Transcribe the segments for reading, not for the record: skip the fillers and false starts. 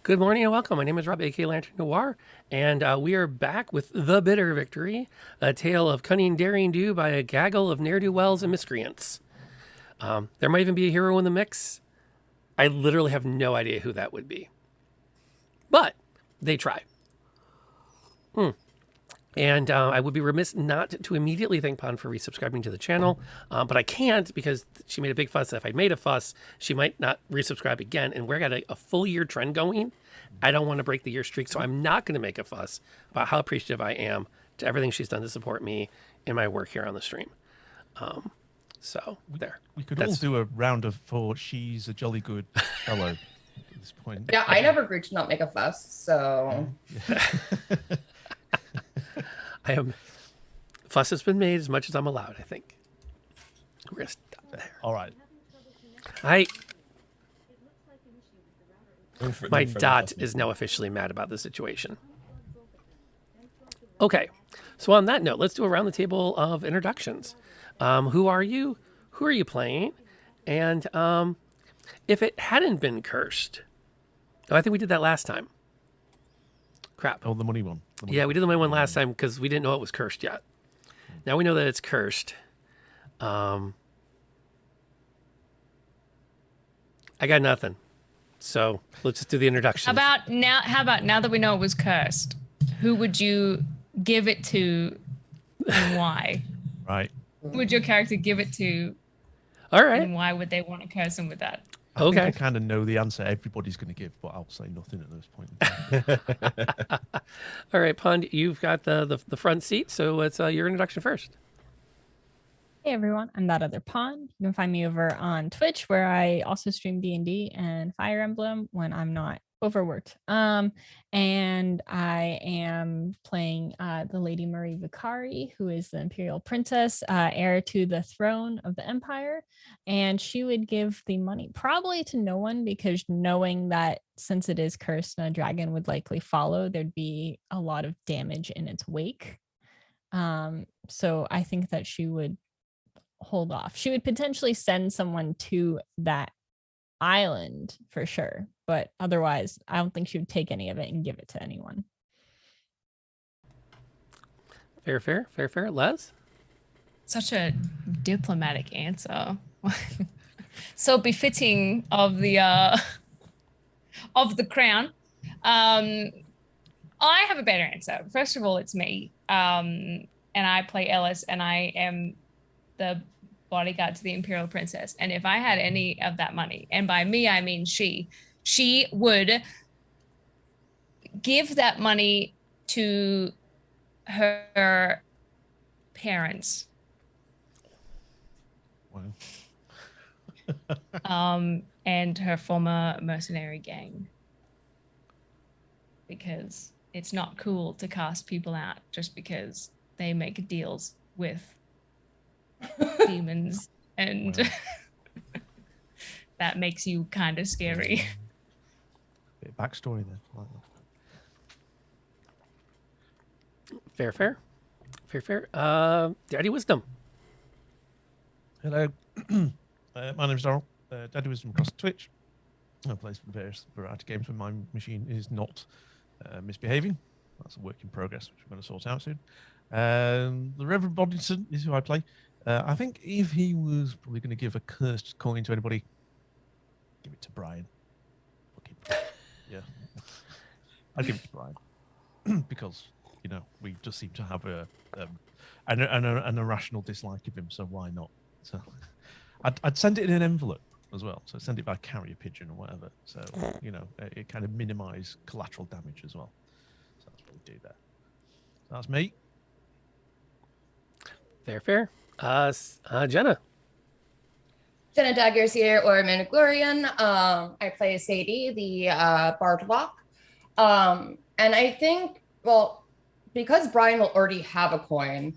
Good morning and welcome. My name is Rob, aka Lantern Noir, and we are back with The Bitter Victory, a tale of cunning daring do by a gaggle of ne'er-do-wells and miscreants. There might even be a hero in the mix. I literally have no idea who that would be. But they try. And I would be remiss not to immediately thank Pon for resubscribing to the channel. But I can't because she made a big fuss. If I made a fuss, she might not resubscribe again. And we're got a full year trend going. I don't want to break the year streak. So I'm not going to make a fuss about how appreciative I am to everything she's done to support me in my work here on the stream. We could all do a round of for she's a jolly good fellow at this point. Yeah, I never agreed to not make a fuss, so... Fuss has been made as much as I'm allowed, I think. We're going to stop there. All right. My dot is now officially mad about the situation. Okay, so on that note, let's do a round the table of introductions. Who are you? Who are you playing? And if it hadn't been cursed... Oh, I think we did that last time. Crap. Oh, the money one. Yeah, we did the money one last time because we didn't know it was cursed yet. Now we know that it's cursed. I got nothing. So let's just do the introduction. How about now that we know it was cursed, who would you give it to and why? Right. Who would your character give it to? All right. And why would they want to curse him with that? I think I kind of know the answer everybody's going to give, but I'll say nothing at this point. All right, Pond, you've got the front seat, so it's your introduction first. Hey everyone, I'm that other Pond. You can find me over on Twitch, where I also stream D&D and Fire Emblem when I'm not overworked. And I am playing the Lady Maree Vicari, who is the Imperial Princess, heir to the throne of the Empire. And she would give the money probably to no one, because knowing that since it is cursed and a dragon would likely follow, there'd be a lot of damage in its wake. So I think that she would hold off. She would potentially send someone to that island for sure, but otherwise I don't think she would take any of it and give it to anyone. Fair. Les? Such a diplomatic answer. So befitting of the crown. I have a better answer. First of all, it's me. And I play Ellis, and I am the bodyguard to the Imperial Princess. And if I had any of that money, and by me I mean she would give that money to her parents. Wow. And her former mercenary gang, because it's not cool to cast people out just because they make deals with demons, and that makes you kind of scary. Bit of backstory there. Fair. Daddy Wisdom. Hello. My name's Darryl. Daddy Wisdom across Twitch. I play some various variety games when my machine is not misbehaving. That's a work in progress, which we're going to sort out soon. The Reverend Boddington is who I play. I think if he was probably going to give a cursed coin to anybody, give it to Brian. Yeah. I'd give it to Brian. Because, we just seem to have an irrational dislike of him, so why not? So I'd send it in an envelope as well. So send it by carrier pigeon or whatever. So, it kind of minimize collateral damage as well. So that's what we do there. So that's me. Fair. Jenna. Jenna Daggers here, or Manigorian. I play Sadie, the Bard Lock. And I think, because Brian will already have a coin,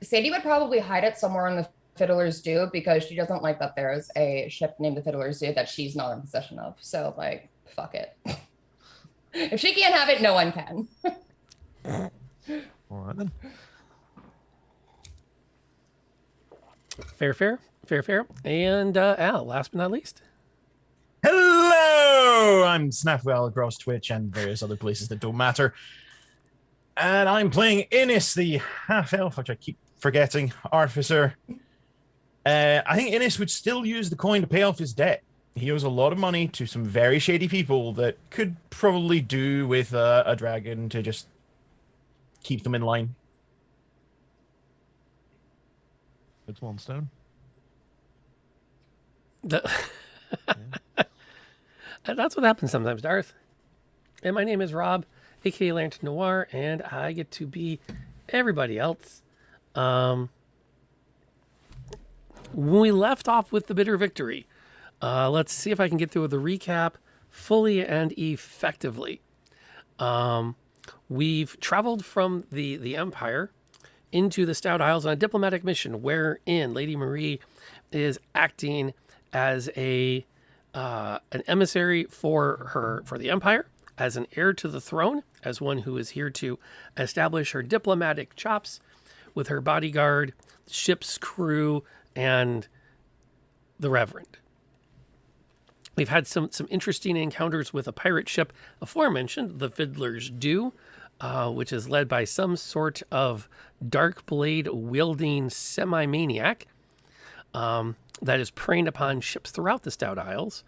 Sadie would probably hide it somewhere in the Fiddler's Dew, because she doesn't like that there's a ship named the Fiddler's Dew that she's not in possession of. So, fuck it. If she can't have it, no one can. All right, then. Fair. And Al, last but not least. Hello, I'm I'm Snaffwell across Twitch and various other places that don't matter. And I'm playing Innis, the half-elf, which I keep forgetting, artificer. I think Innis would still use the coin to pay off his debt. He owes a lot of money to some very shady people that could probably do with a dragon to just keep them in line. It's one stone. That's what happens sometimes, Darth. And my name is Rob, aka Lantern Noir, and I get to be everybody else. When we left off with the Bitter Victory, let's see if I can get through the recap fully and effectively. We've traveled from the Empire into the Stout Isles on a diplomatic mission wherein Lady Maree is acting as an emissary for the Empire, as an heir to the throne, as one who is here to establish her diplomatic chops with her bodyguard, ship's crew, and the Reverend. We've had some interesting encounters with a pirate ship aforementioned, the Fiddler's Due, which is led by some sort of dark blade wielding semi-maniac that is preying upon ships throughout the Stout Isles.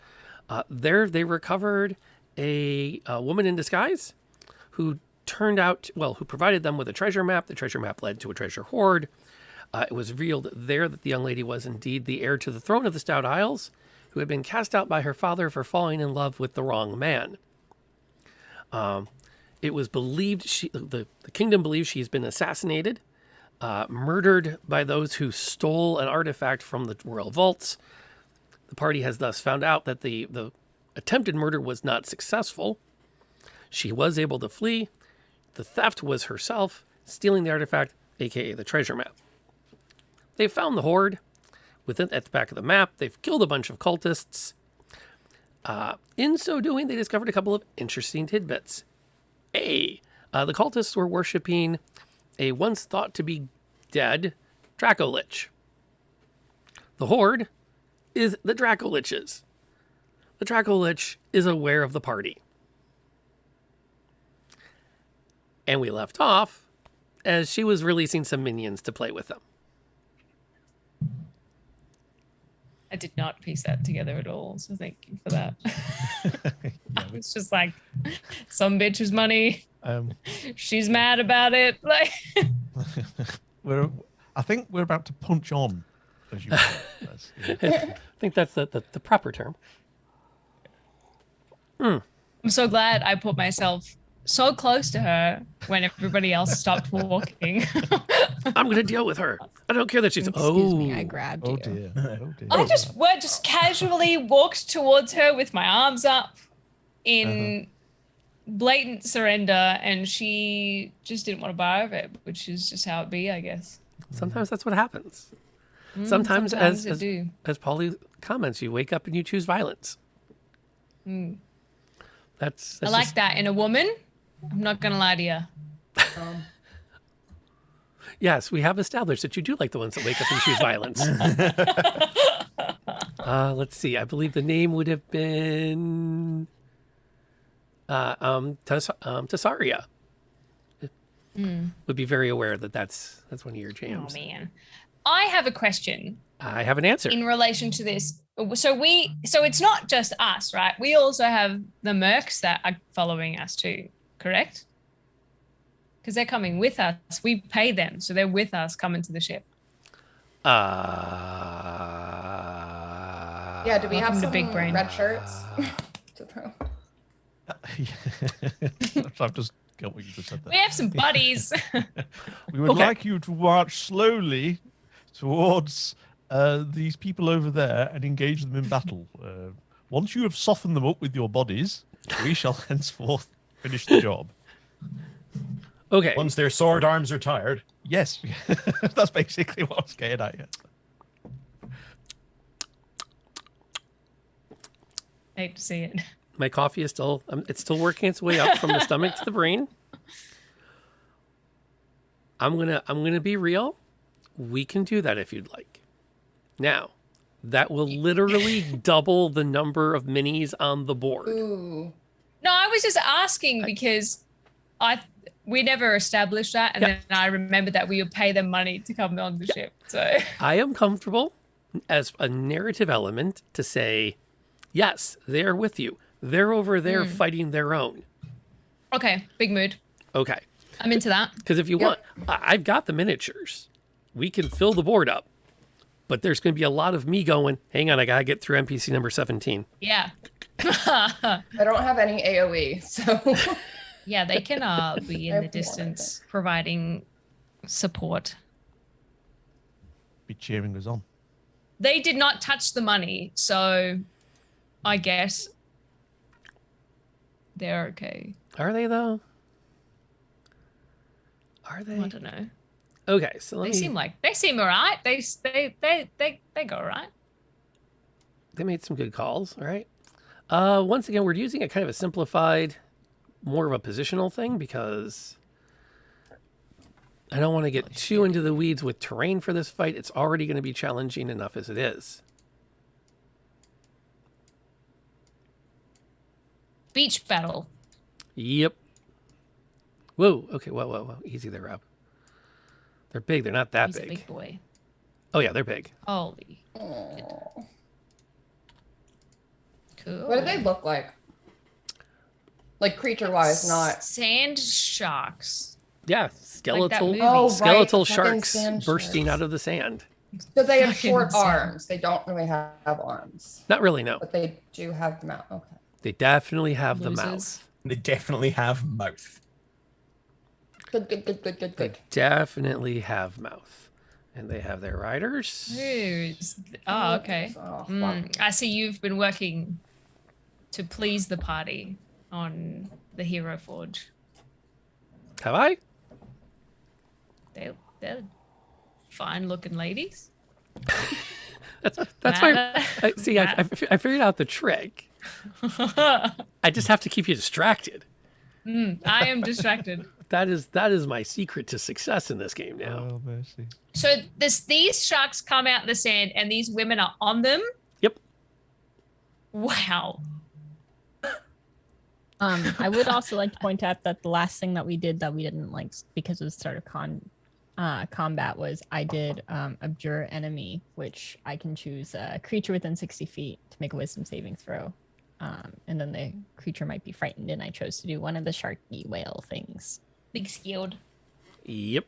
There they recovered a woman in disguise who who provided them with a treasure map. The treasure map led to a treasure hoard. It was revealed there that the young lady was indeed the heir to the throne of the Stout Isles, who had been cast out by her father for falling in love with the wrong man. It was believed the kingdom believes she's been assassinated, murdered by those who stole an artifact from the royal vaults. The party has thus found out that the attempted murder was not successful. She was able to flee. The theft was herself stealing the artifact, aka the treasure map. They found the hoard at the back of the map. They've killed a bunch of cultists. In so doing, they discovered a couple of interesting tidbits. The cultists were worshipping a once thought to be dead Dracolich. The horde is the Dracoliches. The Dracolich is aware of the party. And we left off as she was releasing some minions to play with them. I did not piece that together at all, so thank you for that. It's just like some bitch's money. She's mad about it. Like I think we're about to punch on, as you say. I think that's the proper term. I'm so glad I put myself so close to her when everybody else stopped walking. I'm going to deal with her. I don't care that she's... Excuse me, I grabbed you. Oh dear. Oh dear. I just casually walked towards her with my arms up in blatant surrender, and she just didn't want to buy of it, which is just how it be, I guess. Sometimes that's what happens. Sometimes as it do. as Polly comments, you wake up and you choose violence. That's I like that in a woman. I'm not gonna lie to you. Yes, we have established that you do like the ones that wake up and choose violence. Let's see. I believe the name would have been Tessaria. Would be very aware that that's one of your jams. Oh man, I have a question I have an answer. in relation to this. So it's not just us, right? We also have the mercs that are following us too, correct? Because they're coming with us. We pay them, so they're with us coming to the ship. Yeah, do we have The some big brain. red shirts to throw? I've just got what you just said there. We have some buddies. We would Okay. like you to march slowly towards these people over there and engage them in battle. Once you have softened them up with your bodies, we shall henceforth finish the job. Okay. Once their sword arms are tired. Yes, that's basically what I was getting at. Yeah. I hate to see it. My coffee is still it's still working its way up from the stomach to the brain. I'm gonna be real. We can do that if you'd like. Now, that will literally double the number of minis on the board. Ooh. No, I was just asking because we never established that, and then I remembered that we would pay them money to come on the ship. So I am comfortable as a narrative element to say, yes, they're with you. They're over there fighting their own. okay, big mood. Okay. I'm into that. Because if you want, I've got the miniatures. We can fill the board up. But there's going to be a lot of me going, hang on, I got to get through NPC number 17. Yeah. I don't have any AoE, so Yeah, they can be in the distance providing support. Be cheering us on. They did not touch the money, so I guess they're okay. Are they, though? Are they? I don't know. Okay, so They seem all right. They go all right. They made some good calls, all right? Once again, we're using a kind of a simplified, more of a positional thing because I don't want to get too into the weeds with terrain for this fight. It's already going to be challenging enough as it is. Beach battle. Yep. Whoa. Okay. Whoa. Easy there, Rob. They're big. They're not that He's big. a big boy. Oh yeah, they're big. Holy. Aw. Cool. What do they look like? Like creature-wise, not. Sand sharks. Yeah, skeletal, movie. Oh, skeletal right, fucking sharks sand bursting sharks. out of the sand. So they have Fucking short sand. arms. They don't really have arms, Not really. No, but they do have the mouth. Okay. they definitely have the Losers. mouth. They definitely have mouth. Good. They definitely have mouth, and they have their riders. Oh, okay. Oh, fuck. I see you've been working to please the party on the Hero Forge. Have I? They're fine looking ladies. That's why. See, I figured out the trick. I just have to keep you distracted. I am distracted. That is my secret to success in this game now. Oh, mercy. So these sharks come out the sand and these women are on them? Yep. Wow. I would also like to point out that the last thing that we did that we didn't like because it was sort of combat was I did abjure enemy, which I can choose a creature within 60 feet to make a wisdom saving throw. And then the creature might be frightened, and I chose to do one of the sharky whale things. Big skilled. Yep.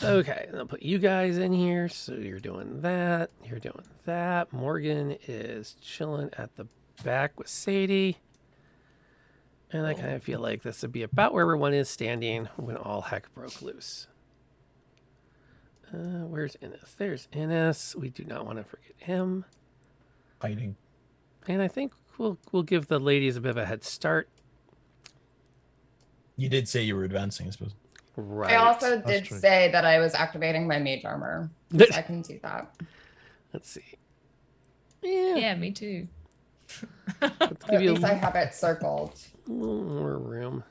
Okay, and I'll put you guys in here. So you're doing that. You're doing that. Morgan is chilling at the back with Sadie. And I kind of feel like this would be about where everyone is standing when all heck broke loose. Where's Innes? There's Innes. We do not want to forget him. Hiding. And I think we'll give the ladies a bit of a head start. You did say you were advancing, I suppose. Right. I also did true. say that I was activating my mage armor. I can see that. Let's see. Yeah. Yeah, me too. Let's At give you least I have it circled. a little more room.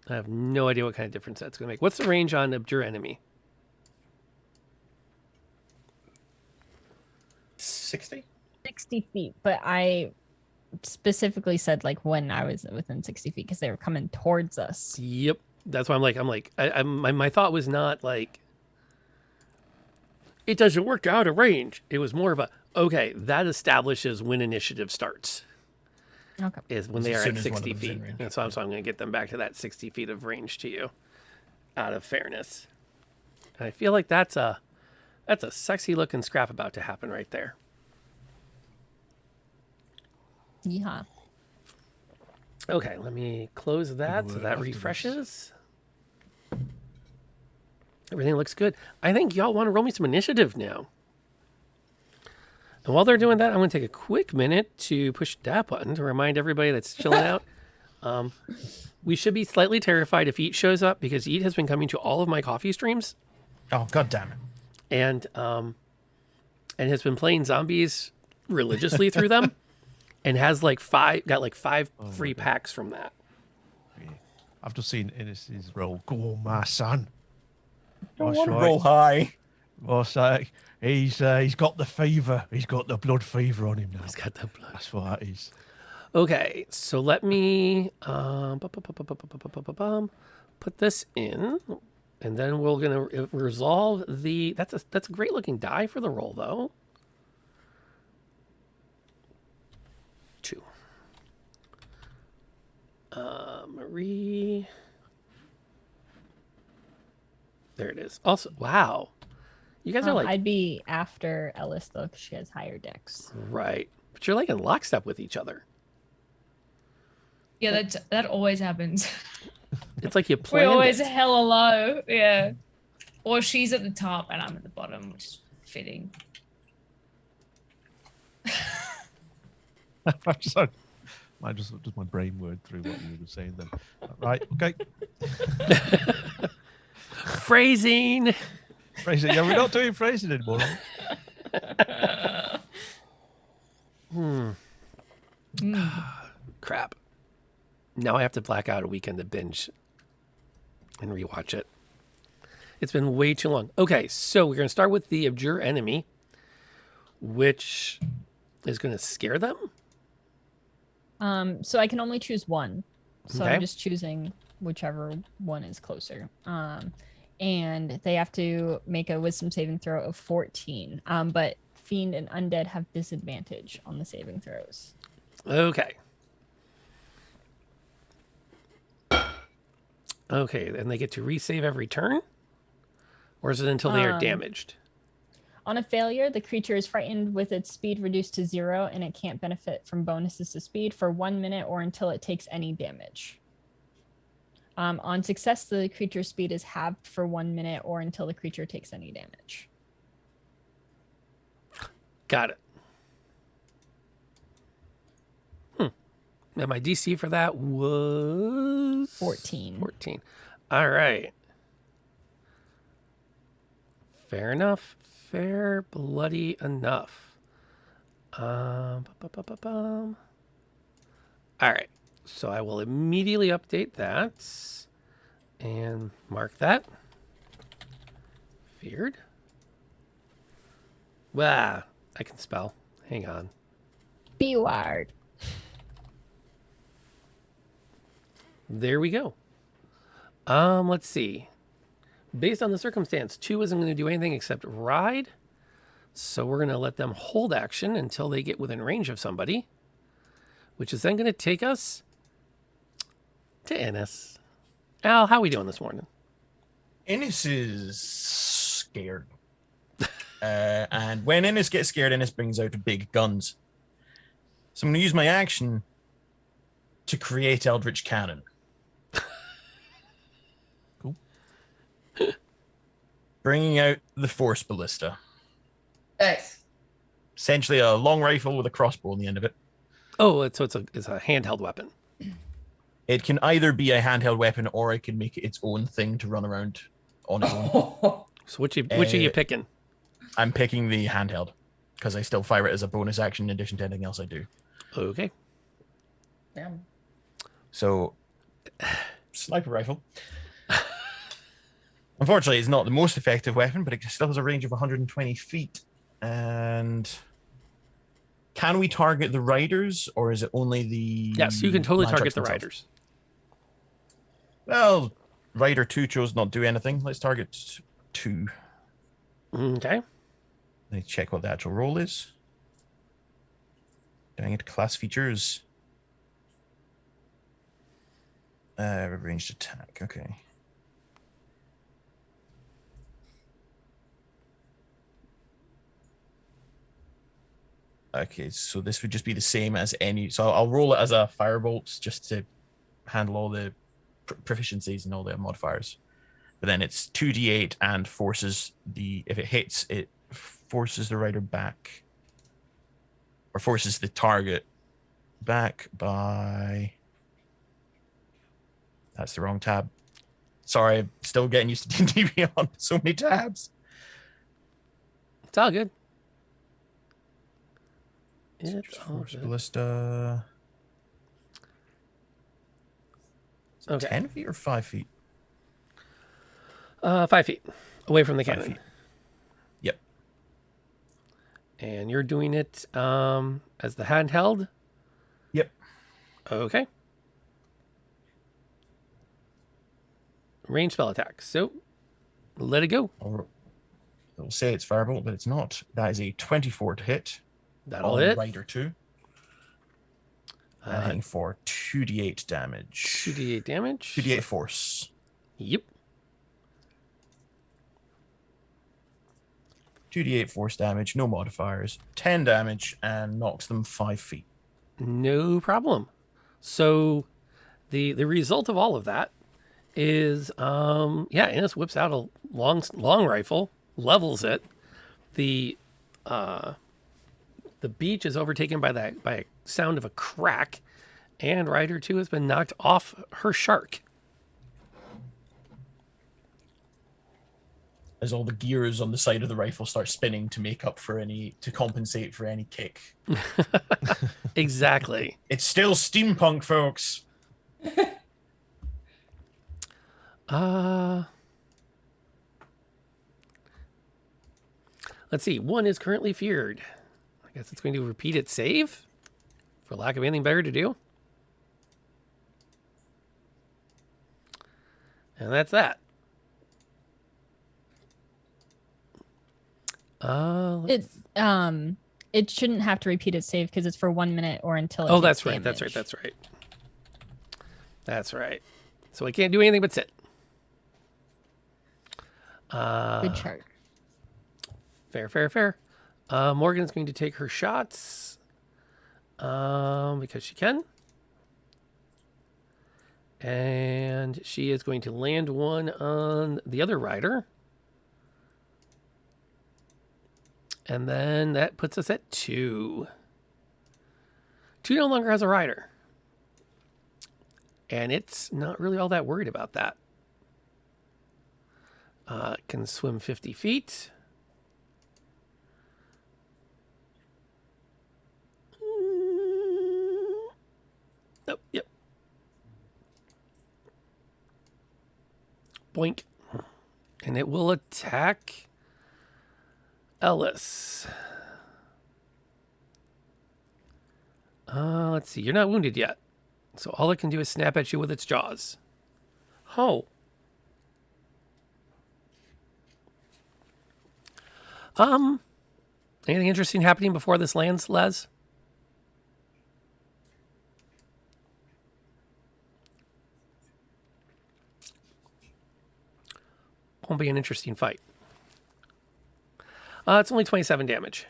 I have no idea what kind of difference that's going to make. What's the range on Abjure Enemy? 60? 60 feet, but I specifically said like when I was within 60 feet because they were coming towards us. Yep. That's why my thought was not like, it doesn't work out of range. It was more of a, okay, that establishes when initiative starts. Okay. Is when they As are soon at as one of 60 them's in feet. range. And so I'm going to get them back to that 60 feet of range to you out of fairness. And I feel like that's a sexy looking scrap about to happen right there. Yeah. Okay, let me close that so word that afterwards. refreshes. Everything looks good. I think y'all want to roll me some initiative now. And while they're doing that, I'm going to take a quick minute to push that button to remind everybody that's chilling out. We should be slightly terrified if Eat shows up because Eat has been coming to all of my coffee streams Oh, god damn it. and has been playing zombies religiously through them and has got like five free packs from that. I've just seen Innes's roll. Go on, my son. Don't What's want to right? roll high. What's that? He's got the fever. He's got the blood fever on him now. He's got the blood. That's what that is. Okay, so let me put this in, and then we're gonna resolve the. That's a great looking die for the roll though. 2. Maree. There it is. Also, wow, you guys are like I'd be after Ellis though, because she has higher dex. right, but you're like in lockstep with each other. Yeah, that always happens. It's like you We're planned always it. hella low. Yeah. Or she's at the top and I'm at the bottom, which is fitting. Just my brain word through what you were saying then. Right, okay. Phrasing. Phrasing. Yeah, we're not doing phrasing anymore. Crap. Now I have to black out a weekend to binge and rewatch it. It's been way too long. Okay, so we're going to start with the abjure enemy, which is going to scare them. So I can only choose one. So Okay. I'm just choosing whichever one is closer. And they have to make a wisdom saving throw of 14. But fiend and undead have disadvantage on the saving throws. Okay. Okay, and they get to resave every turn? Or is it until they are damaged? On a failure, the creature is frightened with its speed reduced to 0, and it can't benefit from bonuses to speed for 1 minute or until it takes any damage. On success, the creature's speed is halved for 1 minute or until the creature takes any damage. Got it. And my DC for that was 14. 14. All right. Fair enough. Fair bloody enough. All right. So I will immediately update that and mark that. Feared. Wow. I can spell. Hang on. Be wired. There we go. Let's see. Based on the circumstance, 2 isn't going to do anything except ride. So we're going to let them hold action until they get within range of somebody, which is then going to take us to Ennis. Al, how are we doing this morning? Ennis is scared. And when Ennis gets scared, Ennis brings out big guns. So I'm going to use my action to create Eldritch Cannon. Cool. Bringing out the Force Ballista. Nice. Essentially a long rifle with a crossbow on the end of it. Oh, it's a handheld weapon. It can either be a handheld weapon or it can make it its own thing to run around on its own. So which are you picking? I'm picking the handheld because I still fire it as a bonus action in addition to anything else I do. Okay. Yeah. So, sniper rifle. Unfortunately, it's not the most effective weapon, but it still has a range of 120 feet. And can we target the riders, or is it only the... Yes, you can totally target Landsharks the themselves? riders. Well, Rider 2 chose not to do anything. Let's target 2. Okay. Let me check what the actual roll is. Dang it, class features. Ranged attack, okay. Okay, so this would just be the same as any... So I'll roll it as a firebolt just to handle all the proficiencies and all the modifiers. But then it's 2d8 and forces the... If it hits, it forces the rider back. Or forces the target back by... That's the wrong tab. Sorry, I'm still getting used to D&D Beyond. So many tabs. It's all good. It's all Force good. Ballista. Is it Okay. 10 feet or 5 feet? 5 feet away from the 5 cannon. feet. Yep. And you're doing it as the handheld? Yep. Okay. Range spell attack. So let it go. It'll say it's firebolt, but it's not. That is a 24 to hit. That'll on hit. Rider 2. And hitting for 2d8 damage. 2d8 damage. 2d8 force. Yep. 2d8 force damage, no modifiers. 10 damage, and knocks them 5 feet. No problem. So the result of all of that is Innes whips out a long rifle, levels it. The beach is overtaken by a sound of a crack, and Rider 2 has been knocked off her shark. As all the gears on the side of the rifle start spinning to compensate for any kick. Exactly. It's still steampunk, folks. Let's see. One is currently feared. I guess it's going to repeat its save for lack of anything better to do. And that's that. It shouldn't have to repeat its save because it's for 1 minute or until it Oh, takes that's right. damage. That's right. So I can't do anything but sit. Good chart. Fair. Morgan's going to take her shots because she can. And she is going to land one on the other rider. And then that puts us at 2. 2 no longer has a rider. And it's not really all that worried about that. It can swim 50 feet. Oh, yep. Boink. And it will attack Ellis. Let's see. You're not wounded yet. So all it can do is snap at you with its jaws. Oh. Anything interesting happening before this lands, Les? Won't be an interesting fight. It's only 27 damage.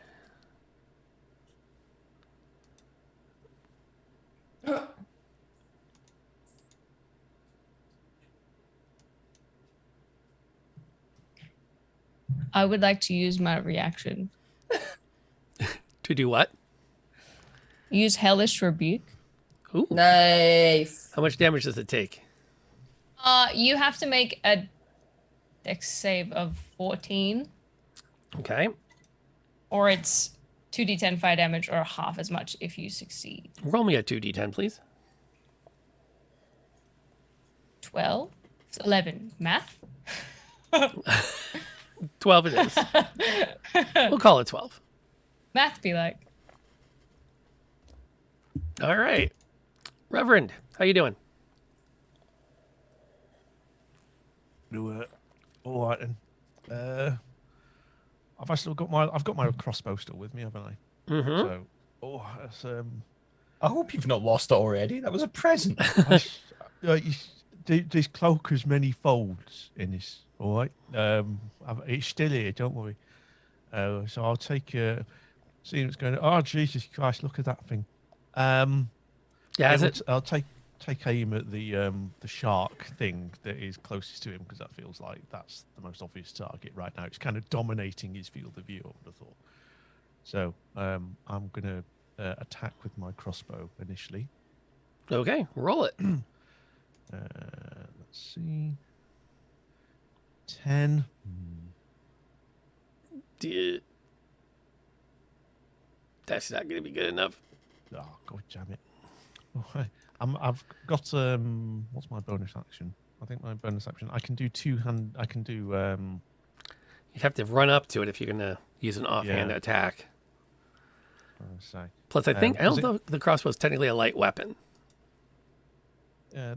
I would like to use my reaction. To do what? Use Hellish Rebuke. Ooh. Nice. How much damage does it take? You have to make a dex save of 14, Okay. or it's 2d10 fire damage, or half as much if you succeed. Roll me a 2d10, please. 12, 11. Math? 12 it is. We'll call it 12. Math be like. All right. Reverend, how you doing? All right then. I've got my crossbow still with me, haven't I? Mm-hmm. So, that's I hope you've not lost it already. That was a present. This cloak has many folds in this. All right. It's still here. Don't worry. So I'll take. Seeing what's going on. Oh Jesus Christ! Look at that thing. I'll take aim at the shark thing that is closest to him, because that feels like that's the most obvious target right now. It's kind of dominating his field of view, I would have thought. So I'm gonna attack with my crossbow initially. Okay, roll it. Let's see. 10. That's not going to be good enough. Oh god damn it! Oh, I've got what's my bonus action? I think my bonus action. I can do two-hand. I can do You'd have to run up to it if you're going to use an offhand Yeah. attack. say. Plus, I think I don't is it- know if the crossbow is technically a light weapon. Yeah.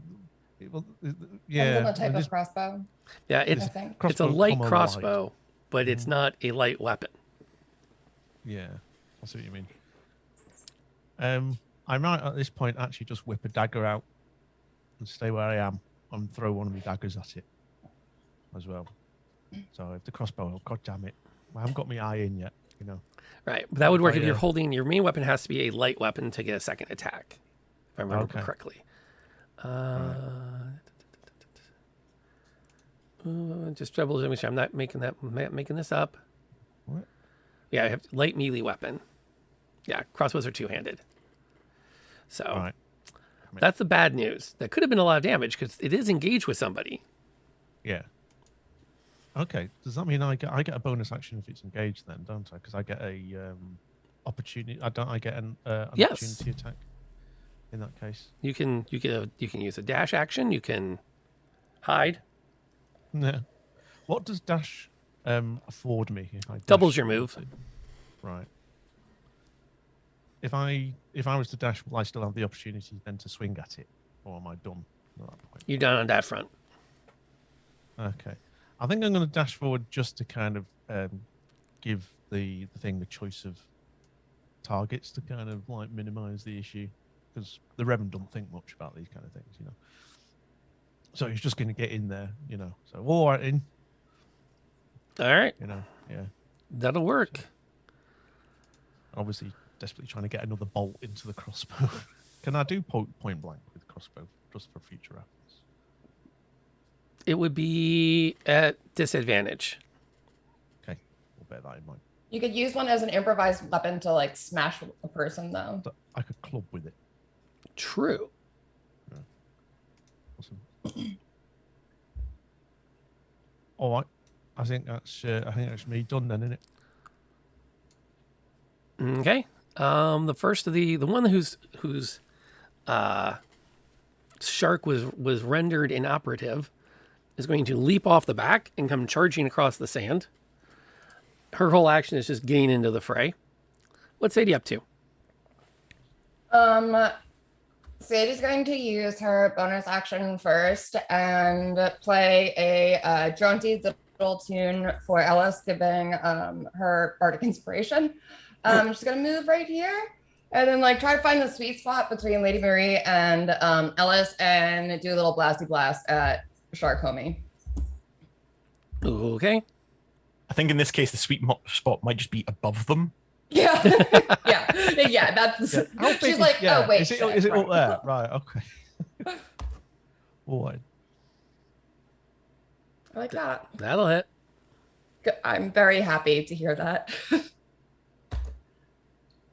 Well, Depends yeah. on the type well, of crossbow, Yeah, I it's think. it's a crossbow light comma crossbow, but it's Mhm. not a light weapon. Yeah, I see what you mean. I might at this point actually just whip a dagger out and stay where I am and throw one of my daggers at it as well. So if the crossbow, oh, god damn it, I haven't got my eye in yet, you know. Right, but that would work if you're yeah. holding your main weapon has to be a light weapon to get a second attack, if I remember Okay. correctly. Just double to make sure I'm not making this up. What? Yeah, I have light melee weapon. Yeah, crossbows are two-handed. So All right. that's the bad news. That could have been a lot of damage because it is engaged with somebody. Yeah. Okay. Does that mean I get a bonus action if it's engaged then, don't I? Because I get a opportunity. I get an Yes. opportunity attack in that case. You can use a dash action. You can hide. Yeah. What does dash afford me if I dash Doubles your move. into- Right. If I was to dash, will I still have the opportunity then to swing at it, or am I done at that point? You're done on that front. Okay. I think I'm going to dash forward just to kind of give the thing the choice of targets to kind of like minimize the issue, because the Reverend don't think much about these kind of things, you know. So he's just going to get in there, you know. So all right, in, All right, you know, yeah. that'll work. Obviously, desperately trying to get another bolt into the crossbow. Can I do point blank with crossbow just for future reference? It would be at disadvantage. Okay, we'll bear that in mind. You could use one as an improvised weapon to like smash a person, though. But I could club with it. True. Awesome. All right, I think that's me done then, isn't it? Okay. The first of the one whose shark was rendered inoperative is going to leap off the back and come charging across the sand. Her whole action is just gain into the fray. What's Sadie up to? Sadie's going to use her bonus action first and play a jaunty little tune for Ellis, giving her bardic inspiration. She's gonna move right here and then like try to find the sweet spot between Lady Maree and Ellis and do a little blasty blast at Shark Homie. Okay. I think in this case, the sweet spot might just be above them. Yeah, yeah. That's. Yeah. How big She's is- like, yeah, oh wait, is it shit, up right. there? Right. Okay. All right. I like that. That'll hit. I'm very happy to hear that.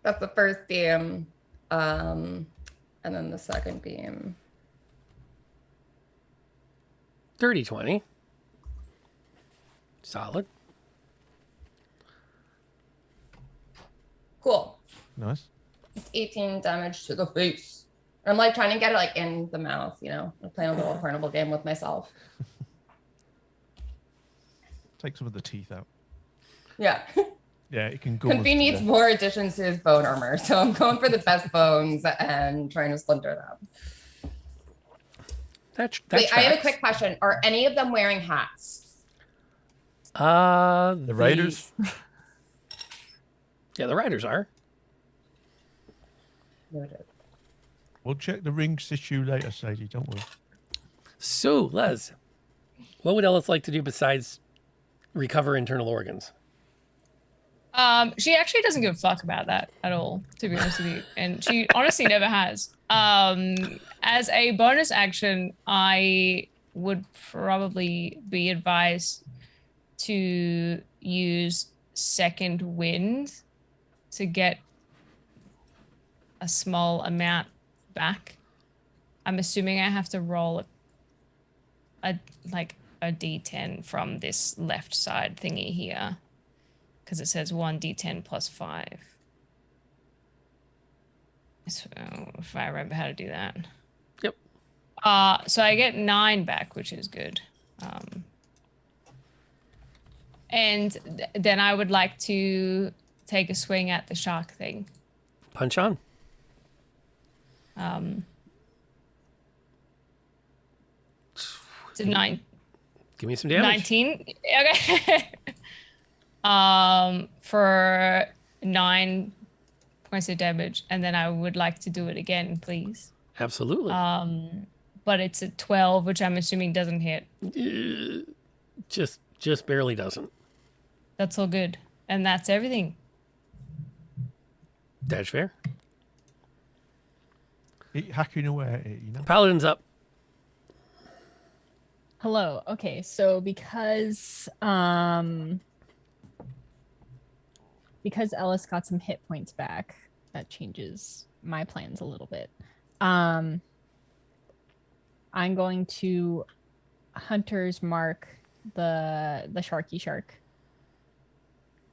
That's the first beam. And then the second beam. Dirty 20. Solid. Cool. Nice. It's 18 damage to the face. I'm like trying to get it like in the mouth, you know. I'm playing a little carnival game with myself. Take some of the teeth out. Yeah. Yeah, it can go. Confy needs more additions to his bone armor, so I'm going for the best bones and trying to splinter them. That Wait, I have a tracks. quick question. Are any of them wearing hats? The Raiders. Yeah, the riders are. Noted. We'll check the ring issue later, Sadie. Don't worry. So, Les, what would Ellis like to do besides recover internal organs? She actually doesn't give a fuck about that at all, to be honest with you. And she honestly never has. As a bonus action, I would probably be advised to use second wind to get a small amount back. I'm assuming I have to roll a d10 from this left side thingy here, because it says 1d10 plus 5. So if I remember how to do that. Yep. So I get 9 back, which is good. And then I would like to take a swing at the shark thing. Punch on. To 9. Give me some damage. 19. Okay. For 9 points of damage, and then I would like to do it again, please. Absolutely. But it's a 12, which I'm assuming doesn't hit. Just barely doesn't. That's all good, and that's everything. That's fair. Keep hacking away at it, you know. Paladin's up. Hello. Okay, so because Ellis got some hit points back, that changes my plans a little bit. I'm going to hunter's mark the sharky shark.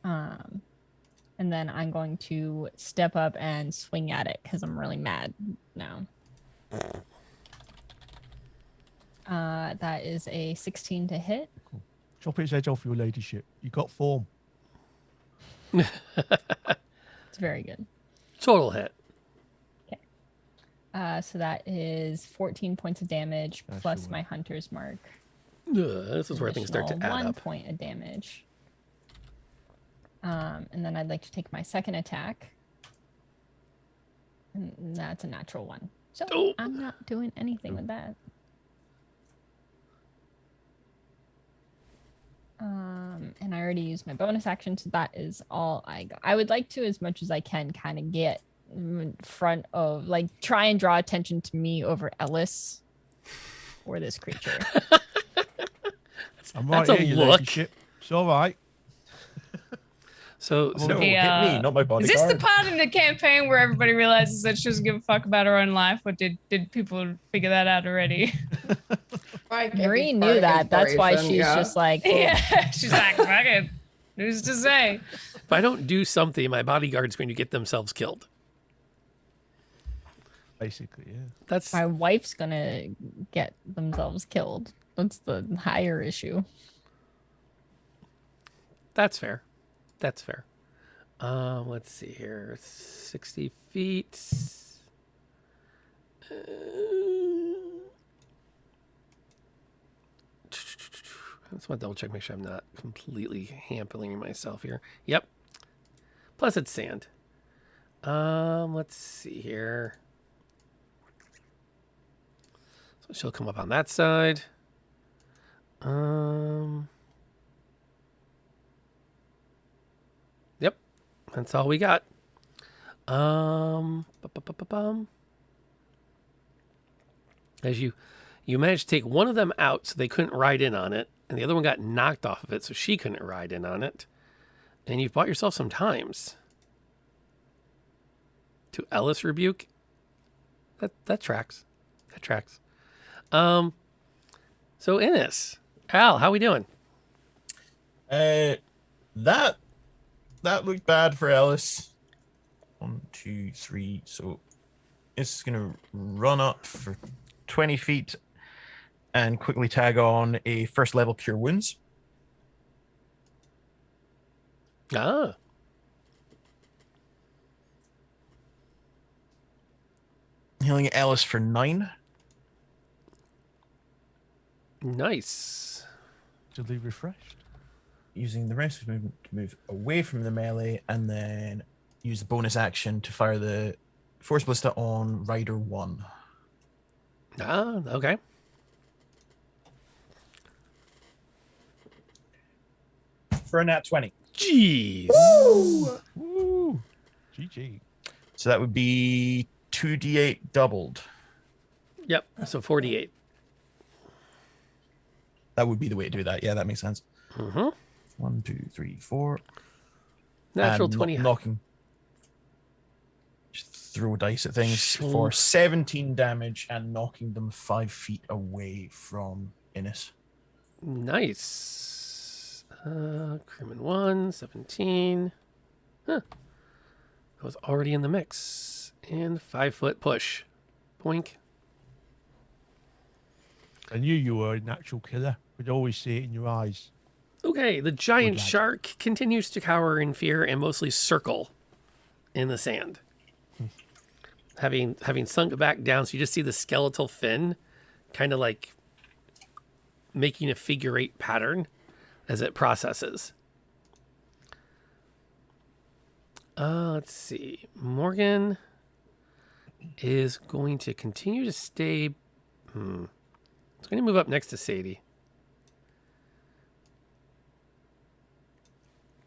And then I'm going to step up and swing at it because I'm really mad now. That is a 16 to hit. Cool. Chop its head off, your ladyship. You got form. It's very good. Total hit. So that is 14 points of damage That's plus your my hunter's mark. This is where things start to Additional add 1 up. point of damage. And then I'd like to take my second attack. And that's a natural 1. So Oh. I'm not doing anything with that. And I already used my bonus action, so that is all I got. I would like to, as much as I can, kind of get in front of, like, try and draw attention to me over Ellis or this creature. I'm right That's a here, your look. ladyship. It's all right. So Oh, No, Yeah. hit me, not my Is bodyguard. this the part in the campaign where everybody realizes that she doesn't give a fuck about her own life, or did people figure that out already? Like, Marie it's knew part of that. That's why inspiration, she's yeah. just like, oh, Yeah, she's like, fuck it. Who's to say? if I don't do something, my bodyguard's going to get themselves killed. Basically, yeah. That's my wife's gonna get themselves killed. That's the higher issue. fair. That's fair. Let's see here. 60 feet. I just want to double check, make sure I'm not completely hampering myself here. Yep. Plus it's sand. Let's see here. So she'll come up on that side. Yep. That's all we got. As you managed to take one of them out so they couldn't ride in on it, and the other one got knocked off of it so she couldn't ride in on it. And you've bought yourself some times. To Ellis rebuke. That tracks. That tracks. So Innes, Al, how we doing? That looked bad for Ellis. 1, 2, 3. So it's gonna run up for 20 feet and quickly tag on a first level cure wounds. Ah. Healing Ellis for 9. Nice. Totally refreshed. Using the rest of his movement to move away from the melee, and then use the bonus action to fire the Force Ballista on Rider 1. Ah, okay. For a nat 20. Jeez. Woo! GG. So that would be 2d8 doubled. Yep. So 48. That would be the way to do that. Yeah, that makes sense. Mm-hmm. 1, 2, 3, 4. Natural And 20. knocking. Just throw dice at things Sure. for 17 damage and knocking them 5 feet away from Innes. Nice. Crewman 1, 17. Huh. I was already in the mix. And 5-foot push. Boink. I knew you were a natural killer. Could always see it in your eyes. Okay, the giant Good lad. shark continues to cower in fear and mostly circle in the sand. having sunk back down, so you just see the skeletal fin kind of like making a figure 8 pattern as it processes. Let's see. Morgan is going to continue to stay. It's going to move up next to Sadie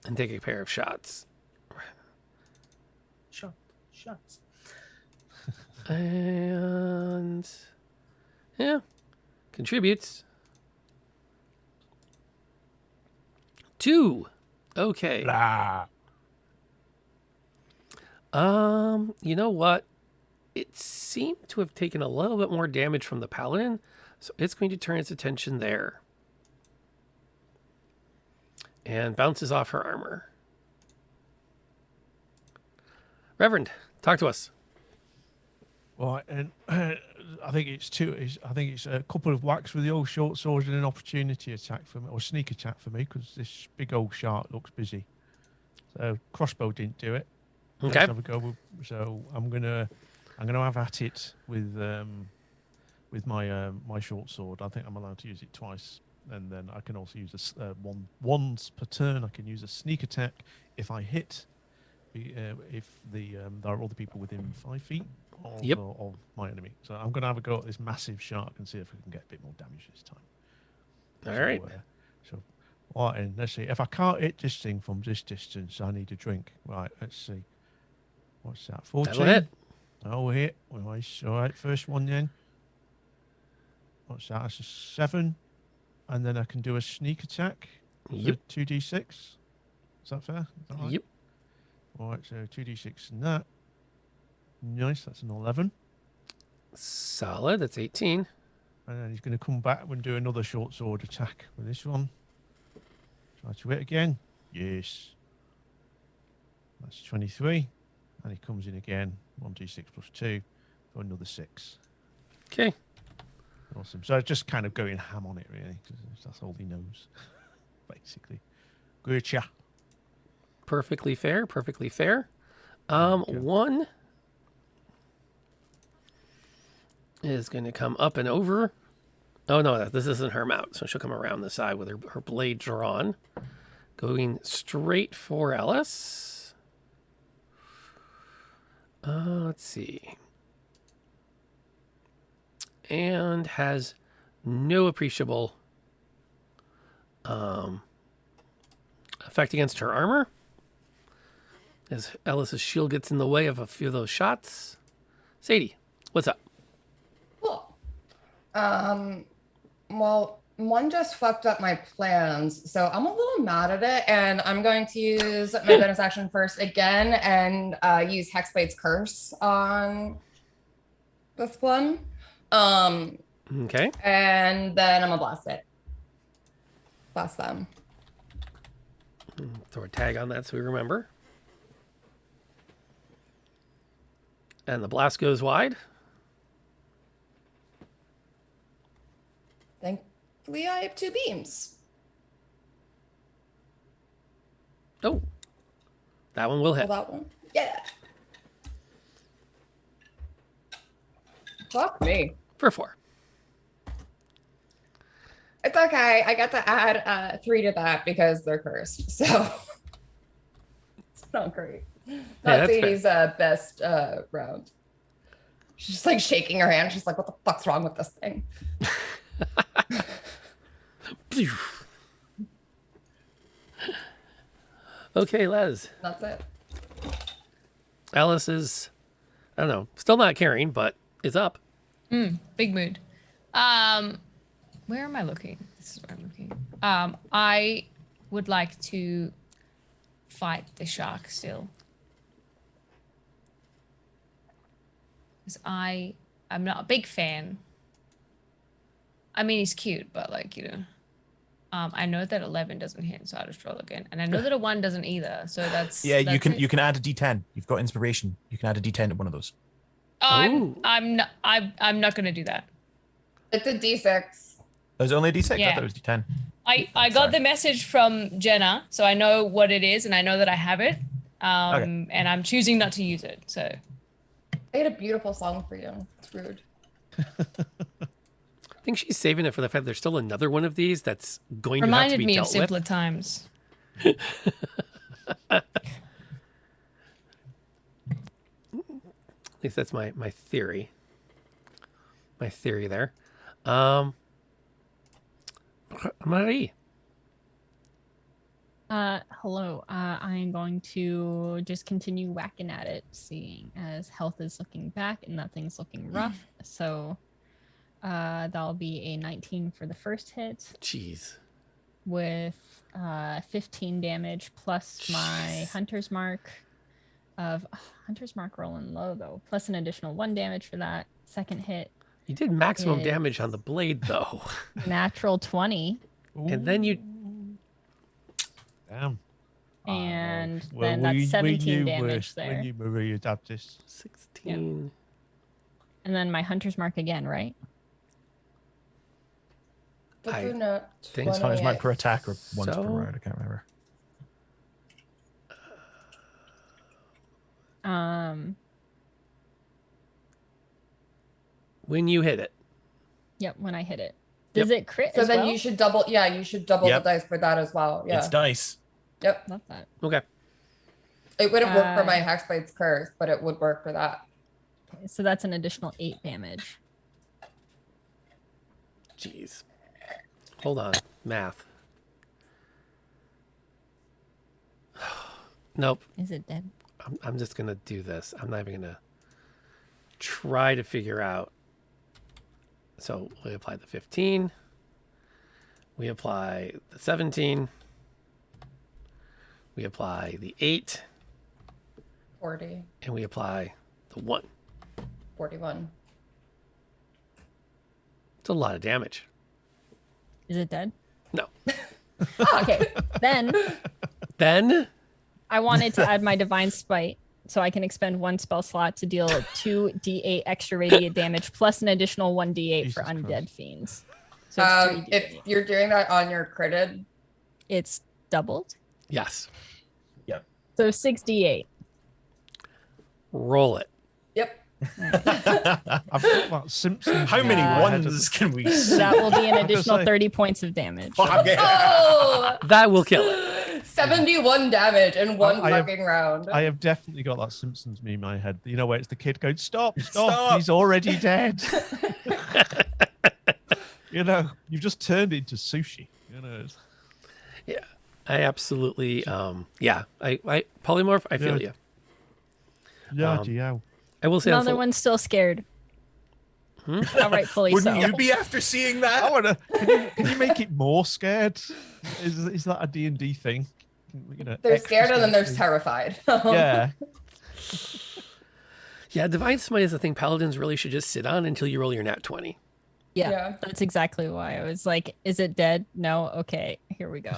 and take a pair of shots. Shots. And yeah, contributes 2. Okay. Blah. You know what? It seemed to have taken a little bit more damage from the paladin, so it's going to turn its attention there. And bounces off her armor. Reverend, talk to us. Right, and I think it's a couple of whacks with the old short sword and an opportunity attack for me, or sneak attack for me, because this big old shark looks busy. So crossbow didn't do it. Okay. Let's have a go. So I'm gonna have at it with my my short sword. I think I'm allowed to use it twice, and then I can also use once per turn. I can use a sneak attack if I hit. If there are other people within 5 feet of my enemy. So I'm going to have a go at this massive shark and see if we can get a bit more damage this time. All right. Right, and let's see. If I can't hit this thing from this distance, I need a drink. Right, let's see. What's that? 14? That'll hit. Oh, hit. Nice. All right, first one then. What's that? That's a 7. And then I can do a sneak attack. Yep. 2d6. Is that fair? Is that right? Yep. All right, so 2d6 and that. Nice, that's an 11. Solid. That's 18. And then he's going to come back and do another short sword attack with this one. Try to hit again. Yes. That's 23. And he comes in again. 1d6 plus 2 for another 6. Okay. Awesome. So just kind of going ham on it, really, because that's all he knows, basically. Gotcha. Perfectly fair. Perfectly fair. One is going to come up and over. Oh, no, this isn't her mount. So she'll come around the side with her blade drawn. Going straight for Ellis. Let's see. And has no appreciable effect against her armor. As Ellis's shield gets in the way of a few of those shots. Sadie, what's up? Cool. Well, one just fucked up my plans, so I'm a little mad at it, and I'm going to use my bonus action first again and use Hexblade's Curse on this one. Okay. And then I'm gonna blast it. Blast them. Throw a tag on that so we remember. And the blast goes wide. Thankfully, I have 2 beams. Oh, that one will hit. Well, that one. Yeah. Fuck me. For 4. It's okay. I got to add 3 to that because they're cursed. So it's not great. Not that's Sadie's best round. She's just like shaking her hand. She's like, what the fuck's wrong with this thing? Okay, Les. That's it. Alice is, I don't know, still not carrying, but is up. Big mood. Where am I looking? This is where I'm looking. I would like to fight the shark still. Because I'm not a big fan. I mean, he's cute, but like, you know. I know that 11 doesn't hit, so I'll just roll again. And I know that a 1 doesn't either, so that's... Yeah, that's you can add a D10. You've got inspiration. You can add a D10 to one of those. I'm not going to do that. It's a D6. There's only a D6? I Yeah. thought it was D10. I got the message from Jenna, so I know what it is, and I know that I have it. And I'm choosing not to use it, so... I had a beautiful song for you. It's rude. I think she's saving it for the fact there's still another one of these that's going to have to Reminded be me of dealt simpler with. times. At least that's my theory. My theory there. Marie. Hello. I am going to just continue whacking at it, seeing as health is looking back and nothing's looking rough. So that'll be a 19 for the first hit Jeez. with 15 damage plus my hunter's mark of hunter's mark rolling low though, plus an additional 1 damage for that. Second hit, You did maximum Is- damage on the blade, though. natural 20. And then you... Damn. And Well, then that's 17 knew, damage We there. knew Marie would have this. 16. And then my hunter's mark again, right? I That's not think It's hunter's mark 28. per attack or once per So- round. I can't remember. When you hit it. Yep, when I hit it. Does it crit So as then well? you should double. Yeah, you should double Yep. the dice for that as well. Yeah. It's dice. Yep. Love that. Okay. It wouldn't work for my Uh, Hexblade's curse, but it would work for that. Okay, so that's an additional 8 damage. Jeez. Hold on. Math. Nope. Is it dead? I'm just going to do this. I'm not even going to try to figure out. So we apply the 15. We apply the 17. We apply the 8. 40, And we apply the 1. 41. It's a lot of damage. Is it dead? No. Okay. Then Then I wanted to add my divine spite so I can expend 1 spell slot to deal 2d8 extra radiant damage plus an additional 1d8 for Jesus undead Christ. fiends. So it's 3d8. If you're doing that on your critted, It's doubled. yes. So 6d8. Roll it. yep. I've got that Simpsons. How many Yeah. ones can we see? That will be an gonna additional say- 30 points of damage. Fuck it. Oh, That will kill it. 71 damage in one I have- fucking round. I have definitely got that Simpsons meme in my head. You know where it's the kid going, stop, Stop. he's already dead. You know, you've just turned it into sushi. You know, it's- Yeah. I absolutely yeah. I polymorph, I feel Yeah. you. yeah, Um, yeah. I will say Another also, one's still scared. Hmm? Rightfully Wouldn't so. you be after seeing that? I wanna. Can you make it more scared? Is that a D&D thing? You know, They're extra scared and then they're scary. terrified. Yeah. yeah, Divine Smite is the thing paladins really should just sit on until you roll your nat 20. Yeah, Yeah. that's exactly why I was like, is it dead? No. Okay, here we go.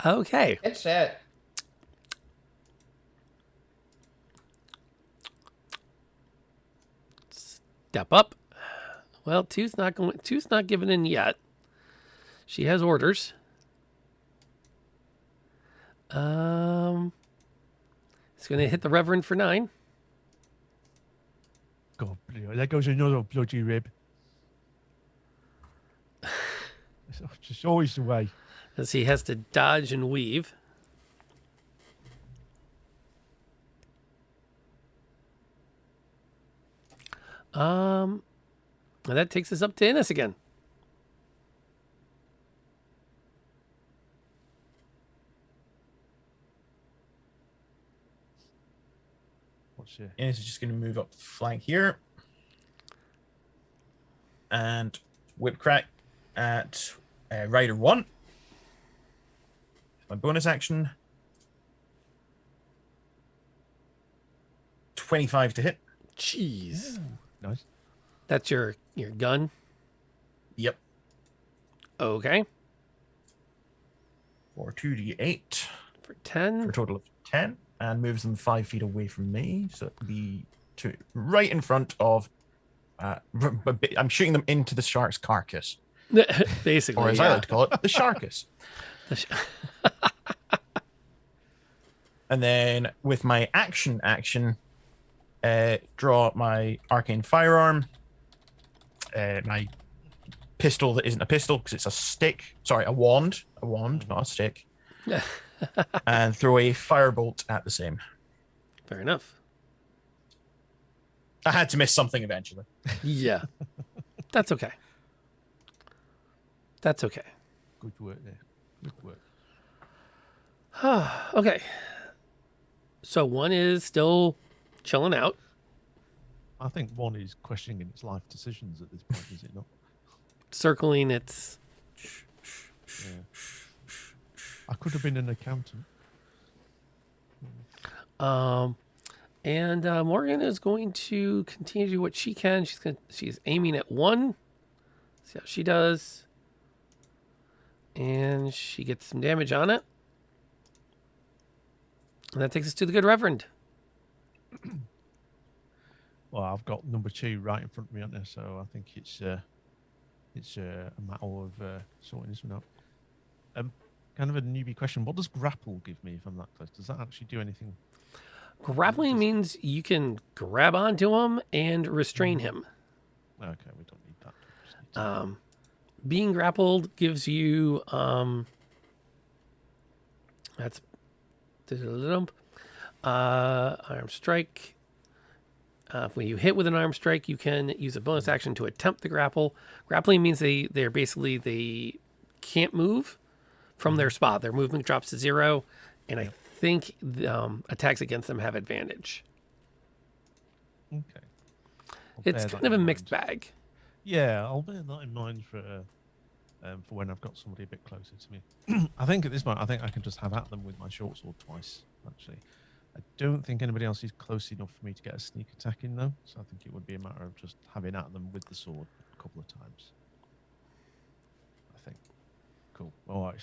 Okay. Good shit. Step up. Well, two's not giving in yet. She has orders. It's gonna hit the Reverend for 9. God, there goes another bloody rib. It's just always the way. As he has to dodge and weave. And that takes us up to Innis again. What's your... Innes is just going to move up the flank here. And whip crack at Rider 1. My bonus action. 25 to hit. Jeez. Nice. That's your gun. Yep. Okay. For 2d8. For 10. For a total of 10. And moves them 5 feet away from me. So it'll be right in front of. I'm shooting them into the shark's carcass. Basically. Or as I yeah. like to call it, the sharkus. And then with my action, draw my arcane firearm, my pistol that isn't a pistol because it's a stick. Sorry, a wand, not a stick. And throw a firebolt at the same. Fair enough. I had to miss something eventually. Yeah. That's okay. That's okay. Good work there. Good work. Okay. So one is still chilling out. I think one is questioning its life decisions at this point, is it not? Circling its... Yeah. I could have been an accountant. And Morgan is going to continue to do what she can. She's aiming at one. See how she does. And she gets some damage on it. And that takes us to the Good Reverend. Well, I've got number 2 right in front of me, aren't there? So I think it's a matter of sorting this one out. Kind of a newbie question. What does grapple give me if I'm that close? Does that actually do anything? Grappling means you can grab onto him and restrain him. Okay, we don't need that. Just need to- Being grappled gives you that's arm strike. When you hit with an arm strike, you can use a bonus action to attempt the grapple. Grappling means they can't move from their spot. Their movement drops to 0, and I think attacks against them have advantage. Okay. I'll It's bear kind that of a in mixed mind. bag. Yeah, I'll bear that in mind for when I've got somebody a bit closer to me. I think at this point, I think I can just have at them with my short sword twice, actually. I don't think anybody else is close enough for me to get a sneak attack in, though. So I think it would be a matter of just having at them with the sword a couple of times. I think. Cool. All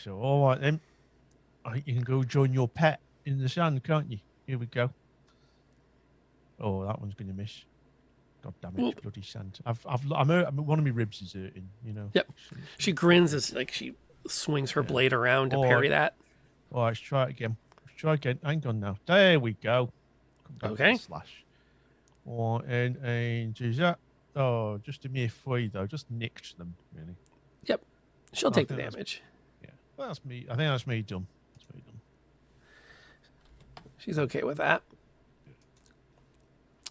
right then. You can go join your pet in the sun, can't you? Here we go. Oh, that one's going to miss. God damn it, Well- bloody sand. One of my ribs is hurting, you know. Yep. She grins as like she swings her blade around to Oh, parry that. All right, let's try it again. Hang on now. There we go. Come back with a Okay. slash. Oh, and is that? Oh, just a mere 3 though. Just nicked them, really. Yep. She'll take the think that's- damage. Yeah. Well, that's me. I think that's me done. That's me done. She's okay with that.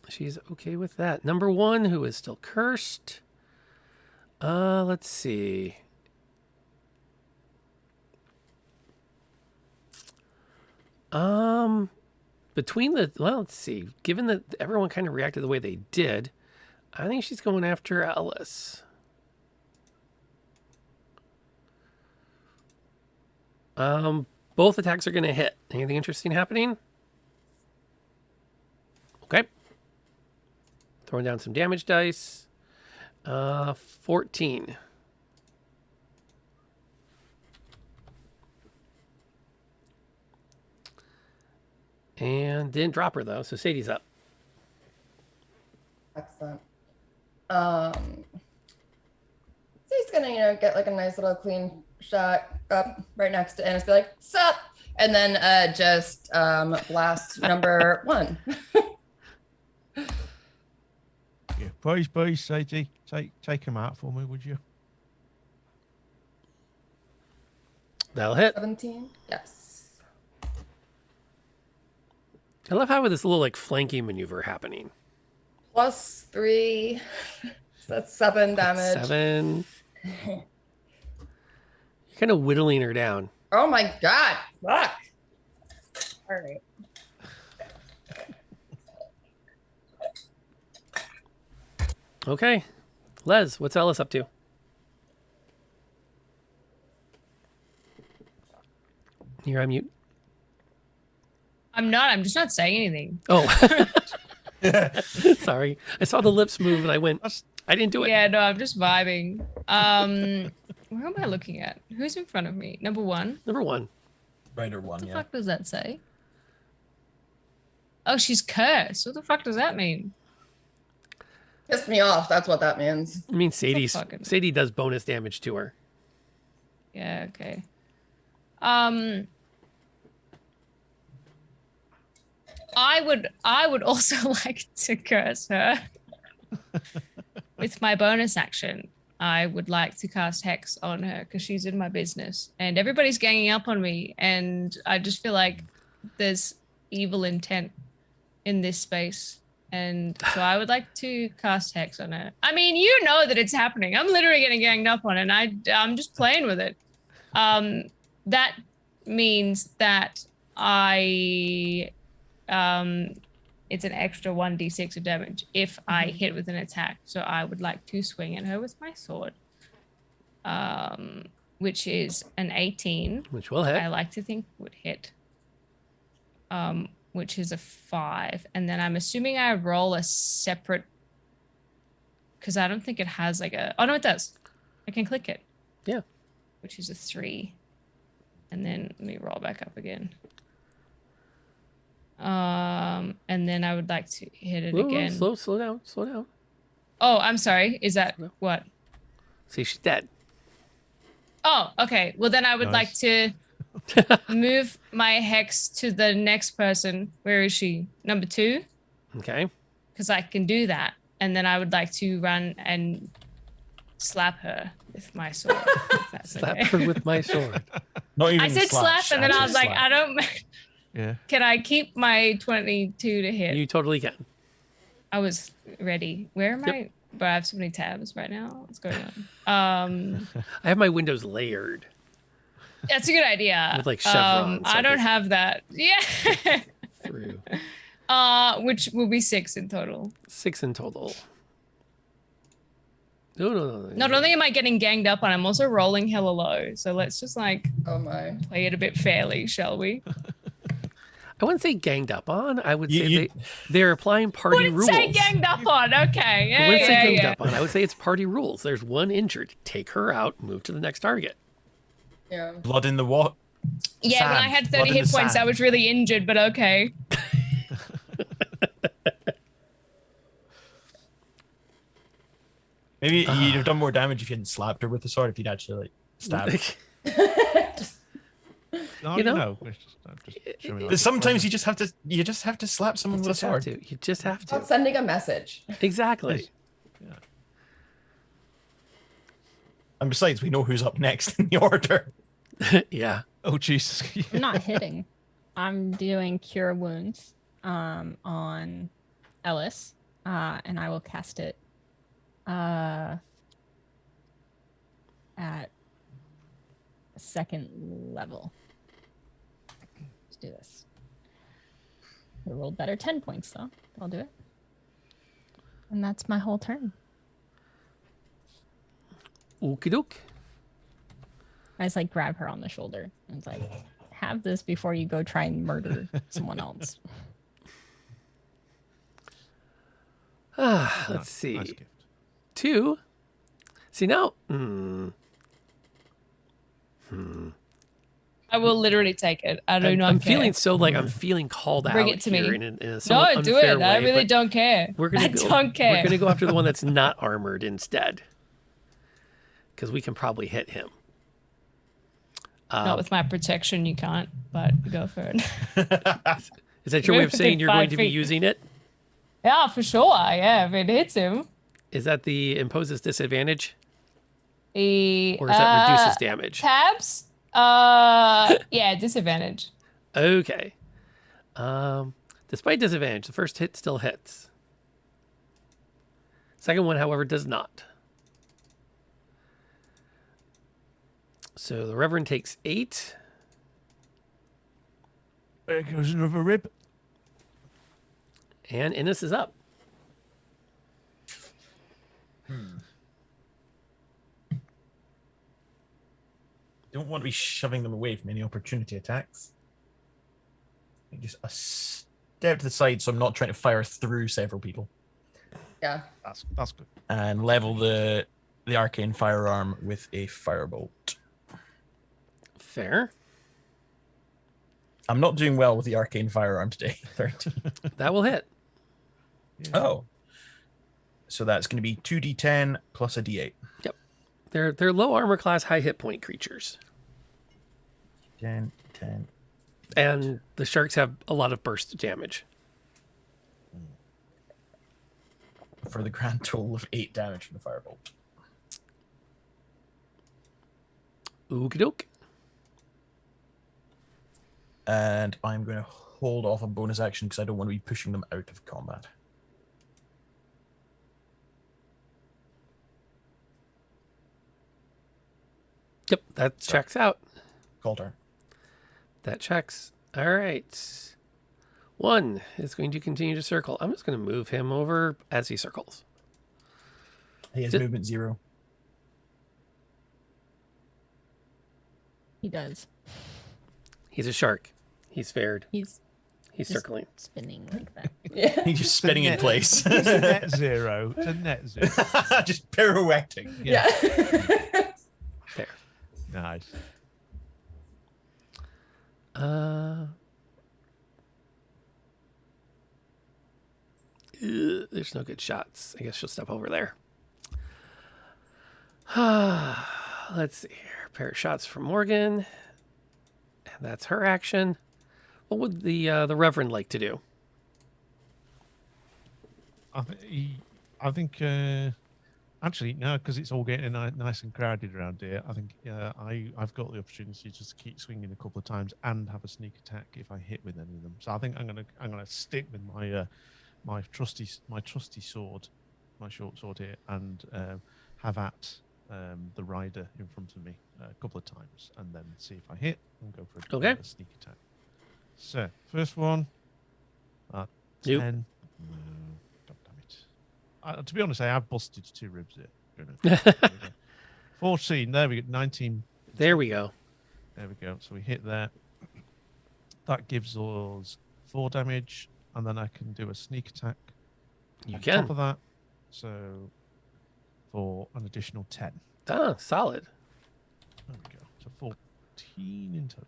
She's okay with that. Number 1, who is still cursed. Let's see. Let's see. Given that everyone kind of reacted the way they did, I think she's going after Ellis. Both attacks are going to hit. Anything interesting happening? Okay. Throwing down some damage dice. 14. And didn't drop her though, so Sadie's up. Excellent. So he's gonna, get like a nice little clean shot up right next to Ennis, be like, "Sup," and then just blast number 1. Yeah. Please, Sadie, take him out for me, would you? That'll hit. 17. Yes. I love how this little like flanking maneuver happening. +3. So that's 7 damage. 7. You're kind of whittling her down. Oh my god. Fuck. All right. Okay. Les, what's Ellis up to? You're on mute. I'm not. I'm just not saying anything. Oh. Sorry. I saw the lips move and I went, I didn't do it. Yeah, no, I'm just vibing. Where am I looking at? Who's in front of me? Number 1. Number 1. Rider 1, What the yeah. fuck does that say? Oh, she's cursed. What the fuck does that mean? Pissed me off. That's what that means. I mean, fucking- Sadie does bonus damage to her. Yeah, okay. I would also like to curse her with my bonus action. I would like to cast Hex on her because she's in my business and everybody's ganging up on me. And I just feel like there's evil intent in this space. And so I would like to cast Hex on her. I mean, you know that it's happening. I'm literally getting ganged up on and I'm just playing with it. That means that it's an extra 1d6 of damage if I hit with an attack. So I would like to swing at her with my sword, which is an 18. Which will hit. I like to think would hit, which is a 5. And then I'm assuming I roll a separate, because I don't think it has like a, oh no, it does. I can click it. Yeah. Which is a 3. And then let me roll back up again. And then I would like to hit it again. Slow down. Oh, I'm sorry. Is that what? See, she's dead. Oh, okay. Well, then I would like to move my hex to the next person. Where is she? Number 2? Okay. Because I can do that. And then I would like to run and slap her with my sword. if that's Slap okay. her with my sword. Not even I said slap, and then I was like, I don't. Yeah. Can I keep my 22 to hit? You totally can. I was ready. Where am I? But I have so many tabs right now. What's going on? I have my windows layered. That's a good idea. With, like, chevrons, so I I don't can- have that. Yeah. Through. Which will be 6 in total. 6 in total. No. Not only am I getting ganged up on, I'm also rolling hella low. So let's just like Oh my. play it a bit fairly, shall we? I wouldn't say ganged up on. I would You- say you- they're applying party Wouldn't rules. say ganged up on. Okay. I wouldn't say Yeah, ganged yeah. up on. I would say it's party rules. There's one injured. Take her out. Move to the next target. Yeah. Blood in the what? Yeah, when I Sand. had Blood 30 in hit the points, I sand. was really injured, but okay. Maybe you'd have done more damage if you hadn't slapped her with the sword. If you'd actually like stabbed. No, You know? no. It's just showing off. But sometimes you just have to slap someone You with a just have sword. to. You just have Not to. sending a message. Exactly. And besides, we know who's up next in the order. Yeah. Oh Jesus. I'm not hitting. I'm doing cure wounds on Ellis, and I will cast it at 2nd level. Let's do this. I rolled better 10 points though. I'll do it. And that's my whole turn. Okie doke. I just like grab her on the shoulder and it's like, have this before you go try and murder someone else. Let's see. Nice gift. 2. See now. I will literally take it. I do not I'm care. feeling so like I'm feeling called Bring out it to here me. in a No, somewhat do unfair it. I way, really but don't care. We're gonna I go, don't care. We're gonna go after the one that's not armored instead, because we can probably hit him. Not with my protection, you can't, but go for it. Is that your way of saying you're going 5 to be feet. using it? Yeah, for sure. Yeah, if it hits him. Is that the imposes disadvantage, He, or is that reduces damage? Tabs? Yeah, disadvantage. Okay. Despite disadvantage, the first hit still hits. Second one, however, does not. So the Reverend takes 8. There goes another rib. And Innes is up. Don't want to be shoving them away from any opportunity attacks. Just a step to the side so I'm not trying to fire through several people. Yeah. That's good. And level the arcane firearm with a firebolt. Fair. I'm not doing well with the arcane firearm today. 13. That will hit. Oh. So that's going to be 2d10 plus a d8. They're low armor class, high hit point creatures. 10, 10. And the sharks have a lot of burst damage. for the grand total of 8 damage from the firebolt. Okie doke. And I'm going to hold off on bonus action because I don't want to be pushing them out of combat. Yep, that checks out. Call turn. That checks. All right. 1 is going to continue to circle. I'm just going to move him over as he circles. He has movement 0. He does. He's a shark. He's fared. He's He's just circling. spinning like that. Yeah. He's just spinning in place. It's a net zero. It's a net zero. Just pirouetting. Yeah. There. Nice. There's no good shots. I guess she'll step over there. Let's see here. A pair of shots from Morgan. And that's her action. What would the Reverend like to do? Actually, no, because it's all getting nice and crowded around here. I think I've got the opportunity just to keep swinging a couple of times and have a sneak attack if I hit with any of them. So I think I'm gonna stick with my trusty sword, my short sword here, and have at the rider in front of me a couple of times, and then see if I hit and go for a sneak attack. So first one, 10. Nope. God damn it. To be honest, I have busted 2 ribs here. 14. There we go. 19. There we go. There we go. So we hit that. That gives us 4 damage, and then I can do a sneak attack. You on can. top of that. So for an additional 10. Ah, solid. There we go. So 14 in total.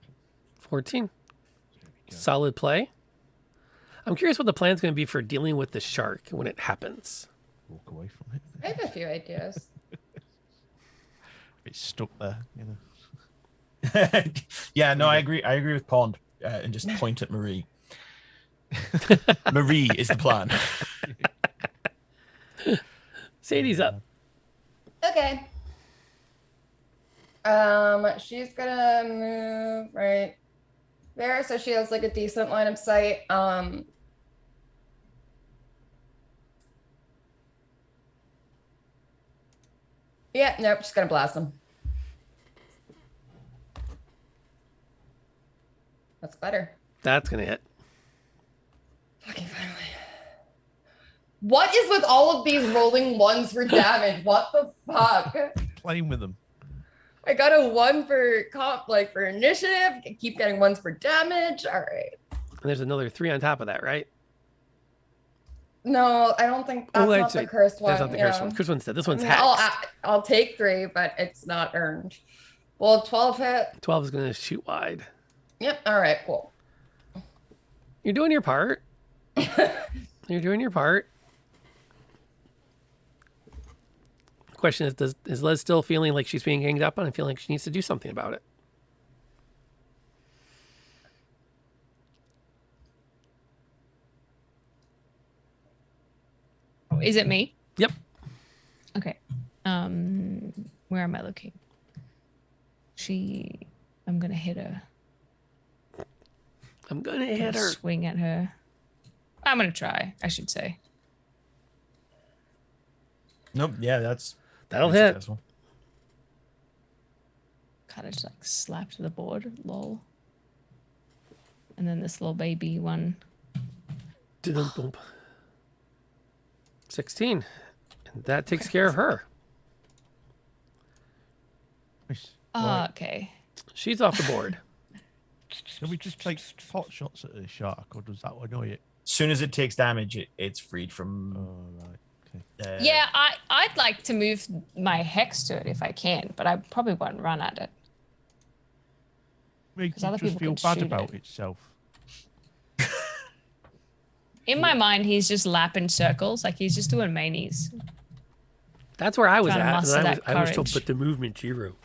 14. There we go. Solid play. I'm curious what the plan's going to be for dealing with the shark when it happens. Walk away from it. I have a few ideas. It's stuck there, you know. Yeah, no, I agree. I agree with Pond, and just point at Maree. Maree is the plan. Sadie's up. Okay. She's gonna move right there, so she has like a decent line of sight. Yeah, nope, she's gonna blast him. That's better. That's going to hit. Fucking finally. What is with all of these rolling 1s for damage? What the fuck? Playing with them. I got a 1 for comp, like for initiative. I keep getting 1s for damage. All right. And there's another 3 on top of that, right? No, I don't think that's not the cursed one. That's not the cursed one. Cursed one's dead. This one's I mean, hacked. I'll take 3, but it's not earned. Well, 12 hit. 12 is going to shoot wide. Yep. All right. Cool. You're doing your part. You're doing your part. The question is Liz still feeling like she's being ganged up on and feeling like she needs to do something about it? Is it me? Yep. Okay. Where am I looking? I'm gonna hit her. I'm gonna hit her. Swing at her. I'm gonna try, I should say. Nope. Yeah, That'll hit. successful. Kind of just like slap to the board, lol. And then this little baby one. 16. And that takes care of her. Nice. Right. Okay. She's off the board. Can we just take pot shots at the shark, or does that annoy it? As soon as it takes damage, it's freed from. Oh, right. Okay. Yeah, I'd like to move my hex to it if I can, but I probably won't run at it. Makes other it just people feel can bad shoot about it. itself. In my mind, he's just lapping circles, like he's just doing manies. That's where I was Trying to at. muster And that I was told, courage. but the movement 0.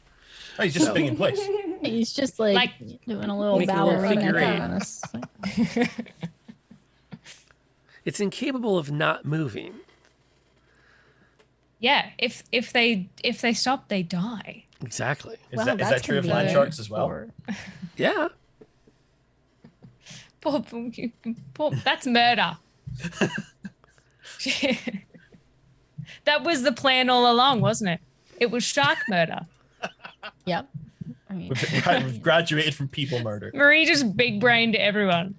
Oh, he's just spinning in place. He's just like doing a little Making a little ballerina figure eight. dance. It's incapable of not moving. Yeah, if they stop, they die. Exactly. Is that true of land sharks as well? Yeah. That's murder. That was the plan all along, wasn't it? It was shark murder. Yep. I mean, We've graduated from people murder. Maree just big brained everyone.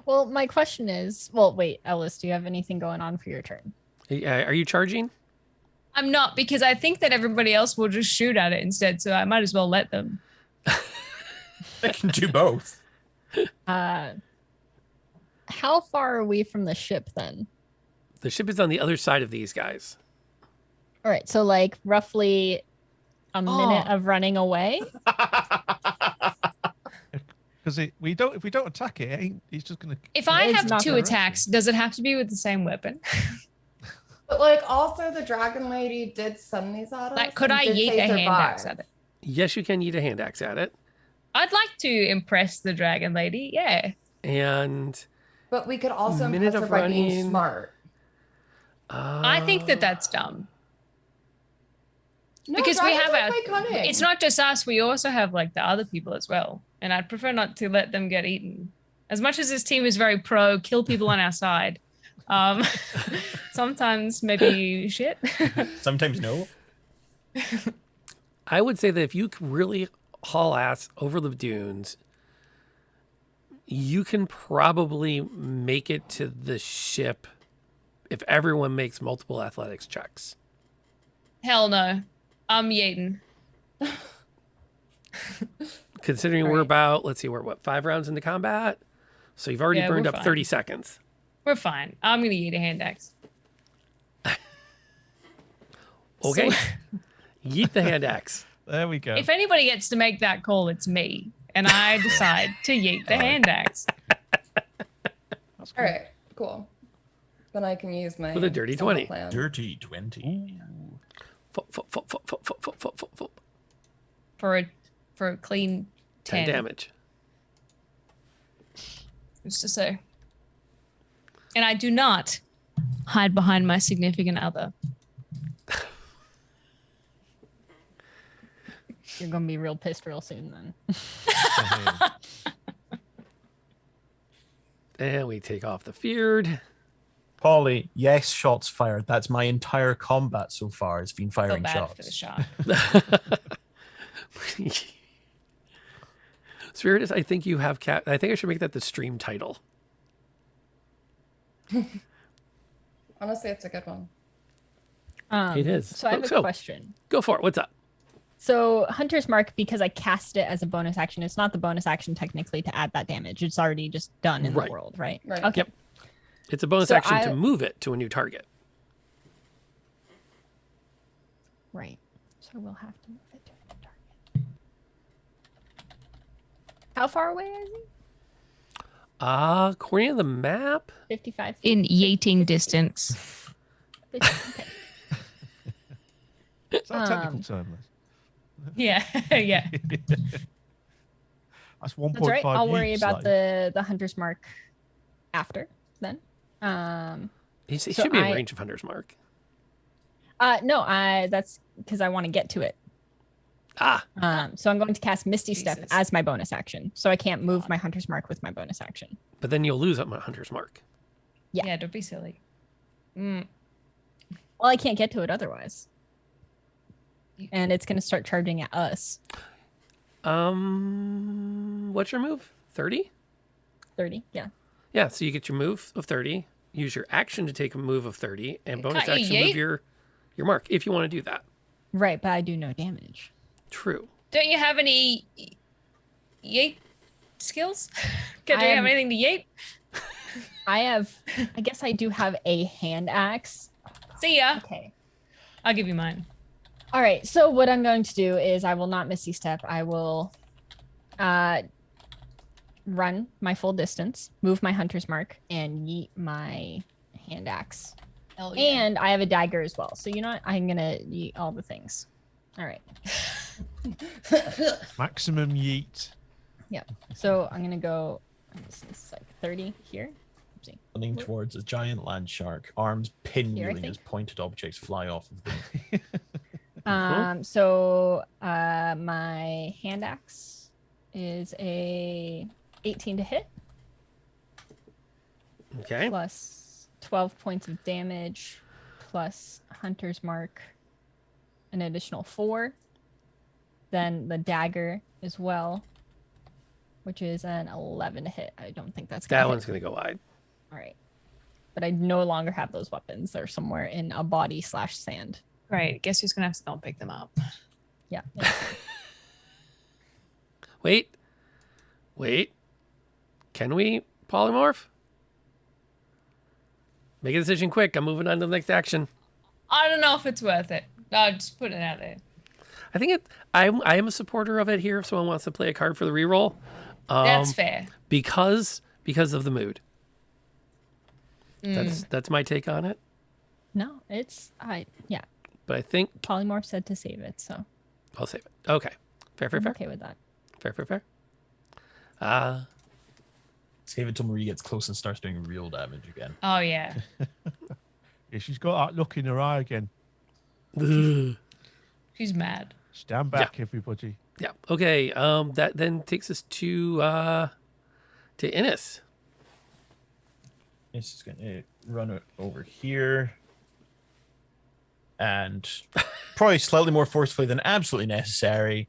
well, my question is, well, wait, Ellis, do you have anything going on for your turn? Are you charging? I'm not, because I think that everybody else will just shoot at it instead, so I might as well let them. They can do both. How far are we from the ship then? The ship is on the other side of these guys. All right, so like roughly a minute of running away. Because if we don't attack it, he's just gonna. If I It's have not 2 gonna attacks, does it have to be with the same weapon? But like also the dragon lady did send these at us. Like, could and I did yeet say a hand axe survive. at it? Yes, you can eat a hand axe at it. I'd like to impress the dragon lady, yeah. And But we could also Minute impress her of by being running. smart. I think that that's dumb. No, Because we dragons have are quite cunning. It's not just us, we also have like the other people as well. And I'd prefer not to let them get eaten. As much as this team is very pro, kill people on our side. Sometimes maybe shit. Sometimes no. I would say that if you really haul ass over the dunes, you can probably make it to the ship if everyone makes multiple athletics checks. Hell no. I'm yeeting. Considering we're about, let's see, we're what, 5 rounds into combat? So you've already Yeah, burned we're up fine. 30 seconds. We're fine. I'm gonna yeet a hand axe. Okay. So, Yeet the hand axe. There we go. if anybody gets to make that call, it's me. And I decide to yeet the hand axe. That's All cool. right, cool. Then I can use my With a dirty summer 20. plan. Dirty 20. For a clean 10 10. damage. Just to say. And I do not hide behind my significant other. You're gonna be real pissed real soon then. And we take off the feared. Polly, yes, shots fired. That's my entire combat so far has been Feel firing bad for the shots. shot. Spiritus, I think you have I think I should make that the stream title. Honestly, it's a good one. It is. So I have So- a question. Go for it. What's up? So Hunter's Mark, because I cast it as a bonus action, it's not the bonus action technically to add that damage. It's already just done in Right. the world, right? Right. Okay. Yep. It's a bonus So action to I- move it to a new target. Right. So we'll have to move it to a new target. How far away is he? According to the map, 55 feet. In yeeting distance. 50, okay. Is that a technical term? Liz? Yeah, yeah. That's 1.5. That's right. I'll worry yeets, about like. the Hunter's Mark after then. he So should be in I- range of Hunter's Mark. No, that's because I want to get to it. So I'm going to cast Misty Step Jesus. as my bonus action. So I can't move my Hunter's Mark with my bonus action. But then you'll lose on Hunter's Mark. Yeah. Yeah, don't be silly. Mm. Well, I can't get to it otherwise. And it's going to start charging at us. What's your move? 30? 30. Yeah. Yeah, so you get your move of 30, use your action to take a move of 30, and bonus Can't you action move yeet? your mark if you want to do that. Right. But I do no damage. True. Don't you have any yeet skills? Do you I have am- anything to yeet? I guess I do have a hand axe. See ya. Okay. I'll give you mine. All right. So what I'm going to do is I will not Misty Step. I will run my full distance, move my Hunter's Mark, and yeet my hand axe. Hell And I have a dagger as well. So you know what? I'm going to yeet all the things. All right. Maximum yeet. So I'm going to go, this is like 30 here. Whoopsie. Running Whoop. towards a giant land shark, arms pinwheeling think. as pointed objects fly off of them. So my hand axe is a 18 to hit Okay. plus 12 points of damage plus hunter's mark an additional 4. Then the dagger as well, which is an 11 to hit. I don't think that's gonna That hit. one's going to go wide. All right. But I no longer have those weapons. They're somewhere in a body/sand. Great. Guess who's gonna have to go and pick them up? Yeah. Wait. Can we polymorph? Make a decision quick. I'm moving on to the next action. I don't know if it's worth it. I'll just put it out there. I think I am a supporter of it here if someone wants to play a card for the reroll. That's fair. Because of the mood. That's my take on it. No, yeah. But I think Polymorph said to save it, so I'll save it. Okay. Fair. I'm okay with that. Fair. Save it till Maree gets close and starts doing real damage again. Oh yeah. Yeah, she's got that look in her eye again. She's mad. Stand back, everybody. Yeah. Okay. That then takes us to Innis. It's just going to run it over here. And probably slightly more forcefully than absolutely necessary.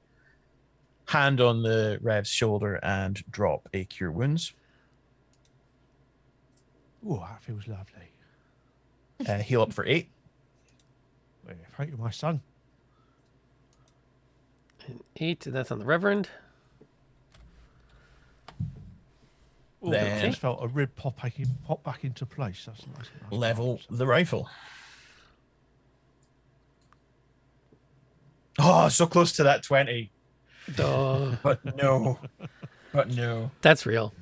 Hand on the Rev's shoulder and drop a Cure Wounds. Oh, that feels lovely. Heal up for 8. Well, thank you, my son. 8, and that's on the Reverend. Oh, Then- I just felt a rib pop back into place. That's nice. Level the rifle. Oh, so close to that 20. Duh. But no. But no. That's real.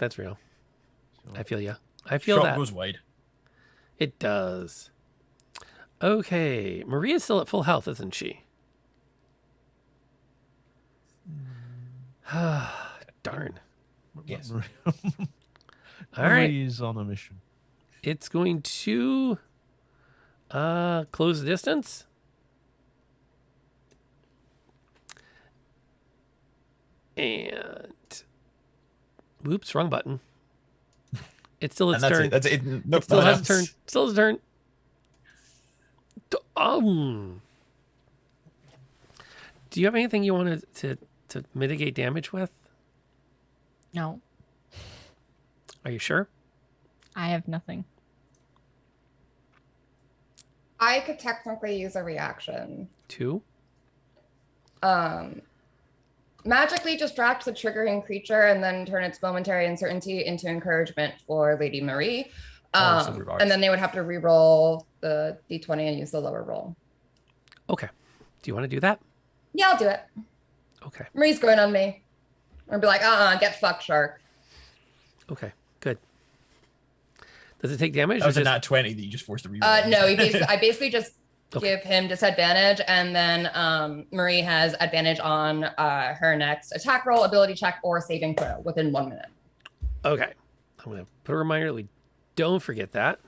I feel ya. I feel Shot that. goes wide. It does. Okay. Maria's still at full health, isn't she? Darn. Yes. All right. Marie's on a mission. It's going to close the distance. And whoops, wrong button. It's still its And that's turn. it. That's it. Nope, It still nothing has a turn. else. Still has a turn. Do you have anything you want to mitigate damage with? No, Are you sure? I have nothing. I could technically use a reaction. 2? Magically distract the triggering creature and then turn its momentary uncertainty into encouragement for Lady Maree. Oh, so remarks. And then they would have to re-roll the d20 and use the lower roll. Okay. Do you want to do that? Yeah, I'll do it. Okay. Marie's going on me. Or be like, get fucked, shark. Okay. Good. Does it take damage? That was or a just- nat 20 that you just forced to reroll. No, I basically just Okay. give him disadvantage, and then Maree has advantage on her next attack roll, ability check, or saving throw within 1 minute. Okay. I'm going to put a reminder that we don't forget that.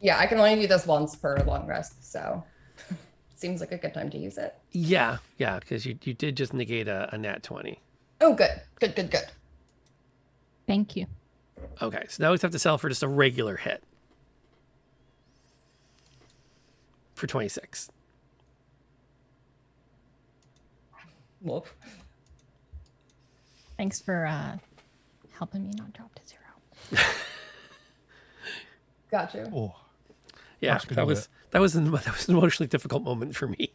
Yeah, I can only do this once per long rest, so seems like a good time to use it. Yeah, because you did just negate a nat 20. Oh, good. Good. Thank you. Okay, so now we just have to sell for just a regular hit. For 26. Whoop. Thanks for helping me not drop to 0. Got you. Oh, Yeah, That's gonna that was an emotionally difficult moment for me.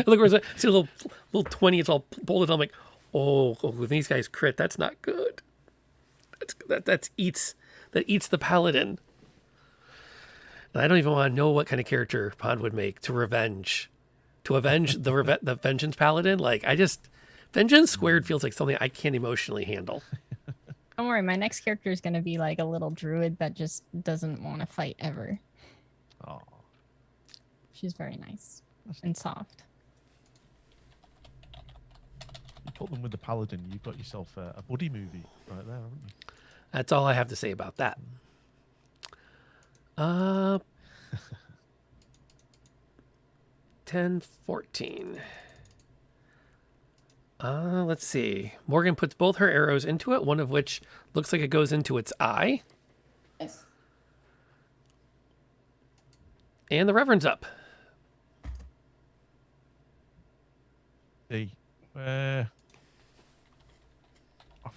Look, I see a little 20. It's all bolded. I'm like, oh, when these guys crit, that's not good. That eats the paladin. And I don't even want to know what kind of character Pond would make to avenge the vengeance paladin. Like vengeance squared feels like something I can't emotionally handle. Don't worry, my next character is going to be like a little druid that just doesn't want to fight ever. oh. She's very nice and soft. You put them with the paladin, you've got yourself a buddy movie right there, haven't you? That's all I have to say about that. 10, 14. Let's see. Morgan puts both her arrows into it, one of which looks like it goes into its eye. Nice. And the Reverend's up. I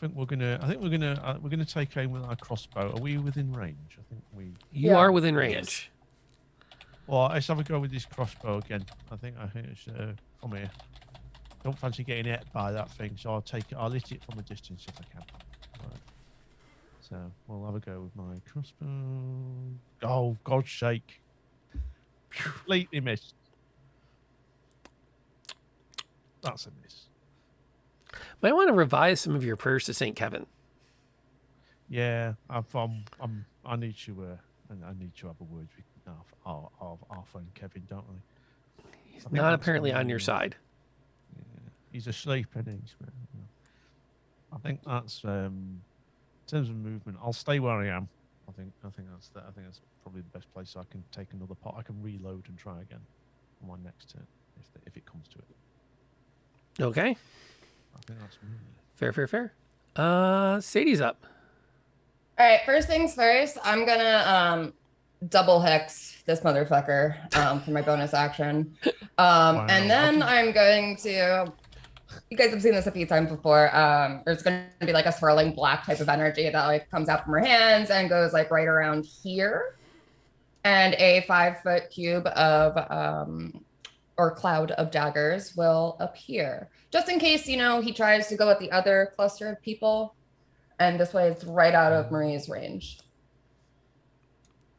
think we're gonna take aim with our crossbow. Are we within range? I think we. You Yeah. are within range. Well, let's have a go with this crossbow again. I think it's from here. Don't fancy getting hit by that thing, so I'll take it. I'll hit it from a distance if I can. Right. So we'll have a go with my crossbow. Oh, God's sake! Completely missed. That's a miss. Might want to revise some of your prayers to Saint Kevin. Yeah, I need to. I need to have a word with our friend Kevin, don't I? He's I think not that's apparently on the- your side. He's asleep, isn't he? I think that's in terms of movement. I'll stay where I am. I think that's probably the best place. I can take another pot. I can reload and try again on my next turn if it comes to it. Okay. I think that's me. Fair. Sadie's up. All right, first things first, I'm gonna double hex this motherfucker for my bonus action. And then I'm going to, you guys have seen this a few times before. There's gonna be like a swirling black type of energy that like comes out from her hands and goes like right around here. And a 5-foot cube of or cloud of daggers will appear. Just in case, he tries to go at the other cluster of people. And this way it's right out of Marie's range.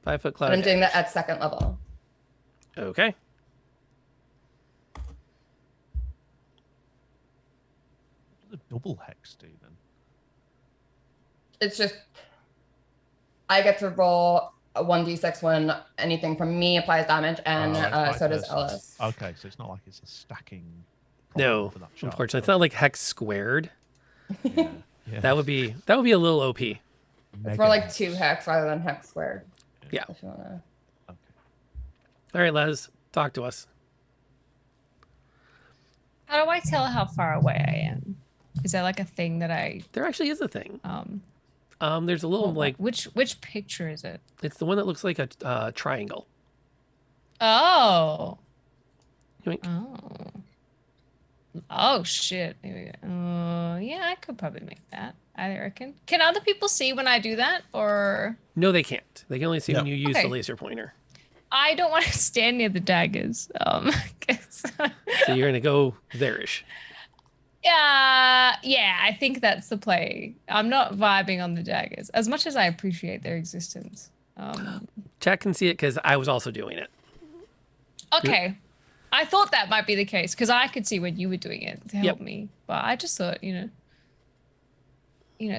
5-foot cloud. And I'm doing dash. that at 2nd level. Okay. The double hex do then. It's just, I get to roll a 1d6 when anything from me applies damage, and so does Ellis. Okay, so it's not like it's a stacking. No, for that chart. unfortunately, it's not like hex squared. Yeah. Yeah. That would be a little OP. It's Mega more like hex. 2 hex rather than hex squared. Yeah. If you wanna. Okay. All right, Les, talk to us. How do I tell how far away I am? Is that like a thing that I There actually is a thing. um There's a little like which picture is it? it's the one that looks like a triangle. Oh. Yoink. Oh shit. Maybe. Yeah, I could probably make that. I reckon. Can other people see when I do that, or No, they can't. They can only see when No. you use Okay. the laser pointer. I don't want to stand near the daggers. 'Cause So you're gonna go there-ish. yeah, I think that's the play. I'm not vibing on the daggers as much as I appreciate their existence. Chat can see it because I was also doing it. Okay. I thought that might be the case because I could see when you were doing it to help Yep. me. But I just thought,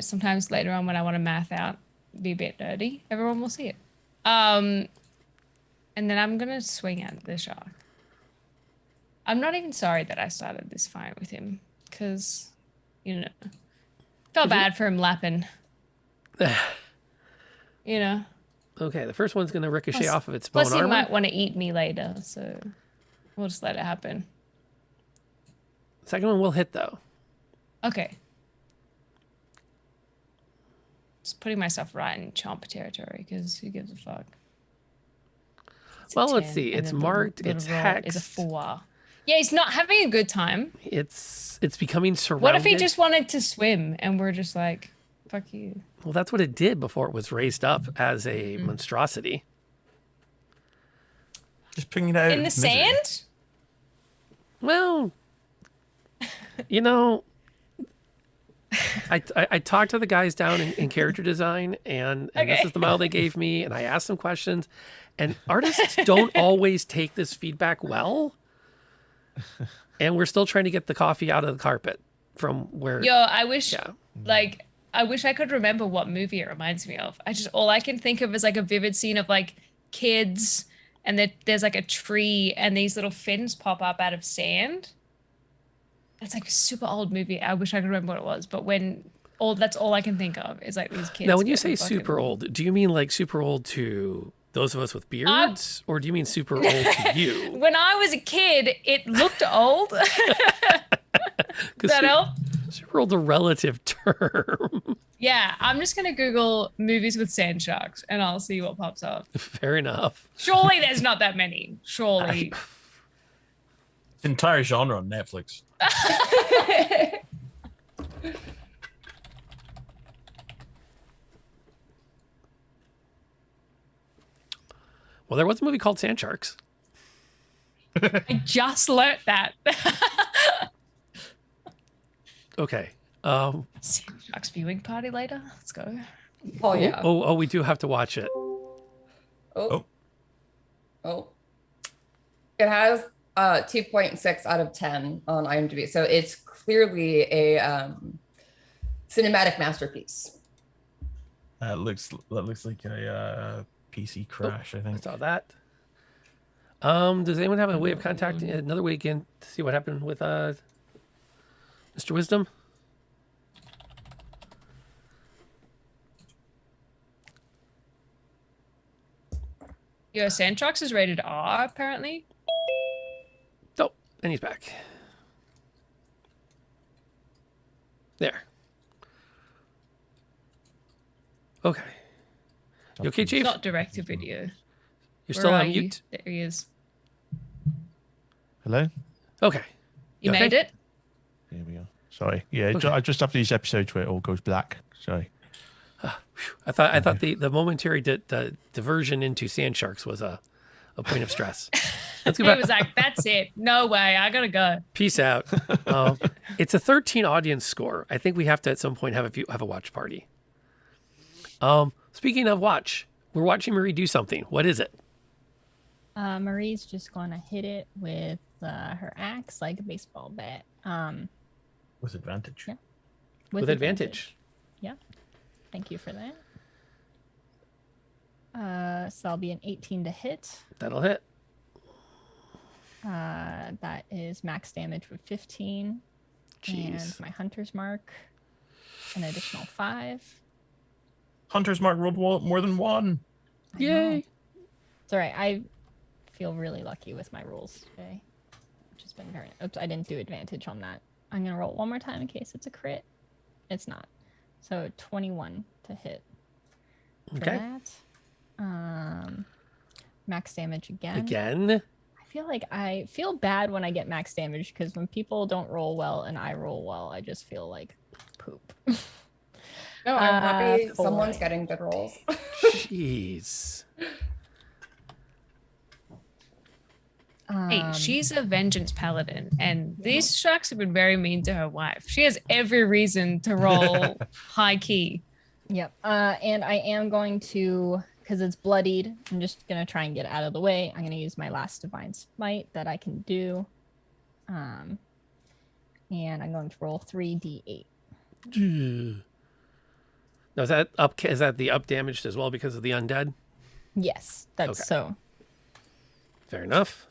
sometimes later on when I want to math out, be a bit nerdy, everyone will see it. And then I'm going to swing at the shark. I'm not even sorry that I started this fight with him because, felt bad for him lapping. Okay, the first one's gonna ricochet Plus- off of its bone Plus, he armor. might want to eat me later, so we'll just let it happen. Second one will hit though. Okay. Just putting myself right in chomp territory because who gives a fuck? It's a Well, let's 10, see. and It's the marked, little it's roll is a hexed. 4. Yeah, he's not having a good time. It's becoming surrounded. What if he just wanted to swim and we're just like, fuck you? Well, that's what it did before it was raised up as a monstrosity. Just bring it out In the of misery. sand? Well, I talked to the guys down in character design, and this Okay. is the model they gave me, and I asked some questions, and artists don't always take this feedback well, and we're still trying to get the coffee out of the carpet from where. Yo, I wish, Yeah. I wish I could remember what movie it reminds me of. All I can think of is like a vivid scene of like kids, and there's like a tree, and these little fins pop up out of sand. It's like a super old movie. I wish I could remember what it was. But when that's all I can think of is like these kids. Now, when you say getting fucking- super old, do you mean like super old to those of us with beards, or do you mean super old to you? When I was a kid, it looked old. Does 'Cause that help? super old's a relative term. Yeah, I'm just gonna Google movies with sand sharks, and I'll see what pops up. Fair enough. Surely there's not that many. Surely. It's an entire genre on Netflix. Well, there was a movie called Sand Sharks. I just learnt that. Okay. Sand sharks viewing party later. Let's go. Oh yeah. Oh, we do have to watch it. Oh. It has 2.6 out of 10 on IMDb. So it's clearly a cinematic masterpiece. That looks like a PC crash, I I think. saw that. Does anyone have a way of contacting another way again to see what happened with Mr. Wisdom? Your sand sharks is rated R, apparently. Oh, and he's back. There. Okay. You okay, Chief? It's not direct to video. You're still Where on are you? mute? There he is. Hello? Okay. You Okay. made it? Here we are. Sorry. Yeah, Okay. I just have these episodes where it all goes black. Sorry. I thought the momentary diversion into sand sharks was a point of stress. Let's go He back. was like, that's it. No way. I gotta go. Peace out. It's a 13 audience score. I think we have to at some point have a watch party. Speaking of watch, we're watching Maree do something. What is it? Marie's just going to hit it with her axe like a baseball bat. With advantage. Yeah. With advantage. Yeah. Thank you for that. So that'll be an 18 to hit. That'll hit. That is max damage with 15. Jeez. And my hunter's mark, an additional 5. Hunter's Mark rolled more than one. I know. Yay. It's all right. I feel really lucky with my rolls today, which has been very. Oops, I didn't do advantage on that. I'm gonna roll one more time in case it's a crit. It's not. So 21 to hit. For Okay. that. Max damage again. Again. I feel bad when I get max damage because when people don't roll well and I roll well, I just feel like poop. No, I'm happy Four. someone's getting good rolls. Jeez. Hey, she's a vengeance paladin, and these sharks have been very mean to her wife. She has every reason to roll high key. Yep. And I am going to, because it's bloodied, I'm just going to try and get out of the way. I'm going to use my last divine smite that I can do. And I'm going to roll 3d8. Now, is that the up damaged as well because of the undead? Yes, that's Okay. so. Fair enough.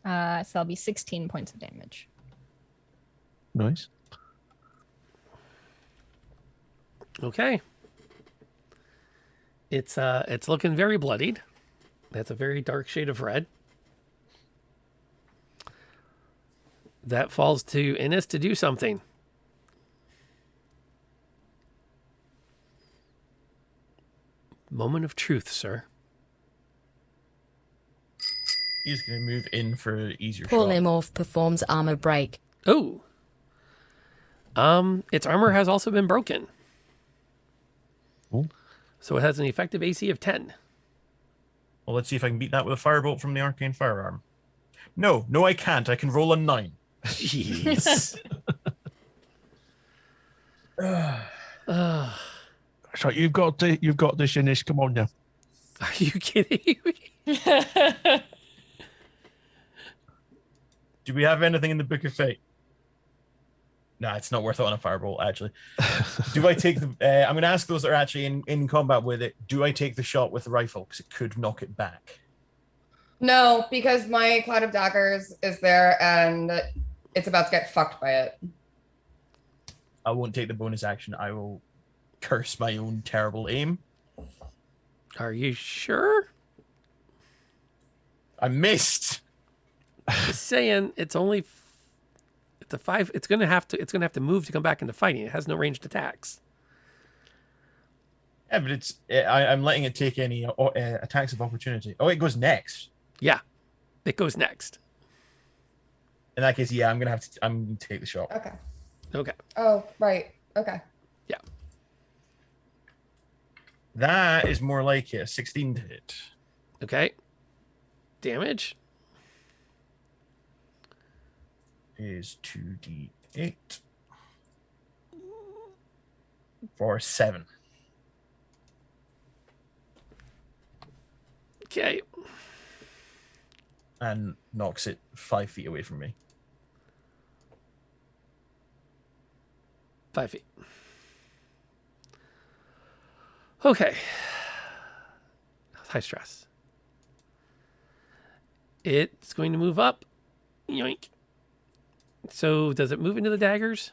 So that'll be 16 points of damage. Nice. Okay. It's looking very bloodied. That's a very dark shade of red. That falls to Innis to do something. Moment of truth, sir. He's going to move in for an easier shot. Polymorph performs armor break. Oh. Its armor has also been broken. Ooh. So it has an effective AC of 10. Well, let's see if I can beat that with a firebolt from the arcane firearm. No, I can't. I can roll a 9. Jeez. So you've got this in this. Come on now. Are you kidding me? Do we have anything in the Book of Fate? Nah, it's not worth it on a firebolt, actually. Do I take the... I'm going to ask those that are actually in combat with it, do I take the shot with the rifle? Because it could knock it back. No, because my Cloud of Daggers is there and it's about to get fucked by it. I won't take the bonus action. I will curse my own terrible aim. Are you sure? I missed. Just saying, it's only it's a 5. It's gonna have to move to come back into fighting. It has no ranged attacks. Yeah, but I'm letting it take any attacks of opportunity. Oh, it goes next. Yeah, it goes next. In that case, yeah, I'm gonna take the shot. Okay. Okay. Oh, right. Okay. Yeah. That is more like a 16 to hit. Okay. Damage. Is 2d8 for 7. Okay. And knocks it 5 feet away from me. 5 feet. Okay. High stress. It's going to move up. Yoink. So does it move into the daggers?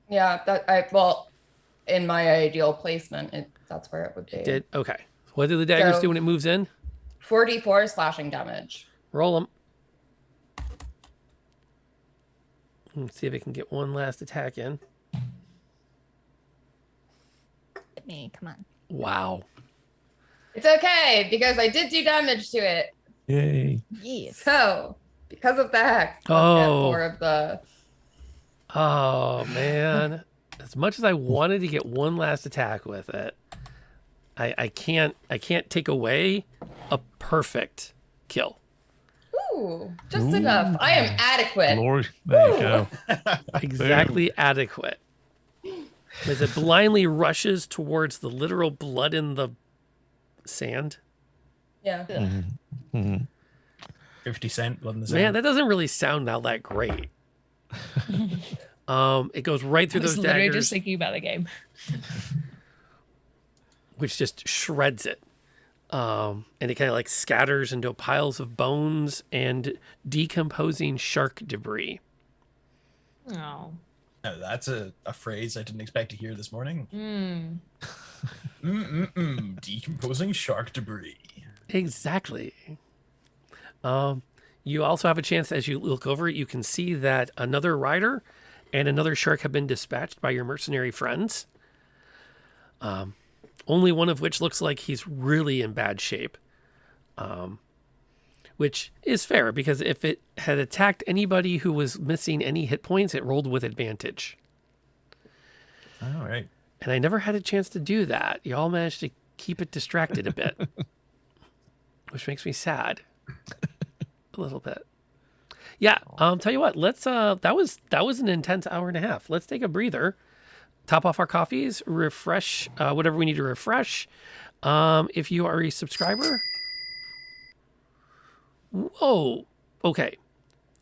Yeah, in my ideal placement, that's where it would be. It did. Okay. What do the daggers do when it moves in? 44 slashing damage. Roll them. Let's see if it can get one last attack in. Me, come on. Wow. It's okay because I did do damage to it. Yay. Yes. So because of the hex, let's get Oh. more of the. Oh man. As much as I wanted to get one last attack with it, I can't take away a perfect kill. Ooh, just enough. I am adequate. Glory. There you go. Exactly adequate. As it blindly rushes towards the literal blood in the sand. Yeah. Mm-hmm. 50 cent blood in the Man, sand. that doesn't really sound all that great. It goes right through I was those literally daggers, just thinking about the game. which just shreds it. And it kind of like scatters into piles of bones and decomposing shark debris. Oh. No, that's a phrase I didn't expect to hear this morning. Decomposing shark debris. Exactly. You also have a chance as you look over it, you can see that another rider and another shark have been dispatched by your mercenary friends. Only one of which looks like he's really in bad shape. Which is fair because if it had attacked anybody who was missing any hit points, it rolled with advantage. All right. And I never had a chance to do that. You all managed to keep it distracted a bit, which makes me sad a little bit. Yeah. Tell you what, let's, that was an intense hour and a half. Let's take a breather, top off our coffees, refresh, whatever we need to refresh. If you are a subscriber, whoa. Okay.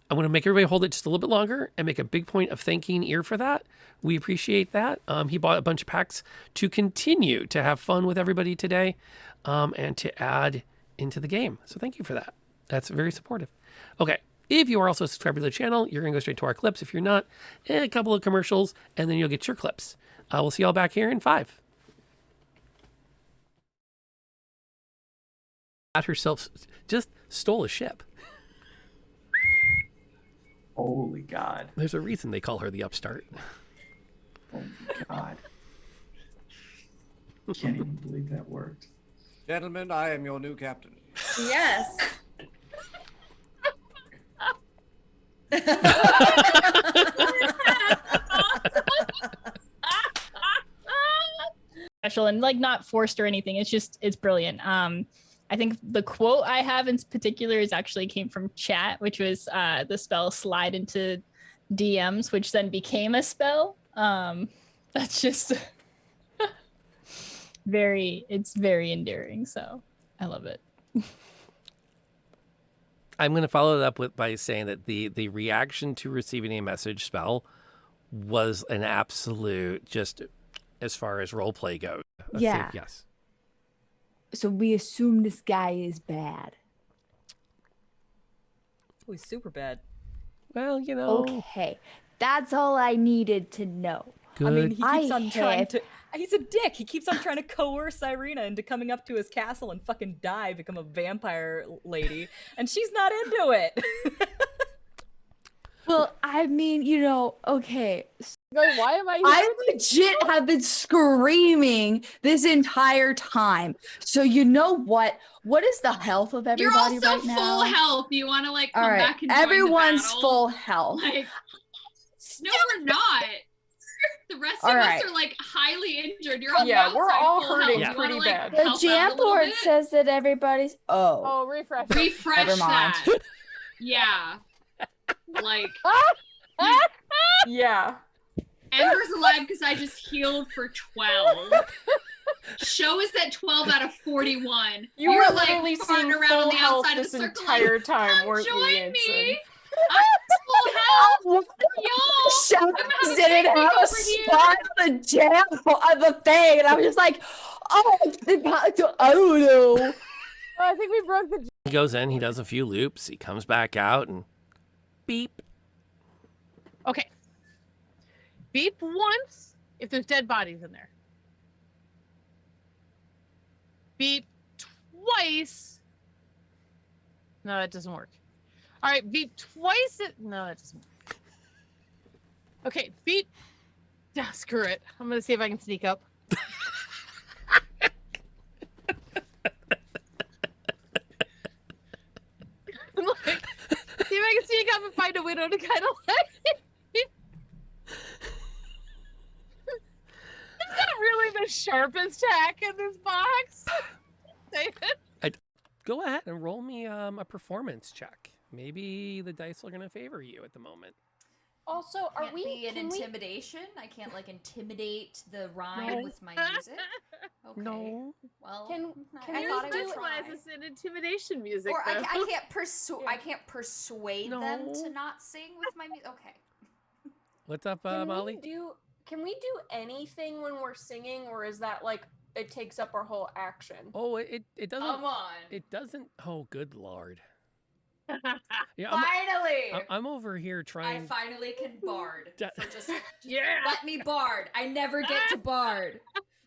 I'm going to make everybody hold it just a little bit longer and make a big point of thanking Ear for that. We appreciate that. He bought a bunch of packs to continue to have fun with everybody today and to add into the game. So thank you for that. That's very supportive. Okay. If you are also a subscriber to the channel, you're going to go straight to our clips. If you're not, a couple of commercials, and then you'll get your clips. We'll see y'all back here in 5. At herself just stole a ship. Holy God. There's a reason they call her the upstart. Oh my God. Can't even believe that worked. Gentlemen, I am your new captain. Yes. Special and like not forced or anything. It's brilliant. I think the quote I have in particular is actually came from chat, which was the spell slide into DMs, which then became a spell. That's just it's very endearing. So I love it. I'm going to follow it up by saying that the reaction to receiving a message spell was an absolute, just as far as role play goes. a Yeah. safe yes. So we assume this guy is bad. Oh, he's super bad. Well, you know. Okay. That's all I needed to know. Good. I mean, he keeps I on trying have- to. He's a dick. He keeps on trying to coerce Irina into coming up to his castle and fucking die, become a vampire lady, and she's not into it. Well, I mean, okay. Like, why am I? I legit have been screaming this entire time. So you know what? What is the health of You're everybody also right now? full health. You want to like come All right, back and join everyone's the battle? full health. Like, no, we're not. The rest All of right. us are like highly injured. You're on Yeah, the we're outside all full hurting health. You pretty wanna, bad. The help out a jam little board bit? says that everybody's. Oh, refresh. Refresh Never mind. that. Yeah. Like Yeah. Ember's alive because I just healed for 12. Show is at 12 out of 41. You You're were like literally farting seeing around full on the health outside of this the circle. entire Like, time, come weren't you, join Anson? me. I'm full health. Y'all. Shadows I'm having a didn't picnic have a over here. spot on the jam of the thing, and I was just like, oh, I don't know. I think we broke the. He goes in, he does a few loops, he comes back out, and beep. Okay. Beep once if there's dead bodies in there. Beep twice. No, that doesn't work. All right, beep twice. No, that doesn't work. Okay, beep. Ah, screw it. I'm gonna see if I can sneak up. Like, see if I can sneak up and find a widow to kind of like. It's not really the sharpest tack in this box. David. Go ahead and roll me a performance check. Maybe the dice are going to favor you at the moment. Also, are Can't we be an can we- intimidation? I can't like intimidate the rhyme No. with my music. Okay. No. Well, Can I we thought I do- would Specialize try. this in intimidation music. Or I though. can't persuade them No. to not sing with my music. Okay. What's up, Can Molly? we do anything when we're singing, or is that like it takes up our whole action? Oh, it doesn't. Come on. It doesn't. Oh, good lord. Yeah, Finally. I'm over here I trying. finally can bard. For just Yeah. let me bard. I never get to bard.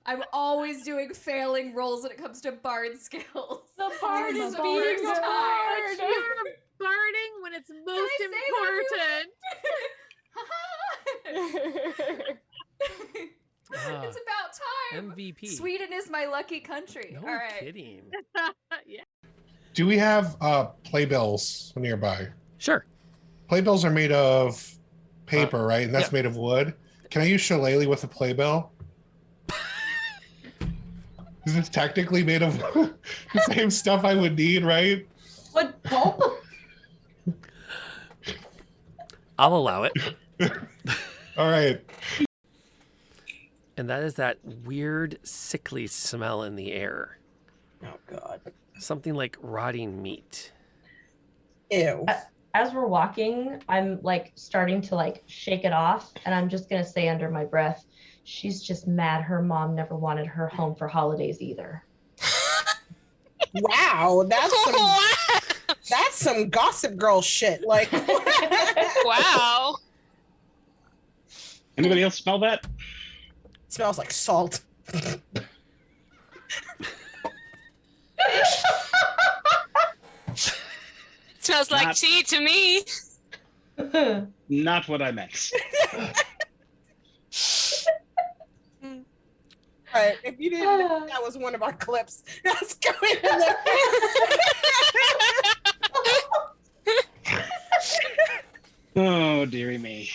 I'm always doing failing rolls when it comes to bard skills. The bard This is the being first a time. bard. You're barding when it's most say that important. Ah, It's about time. MVP. Sweden is my lucky country. No All right. kidding. Yeah. Do we have playbills nearby? Sure. Playbills are made of paper, right? And that's yeah. made of wood. Can I use shillelagh with a playbill? This is technically made of the same stuff I would need, right? What pulp? I'll allow it. All right. And that is that weird, sickly smell in the air. Oh, God. Something like rotting meat. Ew. As we're walking, I'm like starting to like shake it off, and I'm just gonna say under my breath, she's just mad her mom never wanted her home for holidays either. Wow, that's some Gossip Girl shit. Like, Wow. Anybody else smell that? It smells like salt. Smells like Not- tea to me. Not what I meant. Right. If you didn't know that was one of our clips, that's going in there. Oh, dearie me.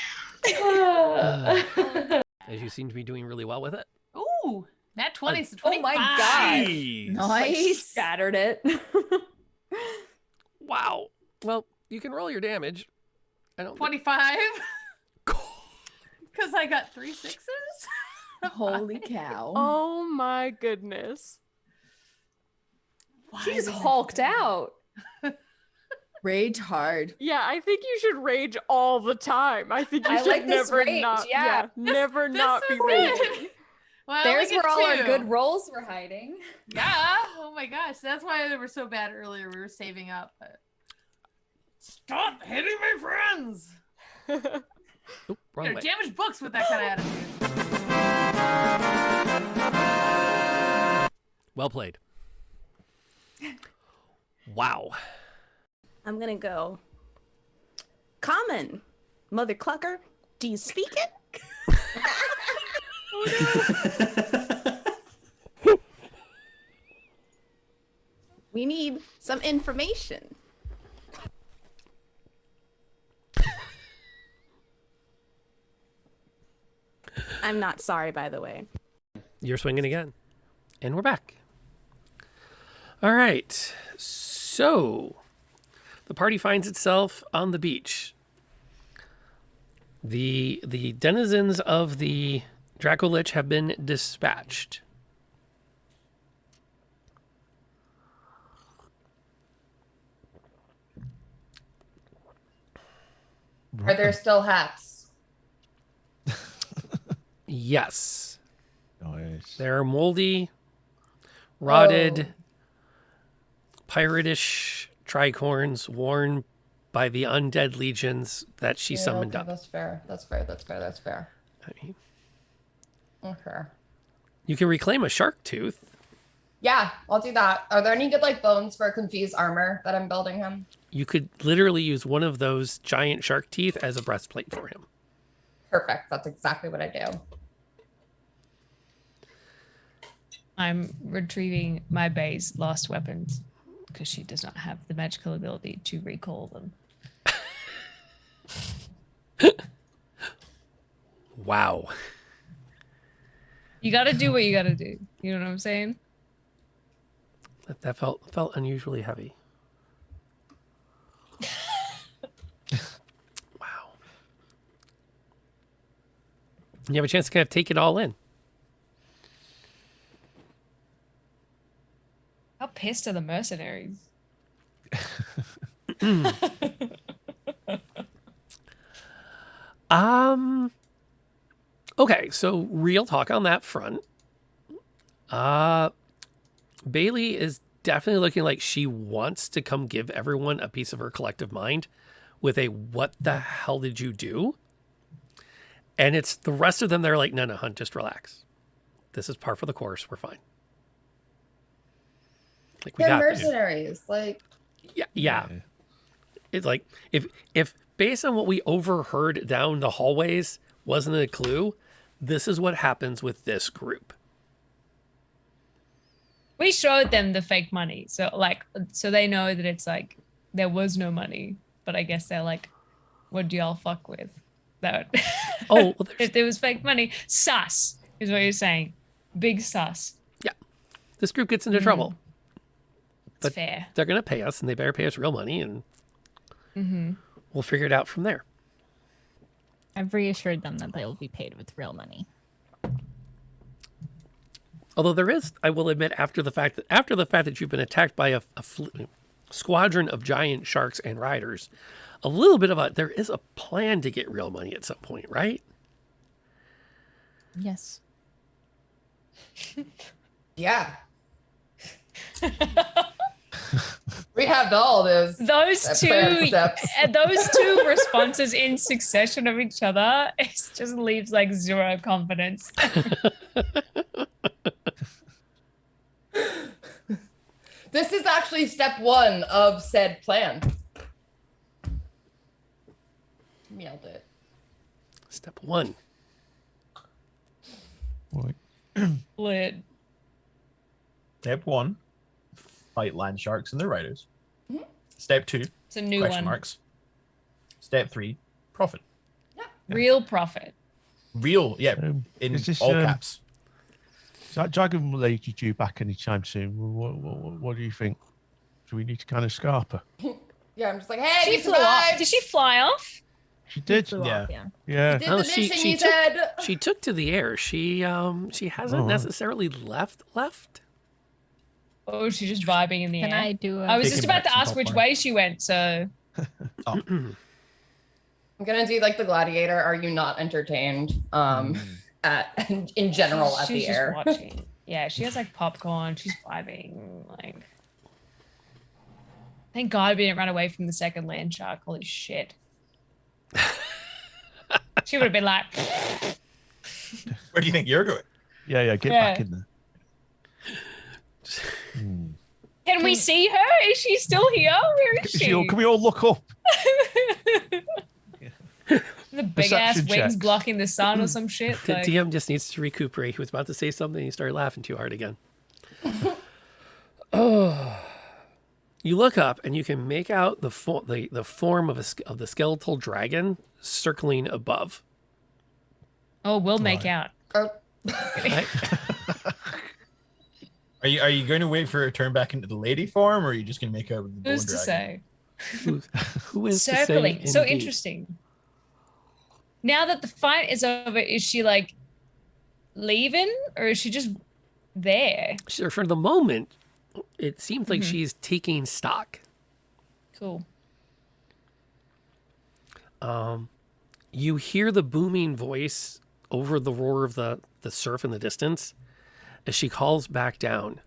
As you seem to be doing really well with it. Ooh, that 20's to Oh 25. my god. Jeez. Nice. Scattered it. Wow. Well, you can roll your damage. I don't. 25. Because I got 3 6s. Holy cow. Oh my goodness. She just hulked out. Rage hard. Yeah, I think you should rage all the time. I think you I should like this never rage, not. yeah. Never not be is raging. Well, There's we get where all our 2. good rolls were hiding. Yeah. Oh my gosh. That's why they were so bad earlier. We were saving up. But... Stop hitting my friends. Oop, wrong You're way. damaged books with that kind of attitude. Well played. Wow. I'm gonna go. Common, mother clucker. Do you speak it? We need some information. I'm not sorry, by the way. You're swinging again. And we're back. All right. So the party finds itself on the beach. The denizens of the Draco Lich have been dispatched. Are there still hats? Yes. Nice. They're moldy, rotted, piratish tricorns worn by the undead legions that she summoned up. That's fair. That's fair. That's fair. That's fair. I mean, Okay. you can reclaim a shark tooth. Yeah, I'll do that. Are there any good like bones for confused armor that I'm building him? You could literally use one of those giant shark teeth as a breastplate for him. Perfect. That's exactly what I do. I'm retrieving my bae's lost weapons because she does not have the magical ability to recall them. Wow. You got to do what you got to do. You know what I'm saying? That felt unusually heavy. Wow. You have a chance to kind of take it all in. How pissed are the mercenaries? Okay, so real talk on that front. Bailey is definitely looking like she wants to come give everyone a piece of her collective mind with a what the hell did you do? And it's the rest of them that are like, no, Hunt, just relax. This is par for the course. We're fine. Like we They're got this. mercenaries. Like Yeah. It's like if based on what we overheard down the hallways wasn't a clue, this is what happens with this group. We showed them the fake money. So they know that it's like there was no money, but I guess they're like, what do y'all fuck with? That well, if there was fake money, sus is what you're saying. Big sus. Yeah. This group gets into trouble. But fair. They're going to pay us, and they better pay us real money, and we'll figure it out from there. I've reassured them that they will be paid with real money. Although there is, I will admit, after the fact that you've been attacked by a squadron of giant sharks and riders, a little bit of there is a plan to get real money at some point, right? Yes. Yeah. We have all those. Those plan steps. two responses in succession of each other, it just leaves like zero confidence. This is actually step one of said plan. Nailed it. Step one. Lit. Step 1, fight land sharks and their riders. Mhm. Step 2, It's a new question one. marks. Step 3, profit. Real profit. Real, yeah, in Is this, all caps. Is that Dragon Lady due back anytime soon? What do you think? Do we need to kind of scarp her? Yeah, I'm just like, hey, She you flew off. survived. Did she fly off? She did. Flew off, yeah. Yeah. Did the mission you said. She took to the air. She hasn't necessarily left. Oh, she's just vibing in the Can air. I do a- I was Taking just about back to some ask which popcorn. way she went, so I'm gonna do like the gladiator. Are you not entertained? In general at she's the just air. watching. Yeah, she has like popcorn. She's vibing. Like, thank God we didn't run away from the second land shark. Holy shit. She would have been like, Where do you think you're going? Yeah, get back in there. Can we see her? Is she still here? Where is she? Can we all look up? The big ass Perception wings checks. blocking the sun or some shit. The Like, DM just needs to recuperate. He was about to say something. He started laughing too hard again. Oh. You look up and you can make out the form of the skeletal dragon circling above. oh, we'll make out. Are you going to wait for her to turn back into the lady form, or are you just going to make out with the bone Who's to dragon? say? Who is to say? Circling. So indeed? interesting. Now that the fight is over, is she like leaving or is she just there? For the moment, it seems like she's taking stock. Cool. You hear the booming voice over the roar of the surf in the distance as she calls back down.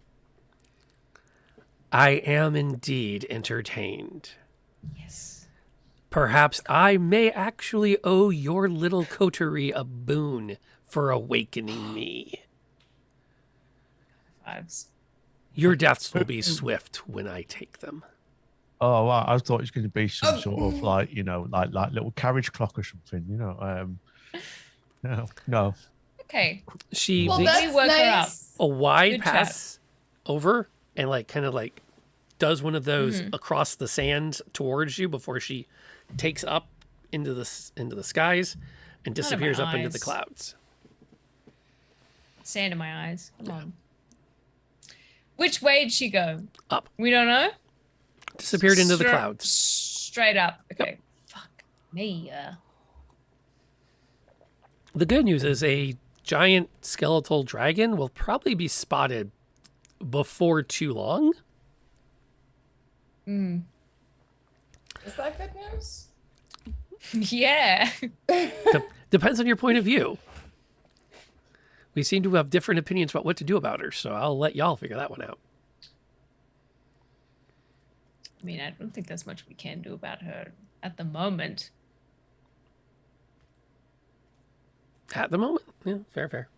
I am indeed entertained. Yes. Perhaps I may actually owe your little coterie a boon for awakening me. Vibes. Your deaths will be swift when I take them. Oh, wow. I thought it was going to be some sort of like little carriage clock or something. No. Okay. She Well, makes that's work her up. a wide Good pass over and kind of does one of those Mhm. across the sand towards you before she takes up into the skies and Not in my disappears up into the eyes. clouds. Sand in my eyes. Come on. Which way did she go? Up. We don't know? Disappeared into the Stra- clouds. Straight up. Okay. Fuck me. The good news is a giant skeletal dragon will probably be spotted before too long. Mm. Is that good news? Yeah. Depends on your point of view. We seem to have different opinions about what to do about her, so I'll let y'all figure that one out. I mean, I don't think there's much we can do about her at the moment. At the moment, yeah, fair.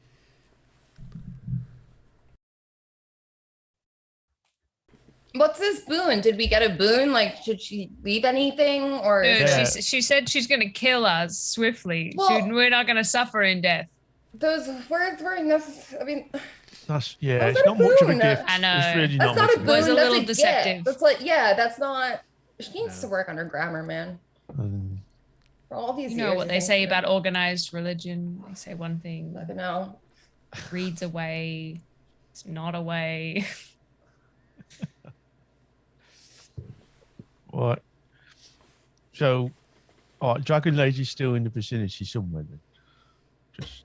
What's this boon? Did we get a boon? Like, should she leave anything or? Dude, she said she's gonna kill us swiftly. Well- We're not gonna suffer in death. Those words were enough. I mean, That's How's it's that a not much of a boon? gift. I know. It's really that's not not much a of boon. was a That's little gift. deceptive. That's like, yeah, that's not. She needs to work on her grammar, man. For all these You know years, what I they think say that- about organized religion? They say one thing. I don't know. Reads a way. It's not a way. What? So, Dragon Lady's still in the vicinity somewhere then. Just.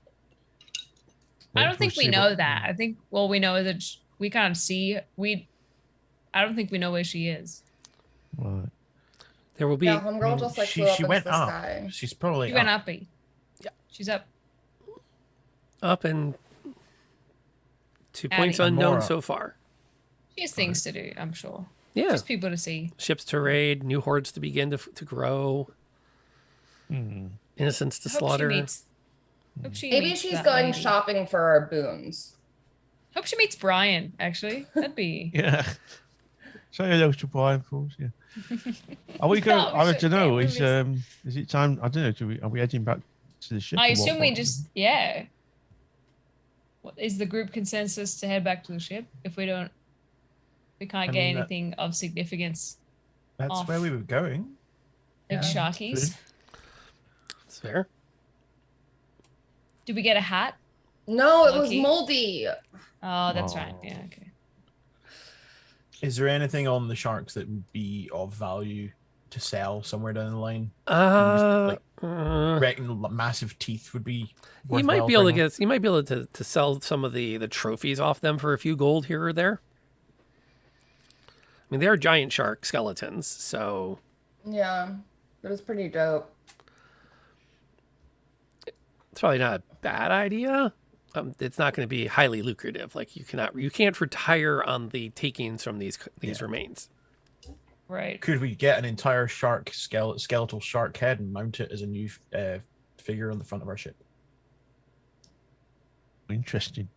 I wait don't for think us to we see know what- that. I think, well, we know that we can't see. I don't think we know where she is. Right. There will be. Yeah, homegirl just like flew up into went the up. sky. She's probably She went up. uppy. Yeah. She's up. Up and 2 Addie. points And unknown more up. so far. She has things to do, I'm sure. Yeah. Just people to see. Ships to raid, new hordes to begin to grow, innocents to Hope she slaughter. Hope she Maybe meets she's that going lady. shopping for our boons. Hope she meets Brian, actually. That'd be. Yeah. Say hello to Brian for us. Yeah. Are we going? No, we I should- don't know. yeah, Is it time? I don't know. Are we heading back to the ship? I or assume what? we just, yeah. What is the group consensus to head back to the ship if we can't I get mean, anything of significance? That's off. where we were going. Like sharkies. It's fair. Did we get a hat? No, it was Lucky. moldy. Oh, that's right. Yeah, okay. Is there anything on the sharks that would be of value to sell somewhere down the line? Reckon massive teeth would be. You might be able to worthwhile get. You might be able to sell some of the trophies off them for a few gold here or there. I mean, they are giant shark skeletons, so Yeah, it was pretty dope. it's probably not a bad idea. It's not going to be highly lucrative. Like you can't retire on the takings from these remains. Right. Could we get an entire shark skeletal shark head and mount it as a new figure on the front of our ship? Interesting.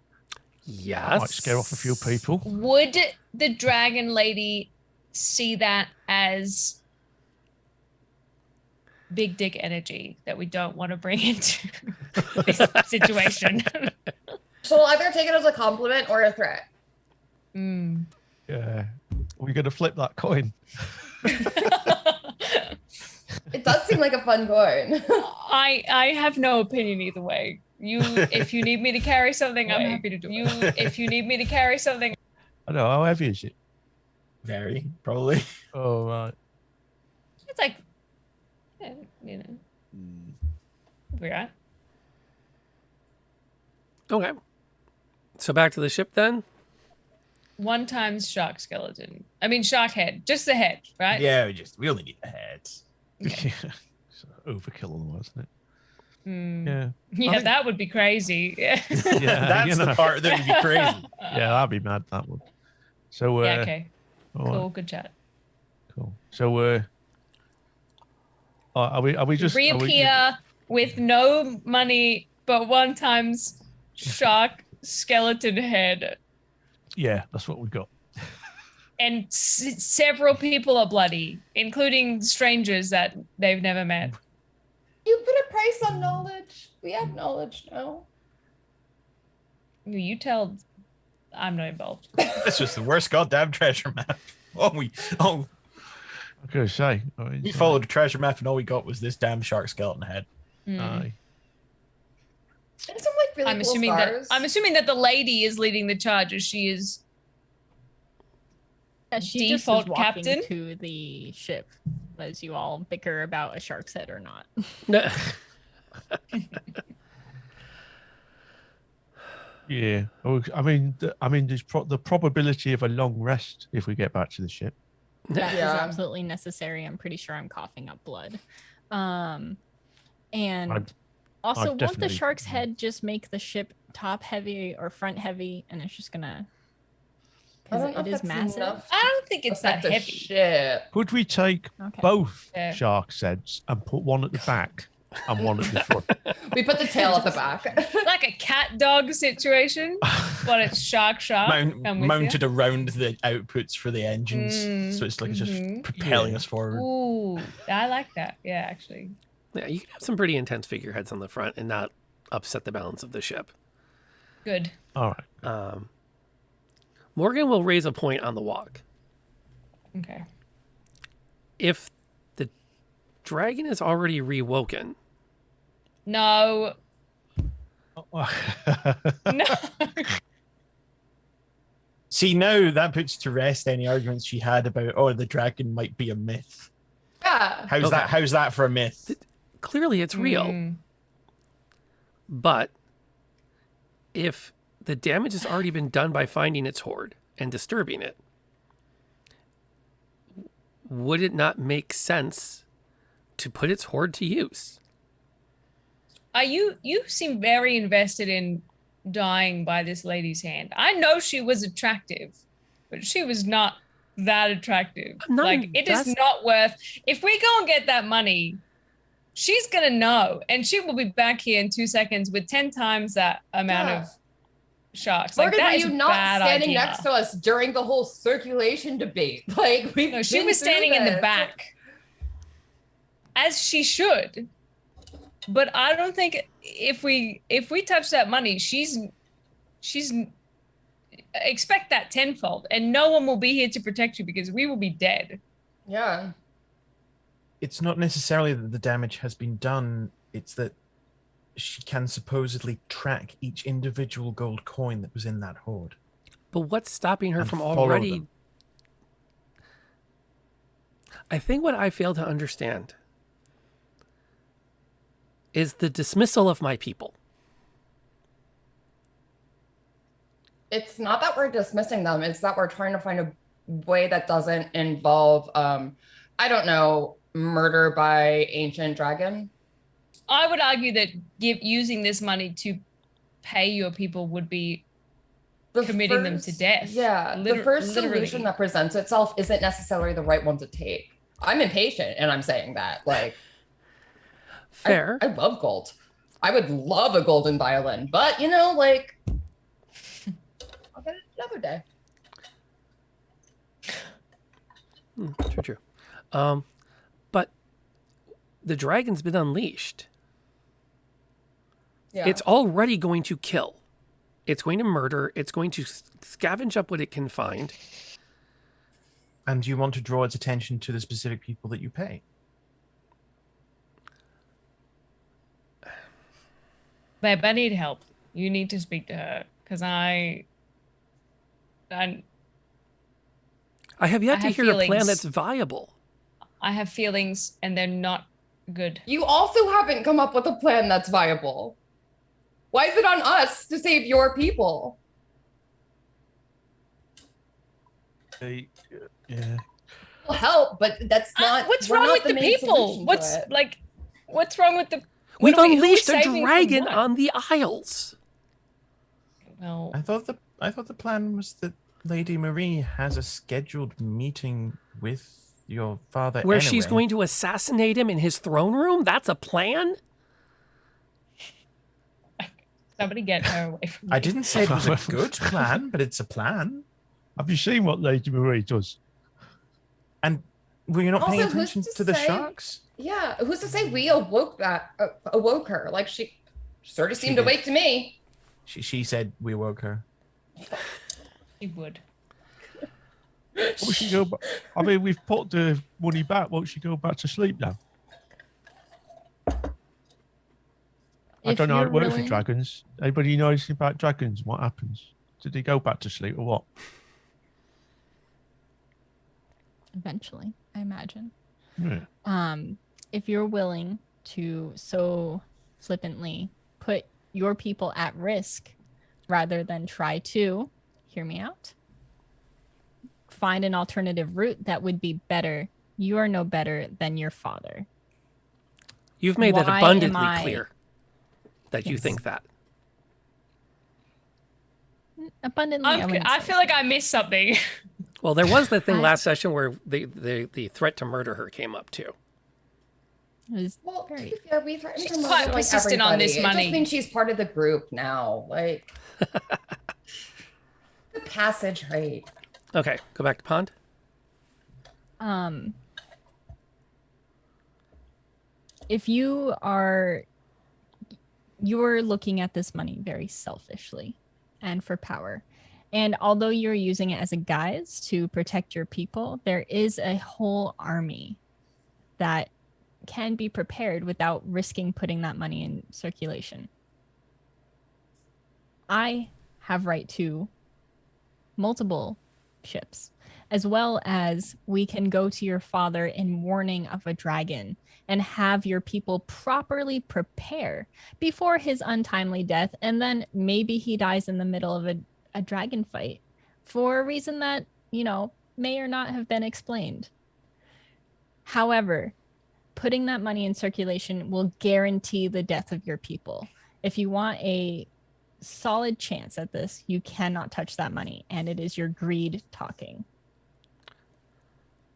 Yes. Might scare off a few people. Would the dragon lady see that as big dick energy that we don't want to bring into this situation? She'll either take it as a compliment or a threat. Yeah. We're going to flip that coin. It does seem like a fun coin. I have no opinion either way. If you need me to carry something, I'm happy to do it. If you need me to carry something, I know. How heavy is it? Very, probably. Oh, right. it's like, you know, we're at. Okay. So back to the ship then. 1 times shark skeleton. I mean shark head. Just the head, right? Yeah, we only need the heads. Yeah. Overkill otherwise, isn't it? Yeah. Yeah. I think- That would be crazy. Yeah. Yeah, That's the part that would be crazy. Yeah, that'd be mad. That would. So. Yeah, okay. all Cool. right, Good chat. Cool. So. Are we just Reappear with no money, but 1 times shark skeleton head, Yeah, that's what we got. and several people are bloody, including strangers that they've never met. You put a price on knowledge. We have knowledge now. You tell. I'm not involved. This was the worst goddamn treasure map. I was gonna say. We followed the treasure map and all we got was this damn shark skeleton head. Aye. And some like really I'm cool assuming scars. that the lady is leading the charge, as she is She default just is walking captain. to the ship as you all bicker about a shark's head or not. Yeah. Oh, I mean, there's the probability of a long rest if we get back to the ship. That is Yeah. absolutely necessary. I'm pretty sure I'm coughing up blood. And also, I've won't the definitely- shark's head just make the ship top heavy or front heavy, and it's just gonna? I don't Because know it if is that's massive. enough I don't think it's that affect the heavy. ship. Could we take Okay. both Yeah. shark heads and put one at the back and one at the front? We put the tail at the back. Like a cat dog situation, but it's shark. I'm with you. Mounted around the outputs for the engines, so it's like it's just propelling us forward. Ooh, I like that. Yeah, actually. Yeah, you can have some pretty intense figureheads on the front and not upset the balance of the ship. Good. All right. Morgan will raise a point on the walk. Okay. If the dragon is already rewoken, No. No. See, now that puts to rest any arguments she had about the dragon might be a myth. Yeah. How's that? How's that for a myth? clearly it's real. But if the damage has already been done by finding its hoard and disturbing it, would it not make sense to put its hoard to use? You seem very invested in dying by this lady's hand. I know she was attractive, but she was not that attractive. Like, it is not worth. If we go and get that money, she's gonna know, and she will be back here in 2 seconds with 10 times that amount of sharks. Like, Morgan, that were is you a not bad standing idea. next to us during the whole circulation debate? Like, No, she was standing in the back, as she should. But I don't think if we touch that money, she's expect that tenfold, and no one will be here to protect you because we will be dead. Yeah. It's not necessarily that the damage has been done, it's that she can supposedly track each individual gold coin that was in that hoard. But what's stopping her And from follow already... them. I think what I fail to understand is the dismissal of my people. It's not that we're dismissing them. It's that we're trying to find a way that doesn't involve, I don't know, murder by ancient dragon. I would argue that using this money to pay your people would be committing them to death. Yeah, the first solution that presents itself isn't necessarily the right one to take. I'm impatient, and I'm saying that. Like, fair. I love gold. I would love a golden violin, but you know, like, Another day. True. But the dragon's been unleashed. Yeah. It's already going to kill. It's going to murder. It's going to scavenge up what it can find. And you want to draw its attention to the specific people that you pay. Babe, I need help. You need to speak to her because I have yet to hear a plan feelings. that's viable. I have feelings and they're not good. You also haven't come up with a plan that's viable. Why is it on us to save your people? Yeah. We'll help, but that's not. What's we're wrong not with the main people? solution to What's it. like? What's wrong with the? We've who are we unleashed a saving from dragon what? on the Isles. Well, I thought the plan was that Lady Maree has a scheduled meeting with your father. Where anyway. she's going to assassinate him in his throne room? That's a plan? Somebody get her away from me. I didn't say it was a good plan, but it's a plan. Have you seen what Lady Maree does? And were you not paying Also, who's attention to to the say- sharks? Yeah, who's to say we awoke her? Like she sort of She seemed did. awake to me. She said we woke her. She would. Won't she go back? I mean, we've put the money back. Won't she go back to sleep now? I If don't know how you're it works willing- with dragons. Anybody know anything about dragons? What happens? Did they go back to sleep or what? Eventually, I imagine. Yeah. If you're willing to so flippantly put your people at risk rather than try to, hear me out, find an alternative route that would be better, you are no better than your father. You've made that Why abundantly am I- clear that you Yes. think that. Abundantly, I wouldn't I say feel like I missed something. Well, there was the thing last session where the threat to murder her came up too. it was Well, to very be fair, we threatened She's to murder quite like persistent on this everybody. It money. just means she's part of the group now. Like the passage rate. Okay, go back to Pond. If you're looking at this money very selfishly and for power. And although you're using it as a guise to protect your people, there is a whole army that can be prepared without risking putting that money in circulation. I have right to multiple ships, as well as we can go to your father in warning of a dragon and have your people properly prepare before his untimely death. And then maybe he dies in the middle of a dragon fight for a reason that, may or not have been explained. However, putting that money in circulation will guarantee the death of your people. If you want a solid chance at this, you cannot touch that money, and it is your greed talking.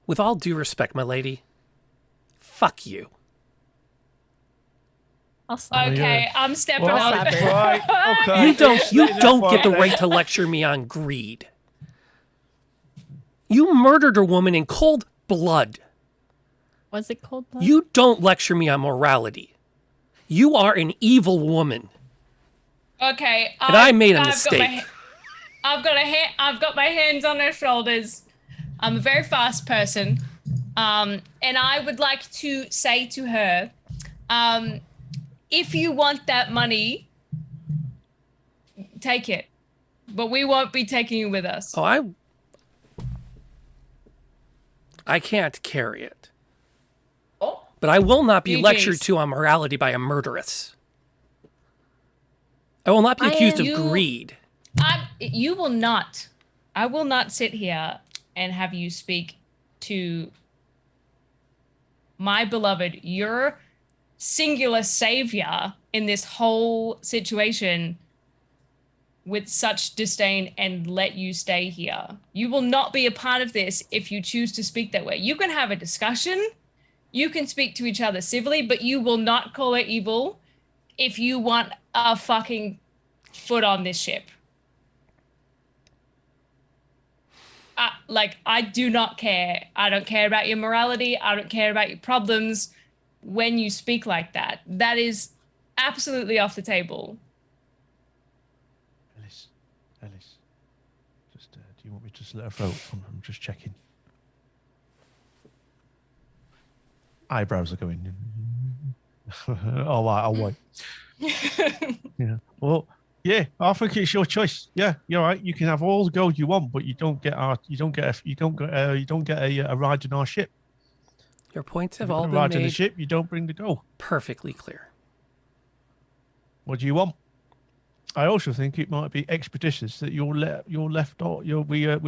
With all due respect, my lady, fuck you. I'll slap Okay, I'm stepping Well, up. right, okay. You don't get the Fine. right to lecture me on greed. You murdered a woman in cold blood. Was it cold blood? You don't lecture me on morality. You are an evil woman. Okay, And I made a I've mistake. I've got my hands on her shoulders. I'm a very fast person, and I would like to say to her, if you want that money, take it, but we won't be taking it with us. Oh, I can't carry it. Oh. But I will not be GGs. lectured to on morality by a murderess. I will not be accused of greed. You will not. I will not sit here and have you speak to my beloved, your singular savior in this whole situation with such disdain and let you stay here. You will not be a part of this if you choose to speak that way. You can have a discussion. You can speak to each other civilly, but you will not call her evil if you want a fucking foot on this ship. I do not care. I don't care about your morality. I don't care about your problems. When you speak like that, that is absolutely off the table. Ellis, just do you want me to slit her throat? I'm just checking. Eyebrows are going. All right, I'll wait. Yeah. Well, yeah, I think it's your choice. Yeah, you're right. You can have all the gold you want, but you don't get a ride in our ship. Your points have If all you been ride in the made ship, you don't bring the gold. perfectly clear. What do you want? I also think it might be expeditious that we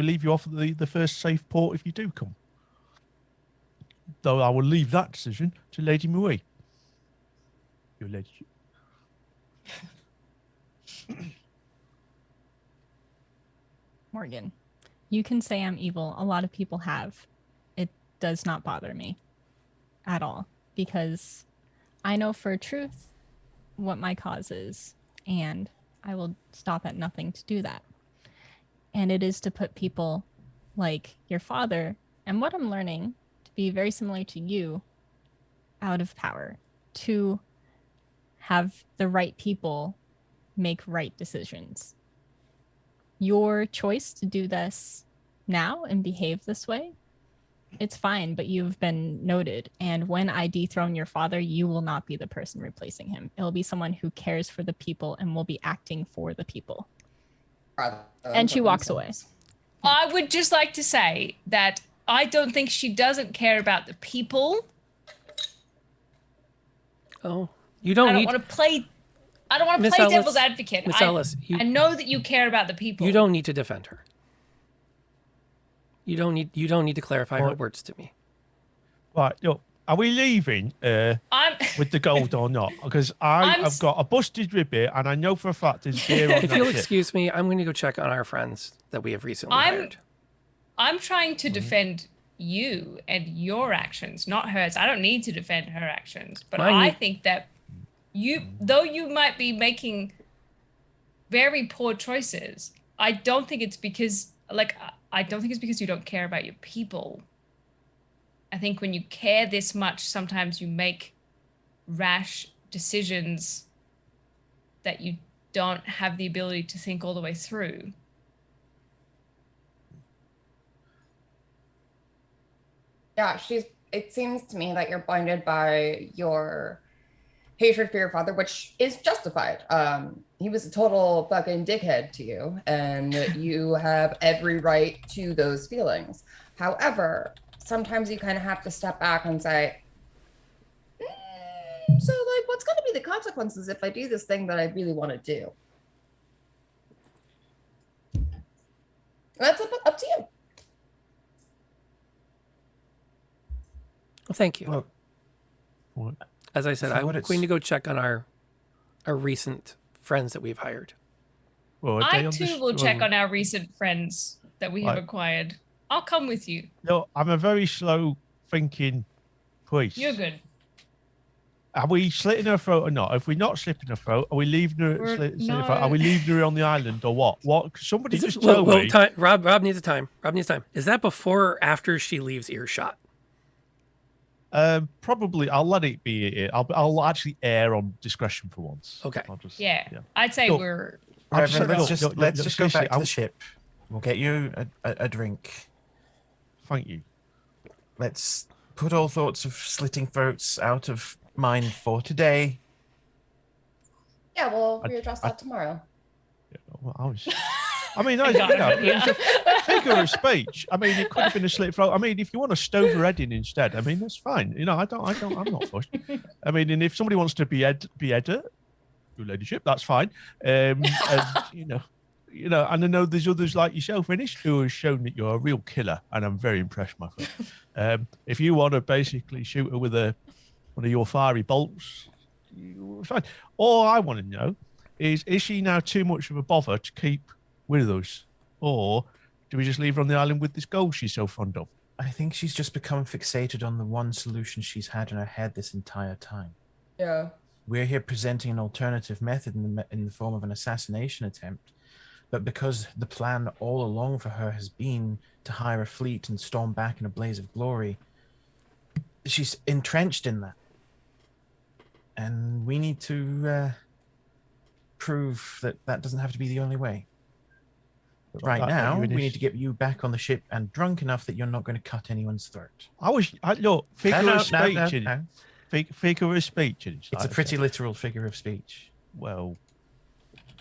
leave you off at the first safe port if you do come. Though I will leave that decision to Lady Maree. Your ladyship. Morgan, you can say I'm evil. A lot of people have. It does not bother me at all because I know for truth what my cause is, and I will stop at nothing to do that. And it is to put people like your father, and what I'm learning to be very similar to you, out of power, to have the right people make right decisions. Your choice to do this now and behave this way, it's fine, but you've been noted. And when I dethrone your father, you will not be the person replacing him. It'll be someone who cares for the people and will be acting for the people. And she walks away. I would just like to say that I don't think she doesn't care about the people. Oh, you don't need... I don't want to Miss play Ellis, devil's advocate. Miss Ellis, I know that you care about the people. You don't need to defend her. You don't need to clarify her words to me. Right, look, are we leaving with the gold or not? Because I've got a busted rib here, and I know for a fact there's beer on If that you'll ship. excuse me, I'm going to go check on our friends that we have recently hired. I'm trying to defend you and your actions, not hers. I don't need to defend her actions, but I think that though you might be making very poor choices, I don't think it's because you don't care about your people. I think when you care this much, sometimes you make rash decisions that you don't have the ability to think all the way through. Yeah, it seems to me that you're blinded by your hatred for your father, which is justified. He was a total fucking dickhead to you, and you have every right to those feelings. However, sometimes you kind of have to step back and say, so like, what's going to be the consequences if I do this thing that I really want to do? That's up to you. Well, thank you. What? As I said, I'm going to go check on our recent friends that we've hired. Well, I too will check on our recent friends that we have acquired. I'll come with you. No, I'm a very slow thinking priest. You're good. Are we slitting her throat or not? If we're not slitting her throat, are we leaving her? Are we leaving her on the island or what? What? Somebody just tell me. Rob needs time. Rob needs time. Is that before or after she leaves earshot? Probably. I'll let it be. I'll actually err on discretion for once. Okay. Yeah. I'd say we're. Reverend, let's just go back to the ship. We'll get you a drink. Thank you. Let's put all thoughts of slitting throats out of mind for today. Yeah, we'll readdress that tomorrow. Well, I mean, it's a figure of speech. I mean, it could have been a slit throat. I mean, if you want to stove her head in instead, I mean, that's fine. I'm not fussed. I mean, and if somebody wants to be your ladyship, that's fine. And and I know there's others like yourself, Inish, who has shown that you're a real killer, and I'm very impressed, my friend. If you want to basically shoot her with one of your fiery bolts, fine. All I want to know is she now too much of a bother to keep with us, or do we just leave her on the island with this gold she's so fond of? I think she's just become fixated on the one solution she's had in her head this entire time. Yeah. We're here presenting an alternative method in the form of an assassination attempt. but because the plan all along for her has been to hire a fleet and storm back in a blaze of glory, she's entrenched in that. And we need to prove that that doesn't have to be the only way. But right now, we need to get you back on the ship and drunk enough that you're not going to cut anyone's throat. Look, figure of speech. Figure of speech. It's a pretty literal figure of speech. Well,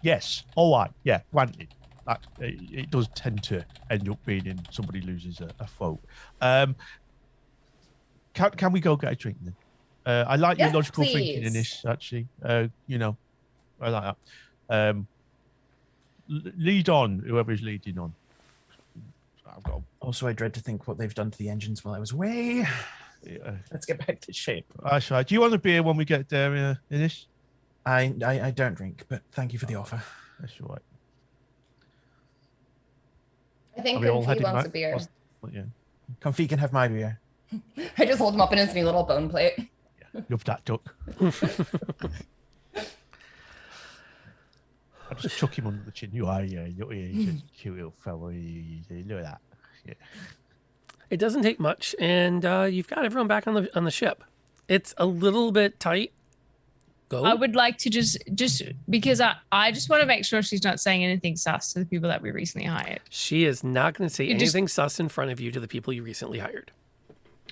yes. All right. Yeah, granted. It does tend to end up being in somebody loses a throat. Can we go get a drink then? I like your logical thinking in this, actually. I like that. Lead on, whoever is leading on. Also, I dread to think what they've done to the engines while I was away. Yeah. Let's get back to shape. That's right. Do you want a beer when we get there, Innes? I don't drink, but thank you for the offer. That's all right. I think Comfy wants a beer. Yeah. Comfy can have my beer. I just hold him up in his new little bone plate. Love that duck. I just chuck him under the chin. He's a cute little fella. Look at that. Yeah. It doesn't take much, and you've got everyone back on the ship. It's a little bit tight. Go. I would like to just because I just want to make sure she's not saying anything sus to the people that we recently hired. She is not going to say anything sus in front of you to the people you recently hired.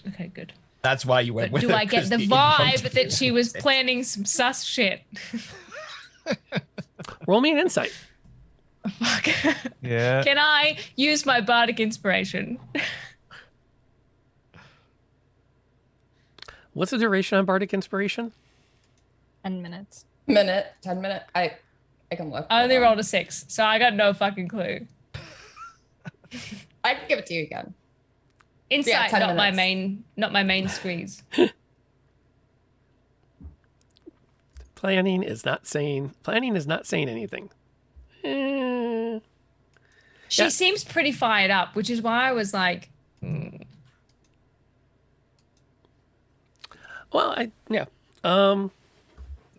Okay, good. That's why you went with Do it. I get the vibe that she was planning some sus shit? Roll me an insight. Fuck. Yeah. Can I use my bardic inspiration? What's the duration on bardic inspiration? 10 minutes. 10 minute. I can look. I only rolled a 6, so I got no fucking clue. I can give it to you again. Insight, 10 not my minutes. not my main squeeze. Planning is not saying anything. She seems pretty fired up, which is why I was like, Well,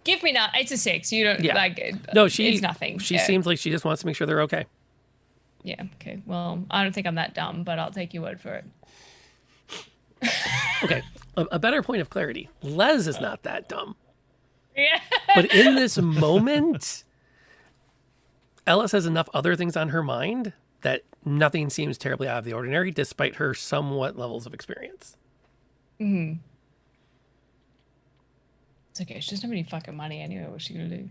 give me that. It's a 6. You don't like. No, it's nothing. She seems like she just wants to make sure they're okay. Yeah. Okay. Well, I don't think I'm that dumb, but I'll take your word for it. Okay. A better point of clarity. Les is not that dumb. Yeah. But in this moment, Ellis has enough other things on her mind that nothing seems terribly out of the ordinary, despite her somewhat levels of experience. Hmm. It's okay. She doesn't have any fucking money anyway. What's she gonna do?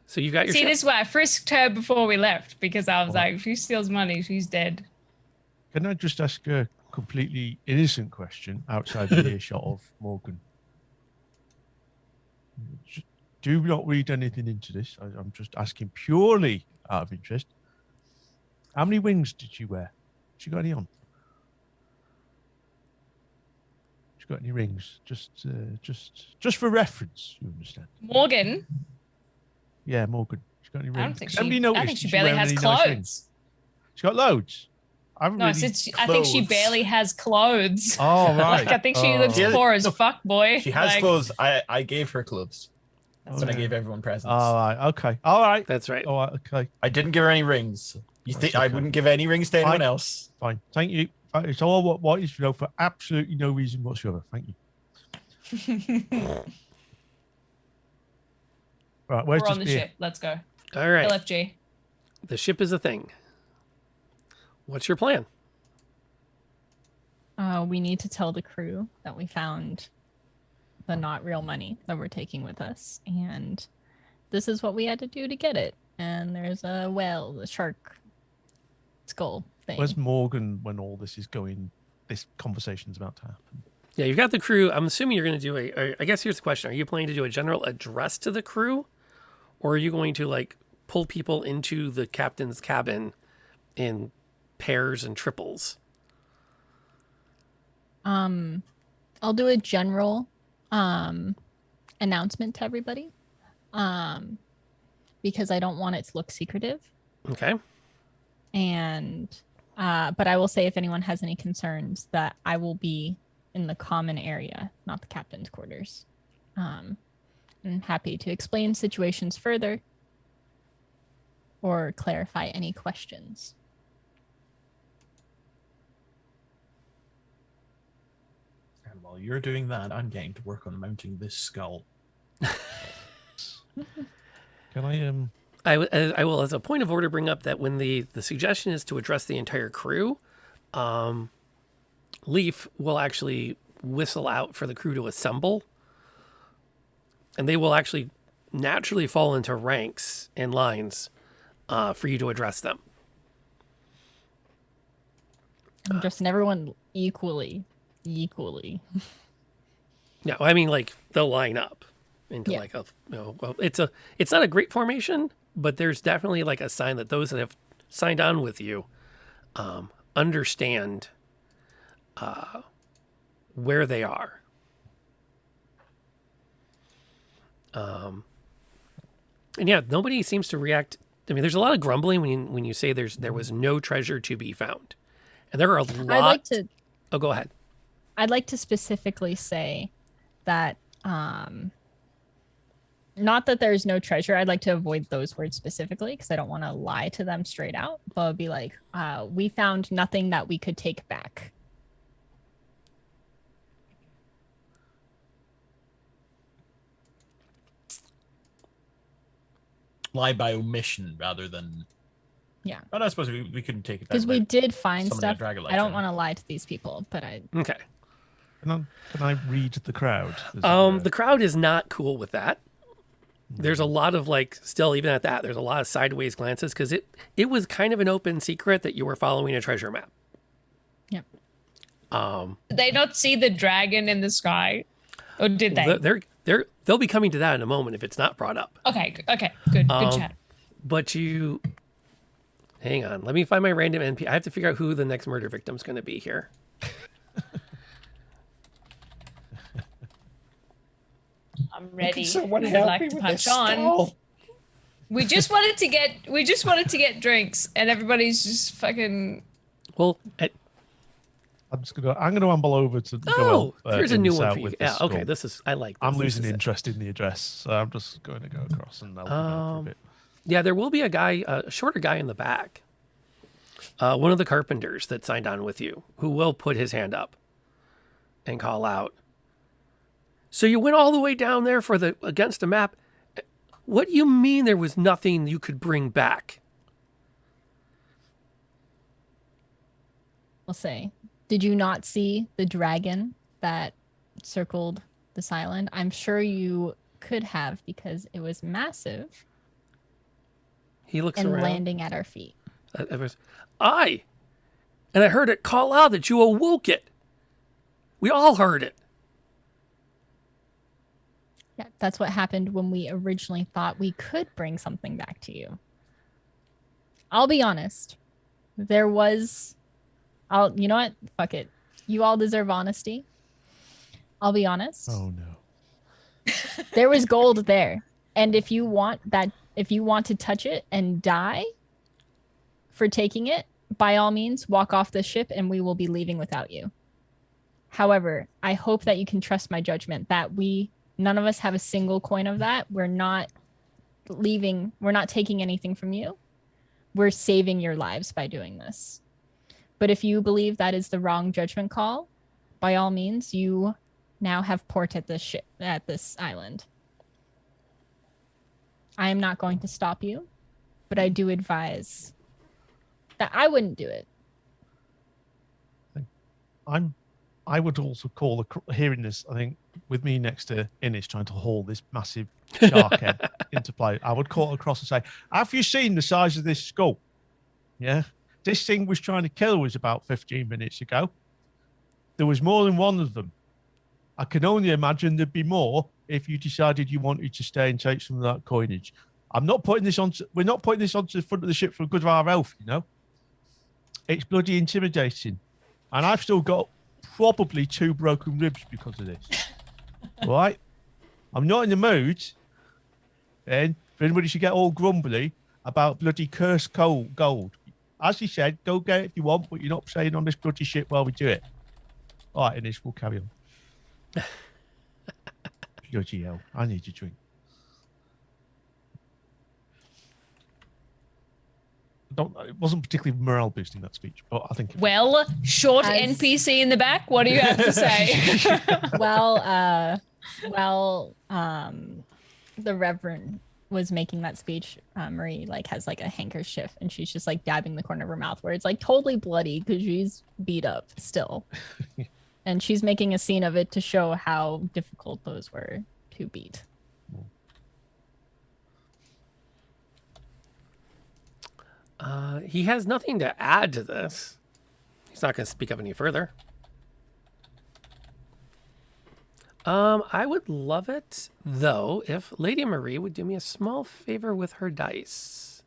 So you got your See, ship. this is why I frisked her before we left, because I was like, if she steals money, she's dead. Can I just ask a completely innocent question outside the earshot of Morgan? Do not read anything into this. I'm just asking purely out of interest. How many wings did you wear? Did you got any on? Did you got any rings? Just for reference, you understand? Morgan? Yeah, Morgan. She got any rings? I don't think Somebody I noticed think she she's barely wearing has any nice rings? clothes. She got loads. I haven't No, really... I think she barely has clothes. Oh, right. Like, I think she looks poor as fuck, boy. She has Like, clothes. I gave her clothes. That's when I gave everyone presents. All right. Okay. All right. That's right. All right. Okay. I didn't give her any rings. You think I wouldn't give any rings to anyone else? Fine. Thank you. It's all what is for absolutely no reason whatsoever. Thank you. Right. Where's We're on the this beer? ship. Let's go. All right. LFG. The ship is a thing. What's your plan? We need to tell the crew that we found the not real money that we're taking with us, and this is what we had to do to get it. And there's a whale, the shark skull thing. Where's Morgan when all this is going? This conversation's about to happen. Yeah, you've got the crew. I'm assuming you're going to do I guess here's the question. Are you planning to do a general address to the crew? Or are you going to, like, pull people into the captain's cabin in pairs and triples? I'll do a general announcement to everybody because I don't want it to look secretive. Okay. And But I will say, if anyone has any concerns, that I will be in the common area, not the captain's quarters. I'm happy to explain situations further or clarify any questions. And while you're doing that, I'm getting to work on mounting this skull. Can I I will, as a point of order, bring up that when the suggestion is to address the entire crew, Leaf will actually whistle out for the crew to assemble, and they will actually naturally fall into ranks and lines for you to address them. I'm addressing everyone equally. No, I mean, like, they'll line up into like a, well, it's not a great formation, but there's definitely like a sign that those that have signed on with you understand where they are. And yeah, nobody seems to react. I mean, there's a lot of grumbling when you say there was no treasure to be found, and there are a lot. I'd like to. Oh, go ahead. I'd like to specifically say that, not that there's no treasure. I'd like to avoid those words specifically because I don't want to lie to them straight out. But it'd be like, we found nothing that we could take back. Lie by omission rather than. Yeah. But I suppose we couldn't take it back. Because we did find somebody stuff. had drag it like I don't that. want to lie to these people, but I. Okay. Can I read the crowd? The crowd is not cool with that. There's a lot of like, still even at that, there's a lot of sideways glances because it was kind of an open secret that you were following a treasure map. Yep. Did they not see the dragon in the sky, or did they? They'll be coming to that in a moment if it's not brought up. Okay, good chat. But hang on, let me find my random NP. I have to figure out who the next murder victim's going to be here. I'm ready. someone Who would help like me to with punch this on? skull? We just wanted to get drinks, and everybody's just fucking. Well, I'm gonna amble over to. Here's a new one out for you. with Yeah, this okay, skull. I like this. I'm This losing is it. interest in the address, so I'm just going to go across and help him out for a bit. Yeah, there will be a guy, a shorter guy in the back. One of the carpenters that signed on with you, who will put his hand up and call out. So you went all the way down there against the map. What do you mean there was nothing you could bring back? I'll say, did you not see the dragon that circled this island? I'm sure you could have because it was massive. He looks and around. landing at our feet. And I heard it call out that you awoke it. We all heard it. Yeah, that's what happened when we originally thought we could bring something back to you. I'll be honest. You know what? Fuck it. You all deserve honesty. I'll be honest. Oh no. There was gold there. And if you want to touch it and die for taking it, by all means, walk off the ship and we will be leaving without you. However, I hope that you can trust my judgment that none of us have a single coin of that. We're not leaving. We're not taking anything from you. We're saving your lives by doing this. But if you believe that is the wrong judgment call, by all means, you now have port at this island. I am not going to stop you, but I do advise that I wouldn't do it. I would also call hearing this. I think with me next to Innis trying to haul this massive shark head into play, I would call across and say, "Have you seen the size of this skull? Yeah, this thing was trying to kill us about 15 minutes ago. There was more than one of them. I can only imagine there'd be more if you decided you wanted to stay and take some of that coinage. We're not putting this onto the front of the ship for good of our health, you know. It's bloody intimidating, and I've still got probably 2 broken ribs because of this. All right, I'm not in the mood. And if anybody should get all grumbly about bloody cursed gold, as you said, go get it if you want, but you're not saying on this bloody shit while we do it. All right, Inish, we'll carry on. Bloody hell, I need a drink. It wasn't particularly morale boosting, that speech, but I think. Well, short NPC in the back. What do you have to say? The Reverend was making that speech. Maree like has like a handkerchief, and she's just like dabbing the corner of her mouth where it's like totally bloody because she's beat up still, and she's making a scene of it to show how difficult those were to beat. He has nothing to add to this. He's not going to speak up any further. I would love it, though, if Lady Maree would do me a small favor with her dice.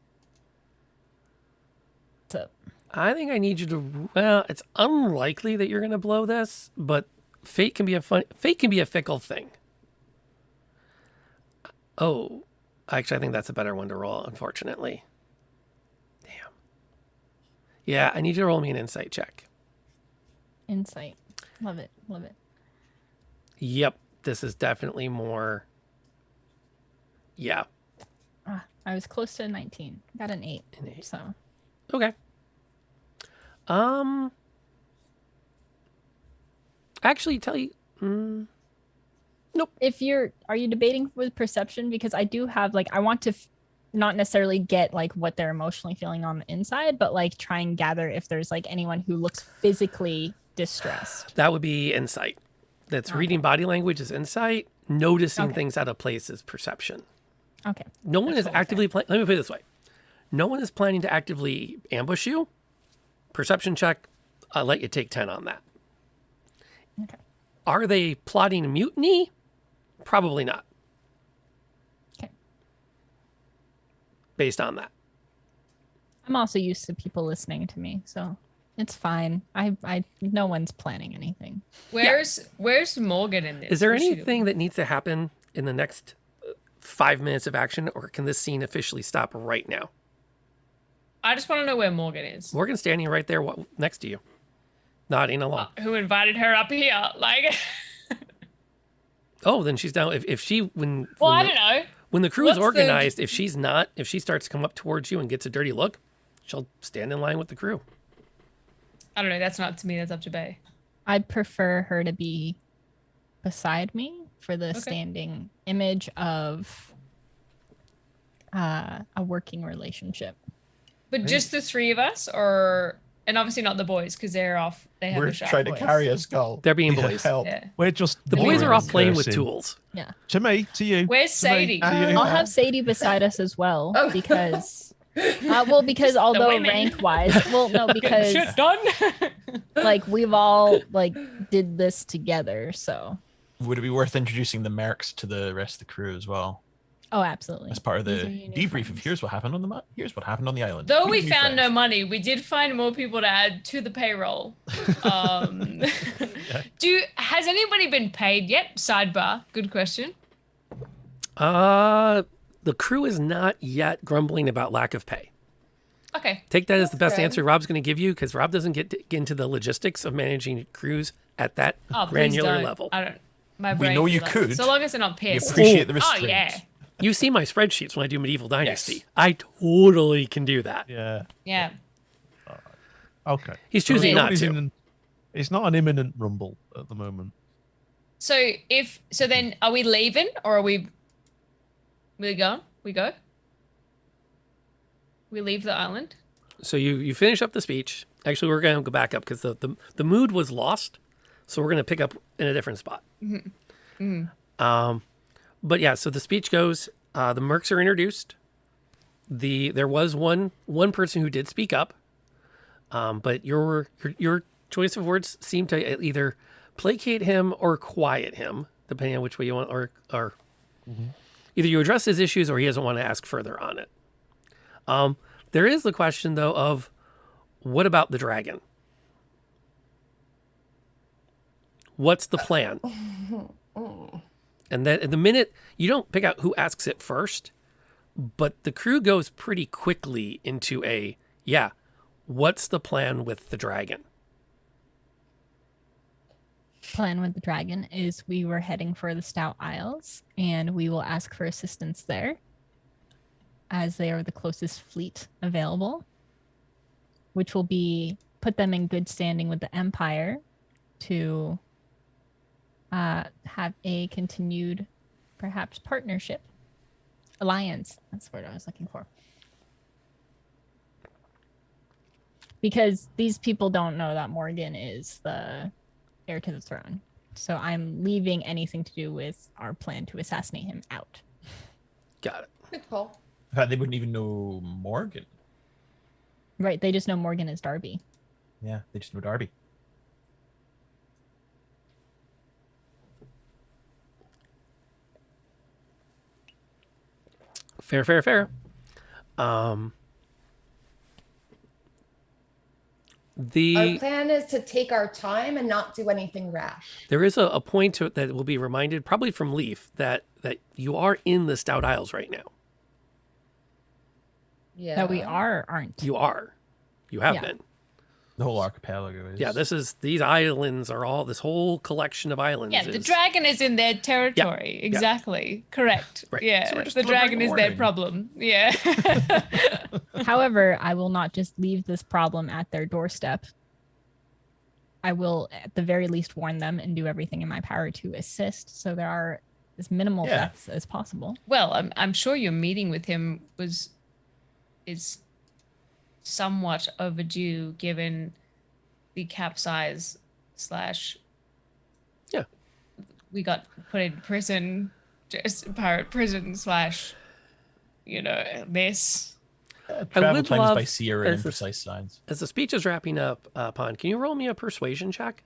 What's up? I think I need you to. Well, it's unlikely that you're going to blow this, but fate can be a fickle thing. Oh, actually, I think that's a better one to roll. Unfortunately. Yeah, I need you to roll me an insight check. Insight. Love it. Love it. Yep, this is definitely more. Yeah. I was close to 19. Got an 8. An 8. So. Okay. Actually, tell you. Nope. Are you debating with perception? Because I do have I want to. Not necessarily get what they're emotionally feeling on the inside, but try and gather if there's anyone who looks physically distressed. That would be insight. That's okay. Reading body language is insight. Noticing things out of place is perception. Okay. No one is actively let me put it this way. No one is planning to actively ambush you. Perception check. I'll let you take 10 on that. Okay. Are they plotting a mutiny? Probably not. Based on that. I'm also used to people listening to me, so it's fine. I no one's planning anything. Where's Morgan in this? Is there anything that needs to happen in the next 5 minutes of action, or can this scene officially stop right now? I just want to know where Morgan is. Morgan's standing right there next to you, nodding along. Who invited her up here? Oh, then she's down. If she I don't know. When the crew is organized, if she starts to come up towards you and gets a dirty look, she'll stand in line with the crew. I don't know. That's not to me. That's up to Bay. I'd prefer her to be beside me for the standing image of a working relationship. But just the three of us, and obviously not the boys because they're off. They have We're a shot. trying to carry a skull. They're being boys. Help. Yeah. We're just the boys are off playing with tools. Yeah. To me, to you. Where's Sadie? I'll have Sadie beside us as well because although rank wise, because shit done. we've all did this together, so. Would it be worth introducing the mercs to the rest of the crew as well? Oh, absolutely. As part of the debrief of here's what happened on the island. Though we found no money, we did find more people to add to the payroll. Has anybody been paid yet? Sidebar. Good question. The crew is not yet grumbling about lack of pay. Okay. Take that as the best answer Rob's going to give you because Rob doesn't get into the logistics of managing crews at that granular level. I don't. My brain. We know you could. So long as they're not pissed. We appreciate the restraint. Oh yeah. You see my spreadsheets when I do Medieval Dynasty. Yes. I totally can do that. Yeah. Yeah. Okay. He's choosing not to. It's not an imminent rumble at the moment. So then are we leaving or are we going? We go? We leave the island? So you finish up the speech. Actually, we're going to go back up because the mood was lost. So we're going to pick up in a different spot. Mm-hmm. Mm-hmm. But yeah, so the speech goes, the mercs are introduced. There was one person who did speak up. But your choice of words seemed to either placate him or quiet him, depending on which way you want, or either you address his issues or he doesn't want to ask further on it. There is the question though of what about the dragon? What's the plan? And then at the minute, you don't pick out who asks it first, but the crew goes pretty quickly into what's the plan with the dragon? Plan with the dragon is we were heading for the Stout Isles, and we will ask for assistance there, as they are the closest fleet available, which will be put them in good standing with the Empire to have a continued, perhaps, partnership, alliance. That's the word I was looking for. Because these people don't know that Morgan is the heir to the throne. So I'm leaving anything to do with our plan to assassinate him out. Got it. Good call. In fact, they wouldn't even know Morgan. Right, they just know Morgan is Darby. Yeah, they just know Darby. Fair. Our plan is to take our time and not do anything rash. There is a point to it that will be reminded, probably from Leaf, that you are in the Stout Isles right now. Yeah. That we aren't. You are. You have Yeah. been. The whole archipelago is. Yeah, these islands are all, this whole collection of islands. Yeah, the is- dragon is in their territory. Yeah. Exactly. Correct. Right. Yeah, So we're just the delivering dragon is their warning. problem. Yeah. However, I will not just leave this problem at their doorstep. I will, at the very least, warn them and do everything in my power to assist, so there are as minimal Yeah. deaths as possible. Well, I'm sure your meeting with him is somewhat overdue, given the capsize / Yeah. we got put in prison, just pirate prison / this. Travel would times love, by sea are in as the- imprecise signs. As the speech is wrapping up, Pon, can you roll me a persuasion check?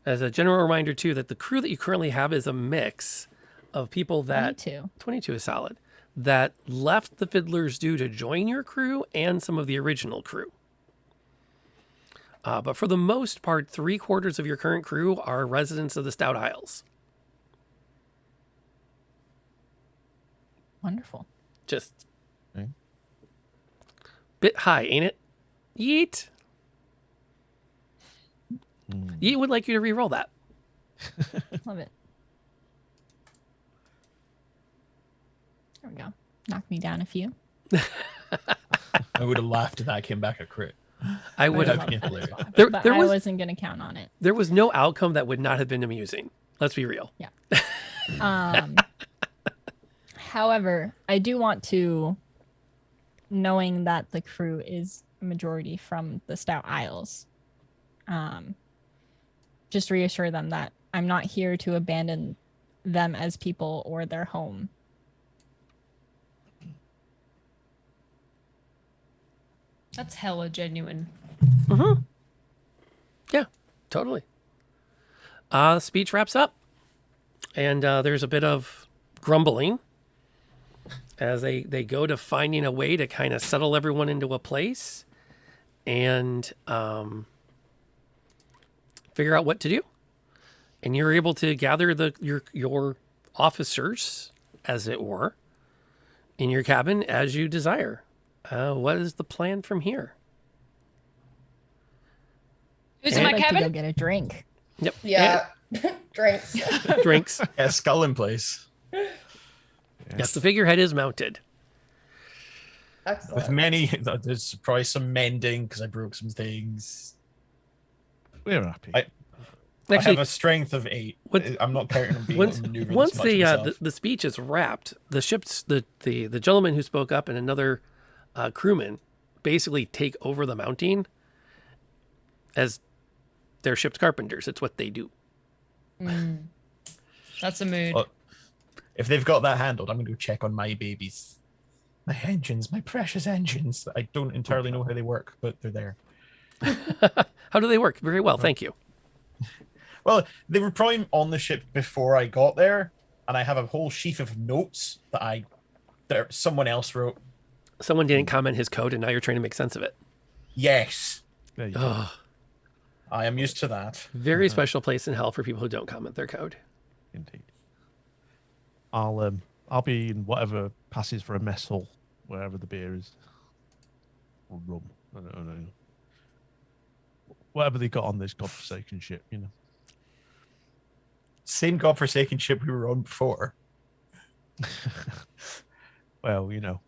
As a general reminder, too, that the crew that you currently have is a mix of people that 22 is solid, that left the Fiddler's Due to join your crew and some of the original crew. But for the most part, 3/4 of your current crew are residents of the Stout Isles. Wonderful. Just Okay. bit high, ain't it? Yeet. Yeet would like you to re-roll that. Love it. There we go. Knock me down a few. I would have laughed if that came back a crit. I would have have. loved that as well. There But was- I wasn't going to count on it. There was no outcome that would not have been amusing. Let's be real. Yeah. However, I do want to, knowing that the crew is a majority from the Stout Isles, just reassure them that I'm not here to abandon them as people or their home. That's hella genuine. Mm-hmm. Yeah, totally. Speech wraps up, and there's a bit of grumbling as they go to finding a way to kind of settle everyone into a place and figure out what to do. And you're able to gather your officers, as it were, in your cabin as you desire. What is the plan from here? Who's I'd in my like cabin? to go get a drink. Yep. Yeah. Drinks. Drinks. Yeah, skull in place. Yes, the figurehead is mounted. Excellent. With many, there's probably some mending because I broke some things. We're happy. I Actually, have a strength of 8. I'm not counting on being able to maneuver once this much myself. the speech is wrapped, the ship's the gentleman who spoke up and another crewman basically take over the mounting as their ship's carpenters. It's what they do. That's a mood. Well, if they've got that handled, I'm going to go check on my babies. My engines, my precious engines. I don't entirely know how they work, but they're there. How do they work? Very well, thank you. Well, they were probably on the ship before I got there, and I have a whole sheaf of notes that someone else wrote. Someone didn't comment his code, and now you're trying to make sense of it. Yes. There you go. Oh, I am used to that. very special place in hell for people who don't comment their code. Indeed. I'll I'll be in whatever passes for a mess hall, wherever the beer is. Or rum. I don't know. Whatever they got on this godforsaken ship, you know. Same godforsaken ship we were on before. Well, you know.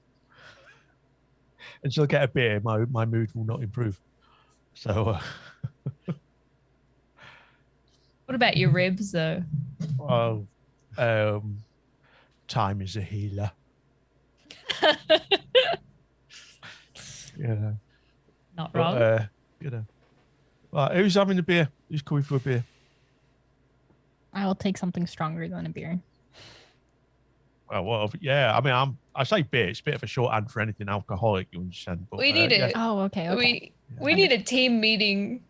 Until I get a beer, my mood will not improve. So, What about your ribs, though? Time is a healer. Yeah. Not wrong. You know. Right, who's having a beer? Who's coming for a beer? I will take something stronger than a beer. Well, yeah. I mean, I say beer. It's a bit of a shorthand for anything alcoholic, you understand. But, We need yeah. Oh, okay. We need a team meeting.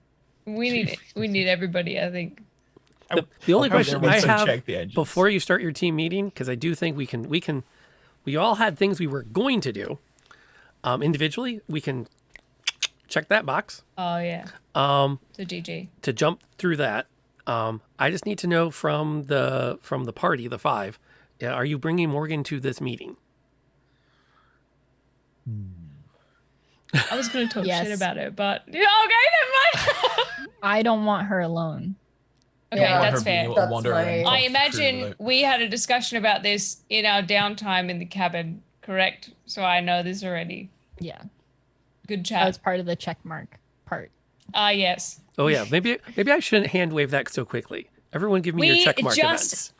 We need everybody, I think. The only I'll come question there I once I have check the engines. before you start your team meeting, because I do think we all had things we were going to do individually. We can check that box. Oh yeah. So GG. to jump through that, I just need to know from the party, the 5, are you bringing Morgan to this meeting? I was going to talk Yes. shit about it, but okay, never mind. I don't want her alone. Okay, Yeah, that's fair. That's my- I imagine we had a discussion about this in our downtime in the cabin, correct? So I know this already. Yeah. Good That chat. was part of the check mark part. Yes. Oh yeah, maybe I shouldn't hand wave that so quickly. Everyone, give me your We check mark just-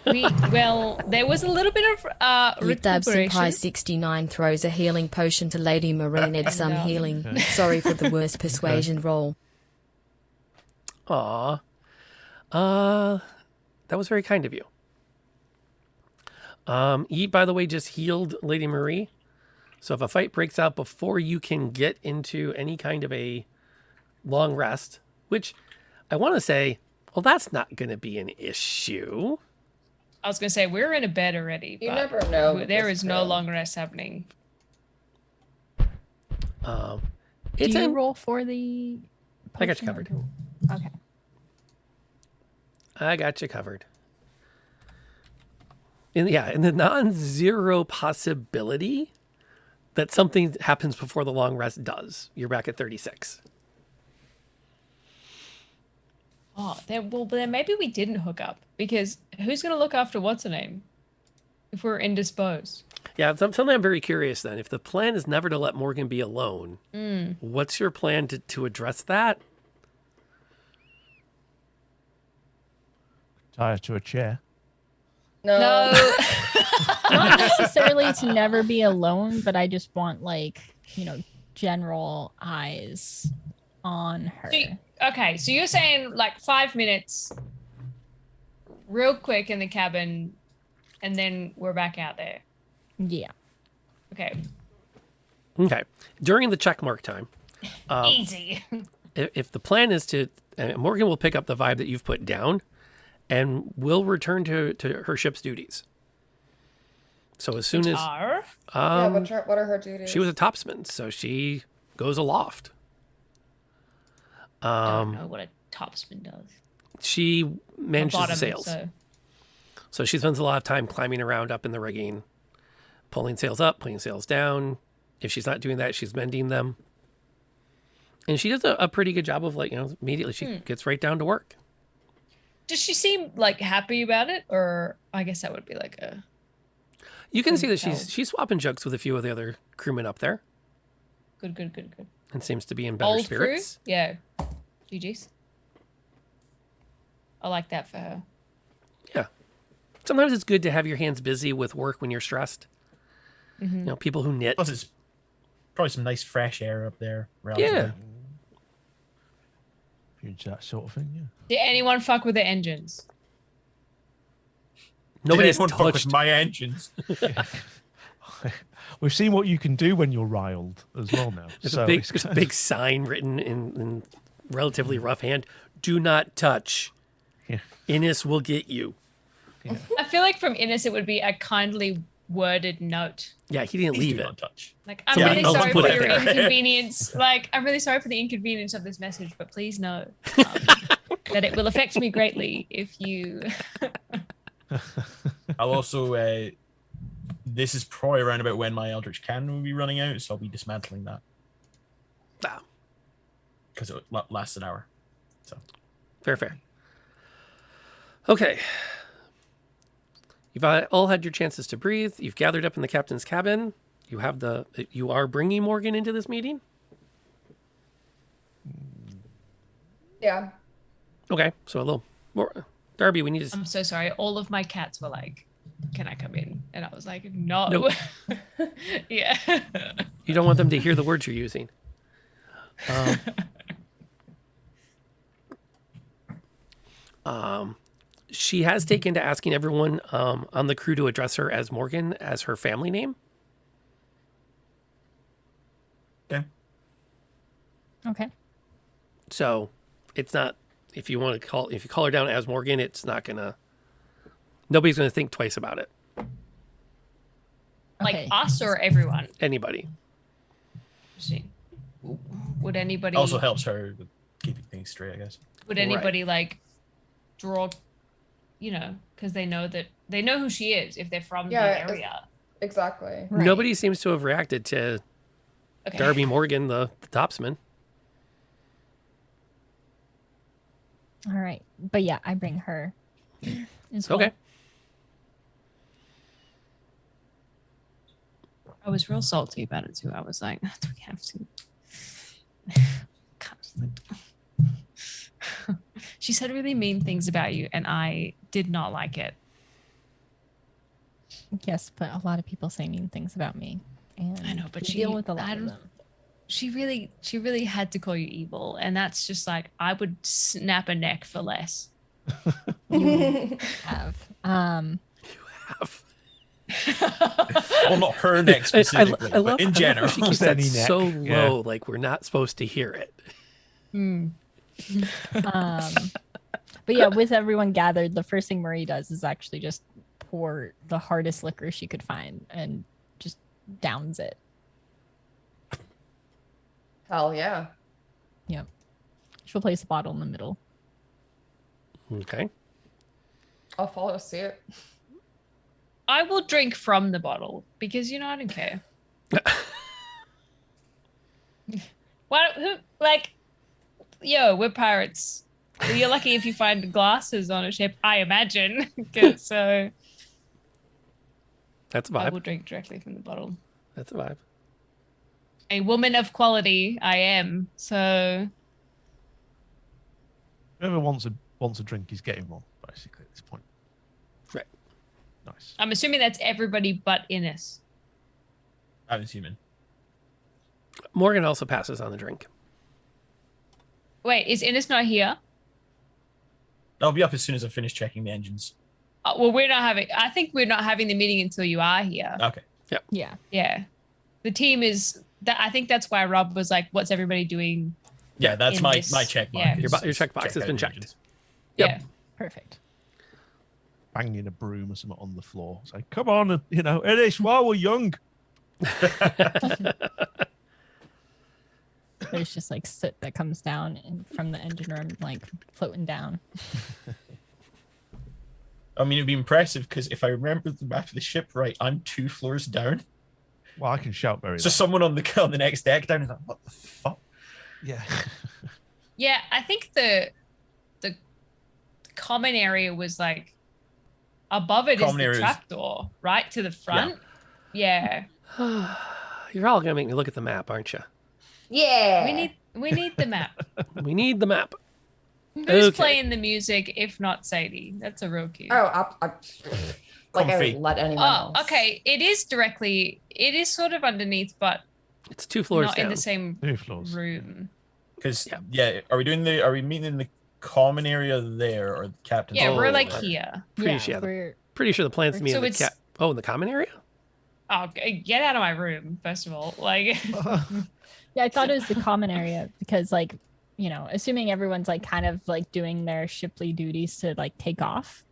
events. Well, there was a little bit of Utab recuperation. Senpai 69 throws a healing potion to Lady Maree. Need some No. healing. Sorry for the worst persuasion roll. Aw. That was very kind of you. E, by the way, just healed Lady Maree. So if a fight breaks out before you can get into any kind of a long rest, which I want to say, well, that's not going to be an issue. I was going to say, we're in a bed already. You but never know with There this is no crew. long rest happening. Do It's you in. roll for the I got you potion or covered. do- Okay. I got you covered. In the non-zero possibility that something happens before the long rest does, you're back at 36. Oh, then maybe we didn't hook up because who's going to look after what's her name if we're indisposed? Yeah, something I'm very curious then. If the plan is never to let Morgan be alone, what's your plan to address that? Tie her to a chair. No. Not necessarily to never be alone, but I just want general eyes on her. Okay, so you're saying like 5 minutes, real quick in the cabin, and then we're back out there. Yeah. Okay. Okay. During the checkmark time, Easy. if the plan is to, Morgan will pick up the vibe that you've put down, and will return to her ship's duties. So as soon as Yeah, what are her duties? she was a topsman, so she goes aloft. I don't know what a topsman does. She manages the bottom, sails. so- So she spends a lot of time climbing around up in the rigging, pulling sails up, pulling sails down. If she's not doing that, she's mending them. And she does a pretty good job of immediately she gets right down to work. Does she seem like happy about it, or I guess that would be like a. You can see that tell. she's swapping jokes with a few of the other crewmen up there Good. and seems to be in better Old spirits. crew? Yeah. GG's. I like that for her. Yeah. Sometimes it's good to have your hands busy with work when you're stressed. Mhm. People who knit. Plus, it's probably some nice fresh air up there. Relatively. Yeah. That sort of thing, yeah. Did anyone fuck with the engines? Nobody's Anyone fuck with touched my engines. We've seen what you can do when you're riled as well now. There's So a big, it's there's a kind big sign written in relatively rough hand. Do not touch. Yeah. Innis will get you. I feel like from Innes it would be a kindly worded note. Yeah, he didn't leave it. Touch. Like, I'm Somebody really else sorry put for it your there. inconvenience. Like, I'm really sorry for the inconvenience of this message, but please know that it will affect me greatly if you. I'll also this is probably around about when my Eldritch Cannon will be running out, so I'll be dismantling that. Ah. Because it lasts an hour. So Fair. Okay. You've all had your chances to breathe. You've gathered up in the captain's cabin. You are bringing Morgan into this meeting? Yeah. Okay, so a little more. Darby, we need to... I'm so sorry. All of my cats were like, can I come in? And I was like, no. Nope. Yeah. You don't want them to hear the words you're using. She has taken to asking everyone on the crew to address her as Morgan as her family name. Okay. So it's not, if you call her down as Morgan, it's not gonna, nobody's gonna think twice about it. Like us or everyone? Anybody. See. Would anybody also helps her with keeping things straight, I guess. Would anybody like draw, because they know who she is if they're from the area. Exactly. Right. Nobody seems to have reacted to Darby Morgan, the topsman. All right. But yeah, I bring her as well. Okay. I was real salty about it too. I was like, do we have to? She said really mean things about you, and I did not like it. Yes, but a lot of people say mean things about me. And I know, but we she deal with a lot of them. She really had to call you evil, and that's just like I would snap a neck for less. You have. Well, not her neck specifically, I love, but in general. She keeps that so low, like we're not supposed to hear it. But yeah, with everyone gathered, the first thing Maree does is actually just pour the hardest liquor she could find and just downs it. Hell yeah. Yep. She'll place the bottle in the middle. Okay. I'll follow suit. I will drink from the bottle because I don't care. We're pirates. You're lucky if you find glasses on a ship, I imagine. So that's a vibe. I will drink directly from the bottle. That's a vibe. A woman of quality, I am. So whoever wants a drink is getting one, basically, at this point. Right. Nice. I'm assuming that's everybody but Innes. I'm assuming. Morgan also passes on the drink. Wait, is Innes not here? I'll be up as soon as I finish checking the engines. Well, I think we're not having the meeting until you are here. Okay. Yep. Yeah. Yeah. The team is that. I think that's why Rob was like, "What's everybody doing?" Yeah, that's my check mark. Yeah. Your checkbox has been checked. Engines. Yep. Yeah. Perfect. Banging a broom or something on the floor. Say, come on, Eddish, while we're young. There's just like soot that comes down from the engine room, like floating down. I mean, it'd be impressive because if I remember the map of the ship right, I'm 2 floors down. Well, I can shout very So loud. someone on the next deck down is like, what the fuck? Yeah. Yeah, I think the common area was like above it Common is area the is- trapdoor, right to the front. Yeah. You're all gonna make me look at the map, aren't you? Yeah. We need the map. We need the map. Who's Okay. playing the music if not Sadie? That's a real cue. Oh, I Comfy. would let anyone Oh, else. okay. It is sort of underneath, but It's 2 floors not down. in the same 2 floors. room. Because are we meeting in the common area there or the captain's? Yeah, we're area like there? here. Pretty sure the plan's me So in the it's- in the common area? Oh, get out of my room, first of all. Like, Yeah, I thought it was the common area because, like, assuming everyone's like kind of like doing their shiply duties to like take off.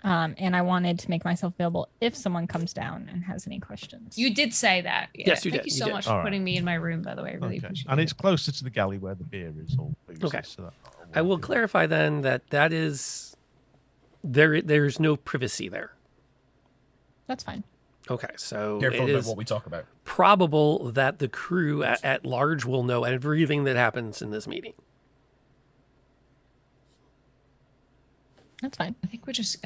And I wanted to make myself available if someone comes down and has any questions. you did say that. Yeah. Yes, you Thank did. you You so did. much All for right. putting me in my room, by the way. I really Okay. appreciate And it. it's closer to the galley where the beer is all booze. Okay. So I will clarify then that is there's no privacy there. That's fine. Okay, so Careful it about is what we talk about. probable that the crew at large will know everything that happens in this meeting. That's fine. I think we're just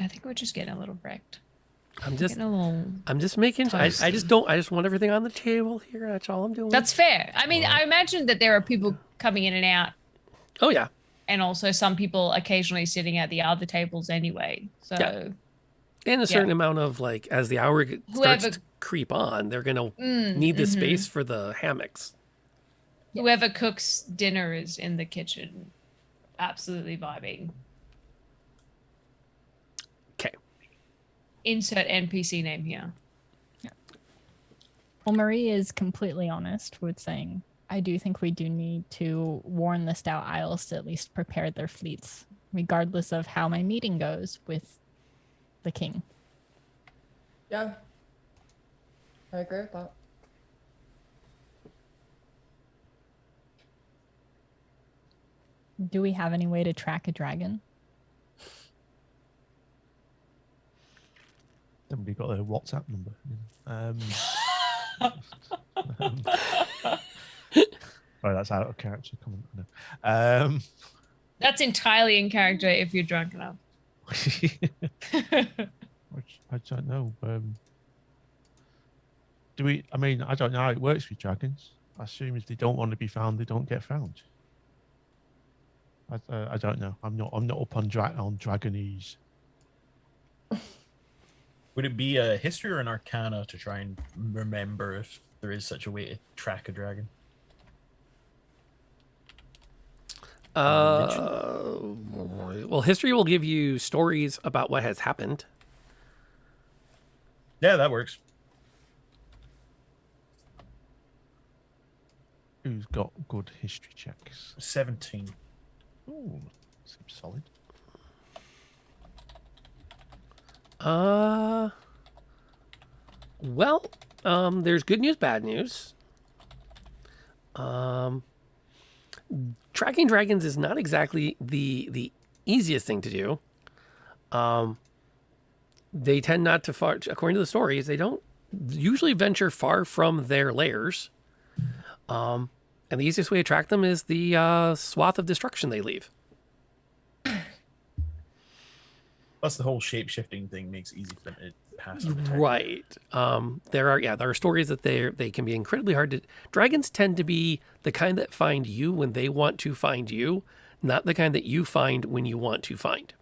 getting a little wrecked. I'm just Getting a little making. I toasty. just want everything on the table here. That's all I'm doing. That's fair. I mean, I imagine that there are people coming in and out. Oh yeah. And also some people occasionally sitting at the other tables anyway. So Yeah. And a certain amount of like, as the hour starts Whoever- to creep on, they're gonna need the space for the hammocks. whoever cooks dinner is in the kitchen, absolutely vibing. Okay. Insert NPC name here. Well, Marie is completely honest with saying, I do think we do need to warn the Stout Isles to at least prepare their fleets, regardless of how my meeting goes with the king. Yeah. I agree with that. Do we have any way to track a dragon? Somebody got their WhatsApp number. Sorry, that's out of character. Come on. No. That's entirely in character if you're drunk enough. I don't know. Do we? I mean, I don't know how it works with dragons. I assume if they don't want to be found, they don't get found. I don't know. I'm not up on dragonese. Would it be a history or an arcana to try and remember if there is such a way to track a dragon? Well, history will give you stories about what has happened. Yeah, that works. Who's got good history checks? 17. Ooh, seems solid. Well, there's good news, bad news. Tracking dragons is not exactly the easiest thing to do. They tend not to far, according to the stories, they don't usually venture far from their lairs. And the easiest way to track them is the swath of destruction they leave. Plus, the whole shape-shifting thing makes it easy for them to pass on the target. Right. There are stories that they can be incredibly hard to. Dragons tend to be the kind that find you when they want to find you, not the kind that you find when you want to find.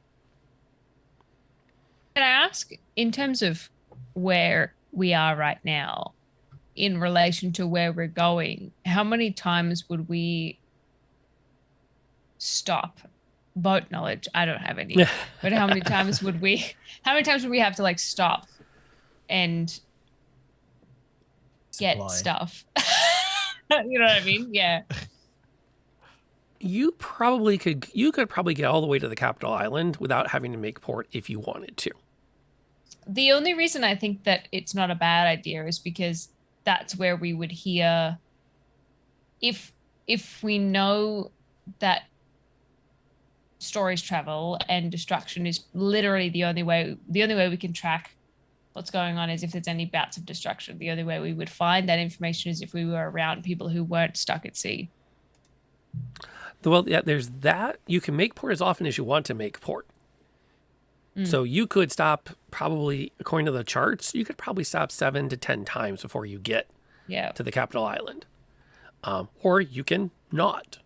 Can I ask, in terms of where we are right now, in relation to where we're going, how many times would we stop? Boat knowledge, I don't have any. But how many times would we have to like stop and get stuff? You know what I mean? Yeah. You could probably get all the way to the capital island without having to make port if you wanted to. The only reason I think that it's not a bad idea is because that's where we would hear if we know that stories travel and destruction is literally the only way we can track what's going on is if there's any bouts of destruction. The only way we would find that information is if we were around people who weren't stuck at sea. Well, yeah, there's that. You can make port as often as you want to make port. So you could stop probably, according to the charts, you could probably stop 7 to 10 times before you get to the capital island. Or you can not.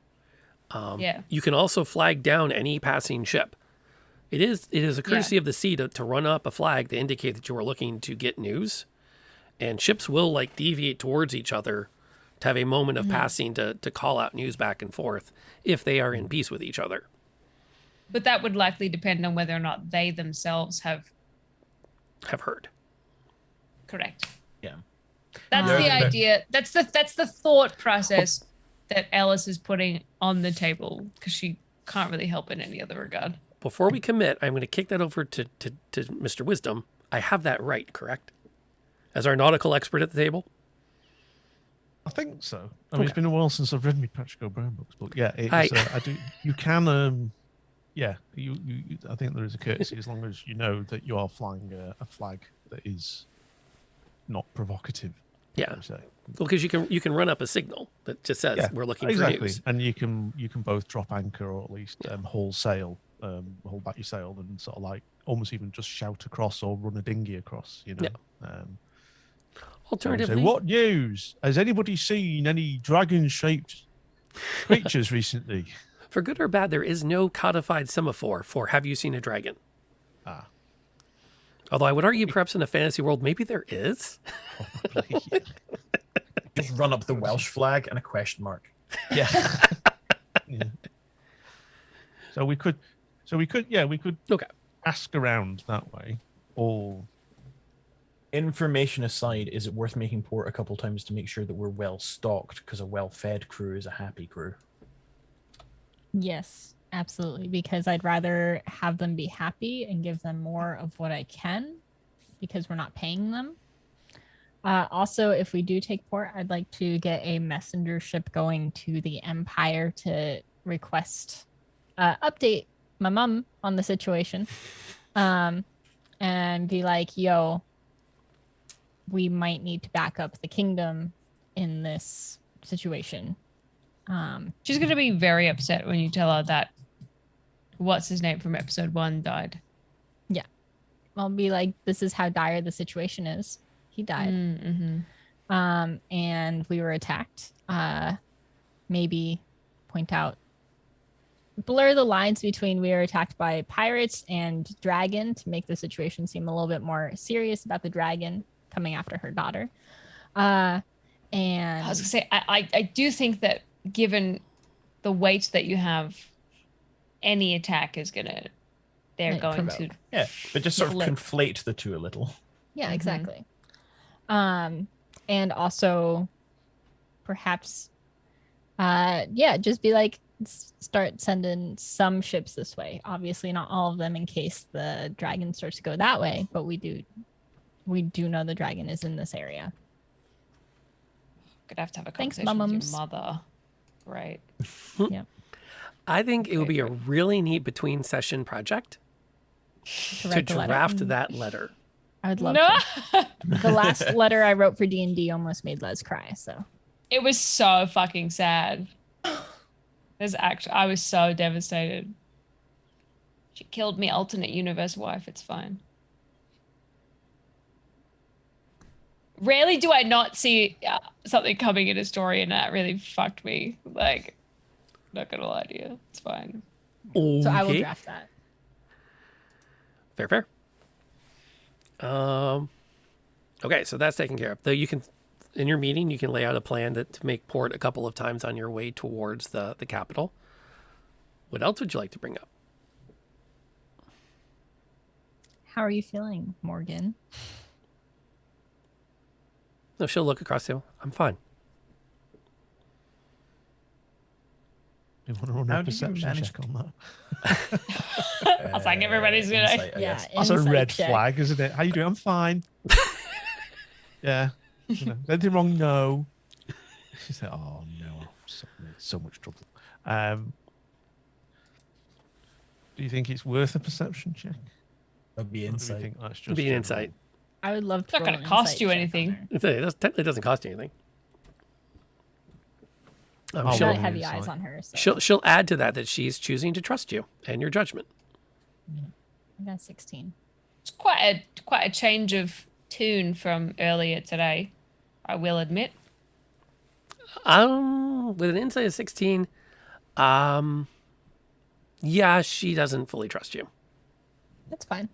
You can also flag down any passing ship. It is a courtesy of the sea to run up a flag to indicate that you are looking to get news. And ships will like deviate towards each other to have a moment of passing to call out news back and forth if they are in peace with each other. But that would likely depend on whether or not they themselves have heard. Correct. Yeah. That's the idea. That's the thought process that Ellis is putting on the table because she can't really help in any other regard. Before we commit, I'm going to kick that over to Mr. Wisdom. I have that right, correct? As our nautical expert at the table? I think so. I mean, it's been a while since I've read my Patrick O'Brien books, but yeah, I do. You can, yeah. You. I think there is a courtesy as long as you know that you are flying a flag that is not provocative. Yeah. per se. Well, because you can run up a signal that just says we're looking for news. And you can both drop anchor or at least haul sail, hold back your sail, and sort of like almost even just shout across or run a dinghy across. You know. Yeah. Alternatively, say, what news? Has anybody seen any dragon-shaped creatures recently? For good or bad, there is no codified semaphore for "Have you seen a dragon?" Ah. Although I would argue, perhaps in a fantasy world, maybe there is. Just run up the Welsh flag and a question mark. Yeah. Yeah. So we could ask around that way. Or information aside, is it worth making port a couple times to make sure that we're well stocked? Because a well-fed crew is a happy crew. Yes, absolutely. Because I'd rather have them be happy and give them more of what I can, because we're not paying them. Also, if we do take port, I'd like to get a messenger ship going to the Empire to request update my mom on the situation, and be like, yo, we might need to back up the kingdom in this situation. She's going to be very upset when you tell her that what's his name from episode 1 died. Yeah. I'll be like, this is how dire the situation is. He died. And we were attacked. Maybe point out, blur the lines between we were attacked by pirates and dragon to make the situation seem a little bit more serious about the dragon coming after her daughter. And I was going to say, I do think that given the weight that you have, any attack is going to, Yeah, but just sort of conflate the two a little. Yeah, exactly. And also perhaps, just be like, start sending some ships this way. Obviously not all of them in case the dragon starts to go that way, but we do know the dragon is in this area. Gonna have to have a Thanks, conversation with mums. your mother. Right. Yeah. I think it would be a really neat between session project to write the letter. draft that letter. I would love to. The last letter I wrote for D&D almost made Les cry, so. It was so fucking sad. I was so devastated. She killed me, alternate universe wife. It's fine. Rarely do I not see something coming in a story, and that really fucked me. Like, not gonna lie to you, it's fine. So I will draft that. Fair. Okay, so that's taken care of. Though you can, in your meeting, you can lay out a plan to make port a couple of times on your way towards the capital. What else would you like to bring up? How are you feeling, Morgan? No, she'll look across the table. I'm fine. You want to run a perception check on that? I was like, everybody's gonna. Insight, That's a red check. flag, isn't it? How you doing? I'm fine. Yeah. You know, anything wrong? No. She's like, oh no, I'm in so much trouble. Do you think it's worth a perception check? That'd be Or do we insight. think that's just Be an general? insight. I would love to. It's not roll gonna an cost insight you check on anything. her. It technically doesn't cost you anything. I'll She's roll got an heavy insight. eyes on her. So. She'll add to that she's choosing to trust you and your judgment. I got 16. It's quite a change of tune from earlier today, I will admit. With an insight of 16, yeah, she doesn't fully trust you. That's fine.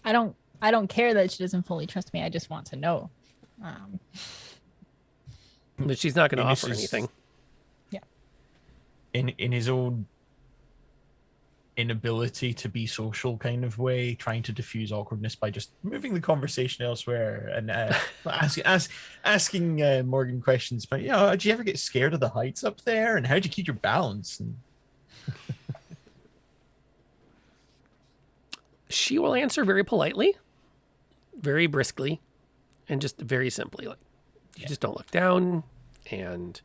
I don't care that she doesn't fully trust me. I just want to know. But she's not going to Maybe offer she's- anything. Yeah. In his own inability to be social kind of way, trying to diffuse awkwardness by just moving the conversation elsewhere and asking Morgan questions about, did you ever get scared of the heights up there, and how'd you keep your balance? And She will answer very politely, very briskly, and just very simply. Like, you just don't look down, and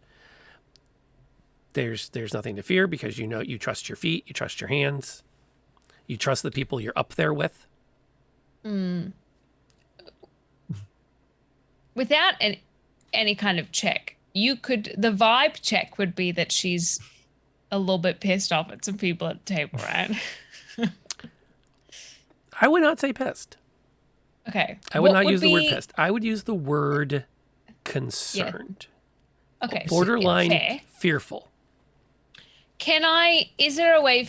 there's nothing to fear because you trust your feet, you trust your hands, you trust the people you're up there with. without any kind of check, the vibe check would be that she's a little bit pissed off at some people at the table, right? I would not say pissed. Okay. I would not use the word pissed. I would use the word concerned. Yeah. Okay. Borderline fearful. Is there a way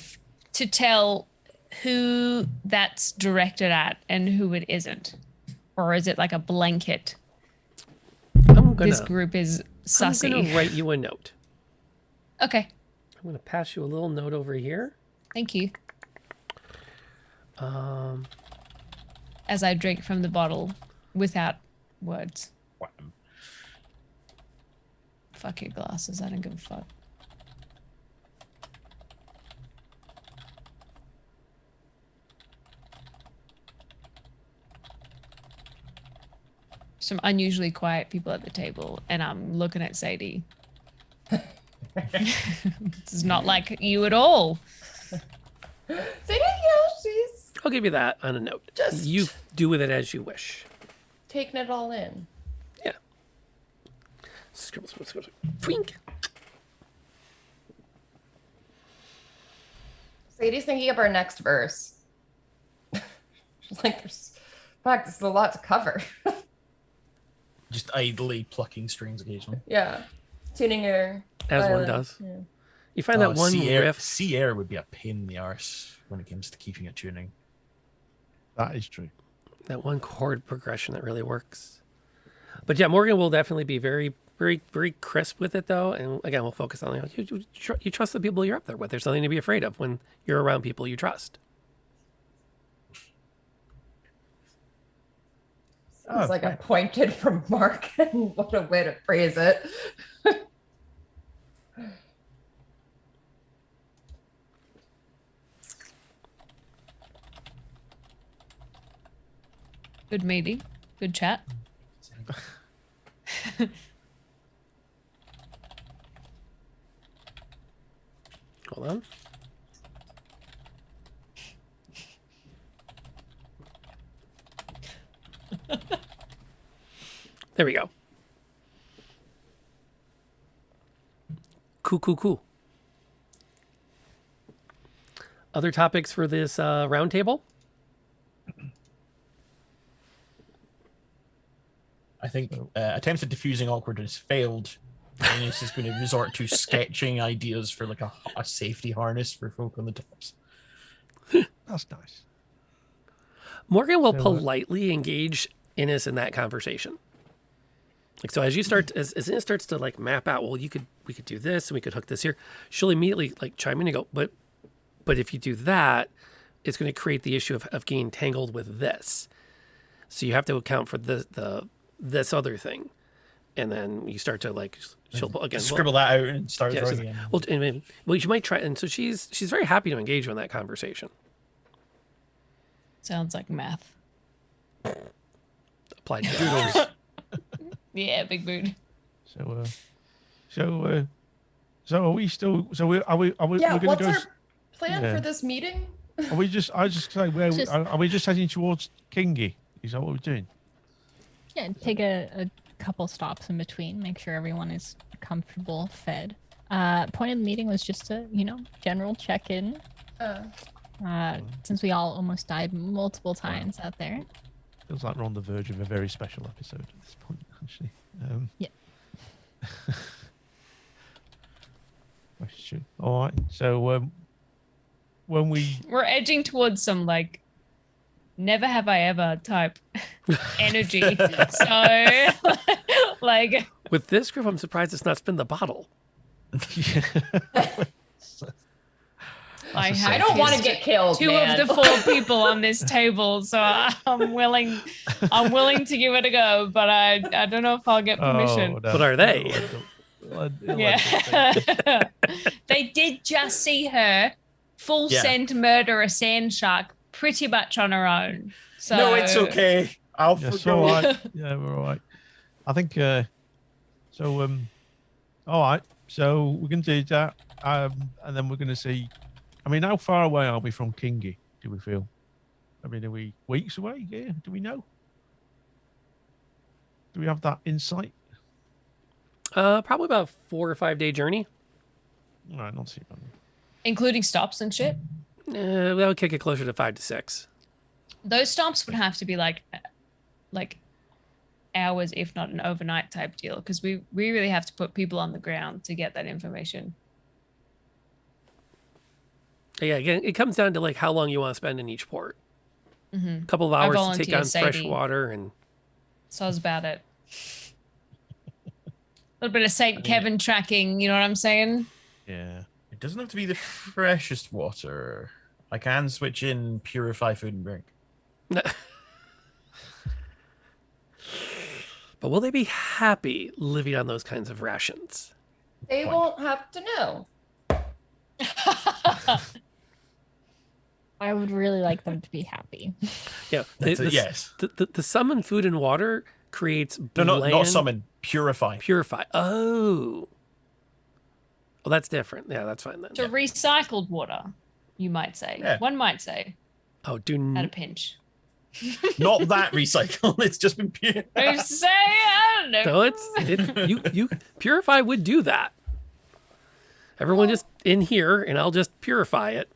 to tell who that's directed at and who it isn't? Or is it like a blanket? This group is sussy. I'm going to write you a note. Okay. I'm going to pass you a little note over here. Thank you. As I drink from the bottle without words. Fuck your glasses. I don't give a fuck. Some unusually quiet people at the table, and I'm looking at Sadie. This is not like you at all. Sadie, she's I'll give you that on a note. Just you do with it as you wish. taking it all in. Yeah. Scribble, scribble, scribble. Twink. Sadie's thinking of our next verse. She's like, fuck, this is a lot to cover. Just idly plucking strings occasionally. Yeah. Tuning her. As one does. Yeah. You find that one riff. Sea air would be a pain in the arse when it comes to keeping it tuning. That is true. That one chord progression that really works. But yeah, Morgan will definitely be very, very, very crisp with it, though. And again, we'll focus on you trust the people you're up there with. There's nothing to be afraid of when you're around people you trust. Sounds like a pointed from Mark. What a way to phrase it. Good meeting. Good chat. Hold on. There we go. Cool. Other topics for this roundtable? I think attempts at diffusing awkwardness failed. Ines is going to resort to sketching ideas for like a safety harness for folk on the tops. That's nice. Morgan will politely engage Ines in that conversation. Like, so as you start, as Ines starts to like map out, well, we could do this and we could hook this here. She'll immediately like chime in and go, but if you do that, it's going to create the issue of getting tangled with this. So you have to account for this other thing. And then you start to like, she'll again scribble that out and start throwing again. Well, you might try. And so she's very happy to engage in that conversation. Sounds like math. Applied doodles. Yeah, big mood. So are we still? So are we? Yeah. We're gonna What's go. our plan for this meeting? Are we just? I was just saying, are we just heading towards Kingy? Is that what we're doing? Yeah, take a couple stops in between, make sure everyone is comfortable, fed. Point of the meeting was just a, general check-in. Since we all almost died multiple times out there. Feels like we're on the verge of a very special episode at this point, actually. Yeah. Question. All right. So when we're edging towards some like never have I ever type energy. So like with this group, I'm surprised it's not spin the bottle. I don't want to get killed. Two man. of the four people on this table, so I'm willing to give it a go, but I don't know if I'll get permission. No. But are they? Yeah. They did just see her full send murder a sand shark pretty much on her own. So no, it's okay. I'll all right. Yeah, we're all right. I think all right. So we're gonna do that. And then we're gonna see. I mean, how far away are we from Kingy, do we feel? I mean, are we weeks away? Yeah, do we know? Do we have that insight? Probably about 4 or 5 day journey. All right, not too bad. Including stops and shit. That would kick it closer to 5 to 6. Those stops would have to be like hours, if not an overnight type deal, because we really have to put people on the ground to get that information. Yeah, again, it comes down to like how long you want to spend in each port. Mm-hmm. A couple of I hours to volunteer, take on fresh Sadie. water and. Soz about it. A little bit of St. Kevin tracking, you know what I'm saying? Yeah. It doesn't have to be the freshest water. I can switch in purify food and drink. But will they be happy living on those kinds of rations? They won't have to know. I would really like them to be happy. Yeah, yes. The summon food and water creates No, bland... not summon. Purify. Purify. Oh. Well, that's different. Yeah, that's fine then. To recycled water, you might say. Yeah. One might say. Oh, do At a pinch. Not that recycle. It's just been pure. I say, I don't know. No, you purify would do that. Everyone just in here, and I'll just purify it.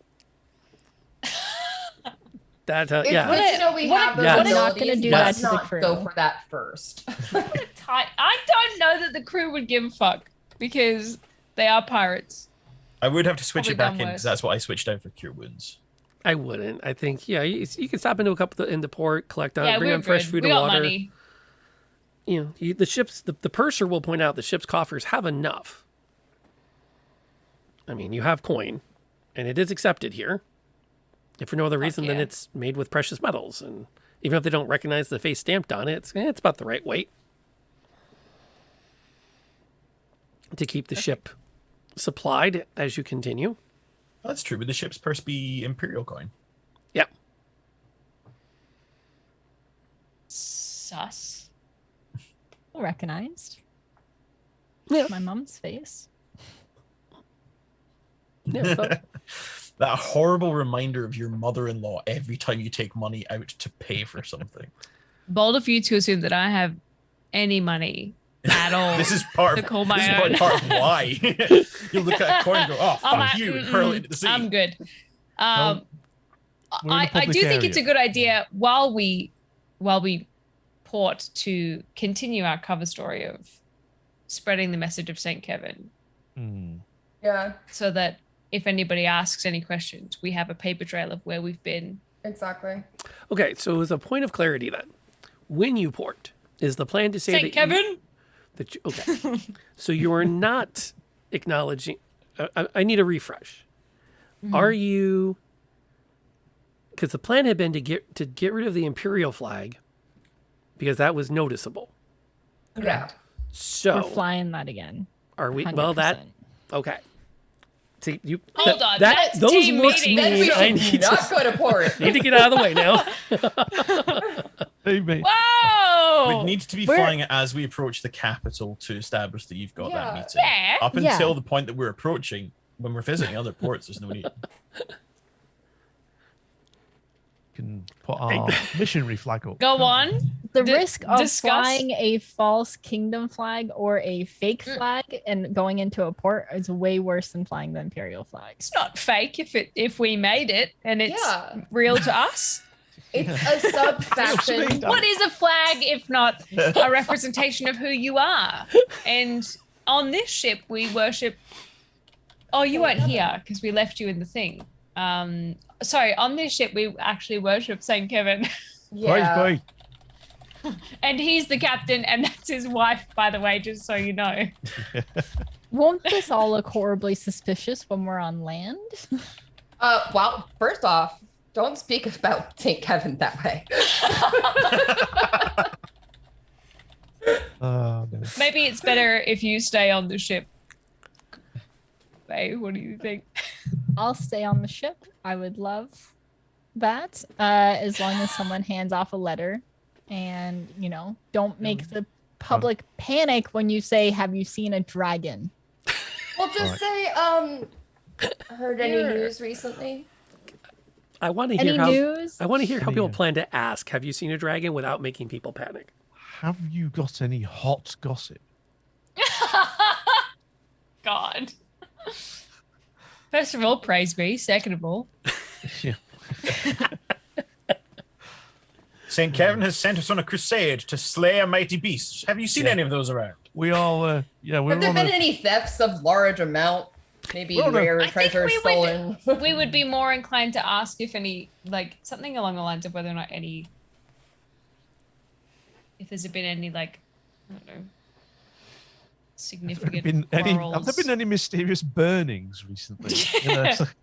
That It's yeah. good to know we have those Yes. abilities. Not gonna do Let's that to the not crew. go for that first. I don't know that the crew would give a fuck because they are pirates. I would have to switch Probably it back done in worse. because that's what I switched out for cure wounds. I wouldn't. I think you can stop into a couple into port, collect on, Yeah, bring we're on fresh good. food We and got water. money. You know, the ships. The purser will point out the ship's coffers have enough. I mean, you have coin, and it is accepted here. If for no other reason than yeah. it's made with precious metals, and even if they don't recognize the face stamped on it, it's about the right weight to keep the ship supplied as you continue. That's true. Would the ship's purse be Imperial coin? Yep. Sus. Recognized. Yeah. My mom's face. Yeah, but- That horrible reminder of your mother-in-law every time you take money out to pay for something. Bold of you to assume that I have any money at all. This is part to of, call my this own. is part of why. You look at a coin and go, oh, I'm fuck like, you, and hurl it into the sea. I'm good. We're in a I public do think it's a area. good idea while we port to continue our cover story of spreading the message of St. Kevin. Yeah, So that if anybody asks any questions, we have a paper trail of where we've been. exactly. Okay, so as a point of clarity, then, when you port, is the plan to say St. that Kevin? okay, so you are not acknowledging. I need a refresh. Are you? Because the plan had been to get rid of the Imperial flag, because that was noticeable. Yeah. So We're flying that again. are we? Well, that 100%. okay. See, you. Hold on, that's those team looks meeting. Then we mean. I should need not to, go to port. need to get out of the way now. Hey, mate. Whoa! We'd need to be We're- flying it as we approach the capital to establish that you've got that Yeah. meeting. Yeah. Up Yeah. until the point that we're approaching, when we're visiting other ports, there's no need. Can put our missionary flag up. Go on. The D- risk of discuss. flying a false kingdom flag or a fake flag and going into a port is way worse than flying the imperial flag. It's not fake if we made it and it's Yeah. real to us. It's a sub-faction. What is a flag if not a representation of who you are? And on this ship, we worship. Oh, you weren't here because we left you in the thing. Sorry, on this ship, we actually worship St. Kevin. Yeah. Praise be. And he's the captain, and that's his wife, by the way, just so you know. Won't this all look horribly suspicious when we're on land? Well, first off, don't speak about St. Kevin that way. No. Maybe it's better if you stay on the ship. Hey, what do you think? I'll stay on the ship. I would love that, as long as someone hands off a letter, and don't make the public panic when you say, "Have you seen a dragon?" Well, just say, heard any news recently? I want to Any hear how. news? I want to hear how people plan to ask, "Have you seen a dragon?" without making people panic. have you got any hot gossip? God. First of all, praise me. Second of all, Yeah. St. Kevin has sent us on a crusade to slay a mighty beast. Have you seen Yeah. any of those around? We all, yeah, we're Have there on been a, any thefts of large amount? Maybe Well, no. rare I think treasure stolen? we would be more inclined to ask if any, like something along the lines of whether or not any, if there's been any, like, I don't know, significant have there quarrels. been any mysterious burnings recently? You know, it's like-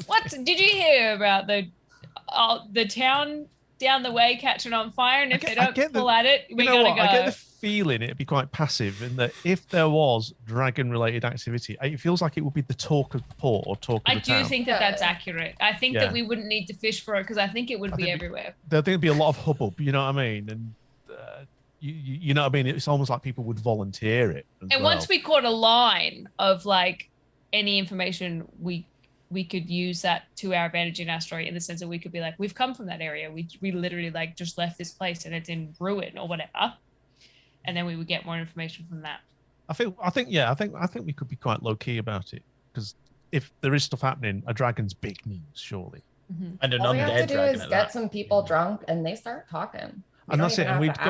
What did you hear about the town down the way catching on fire? And if they don't pull at it, we gotta go. I get the feeling it'd be quite passive, and that if there was dragon-related activity, it feels like it would be the talk of the port or talk of I the do town. think that that's accurate. I think Yeah. that we wouldn't need to fish for it because I think it would be everywhere. There'd be a lot of hubbub, you know what I mean? And you know what I mean? It's almost like people would volunteer it. as And well. once we caught a line of like any information, we could use that to our advantage in our story, in the sense that we could be like, we've come from that area. We literally like just left this place and it's in ruin or whatever. And then we would get more information from that. I think we could be quite low key about it, because if there is stuff happening, a dragon's big news, surely. And an All we have undead to do dragon is at get that. some people drunk and they start talking. We And don't that's it. even And have we'd to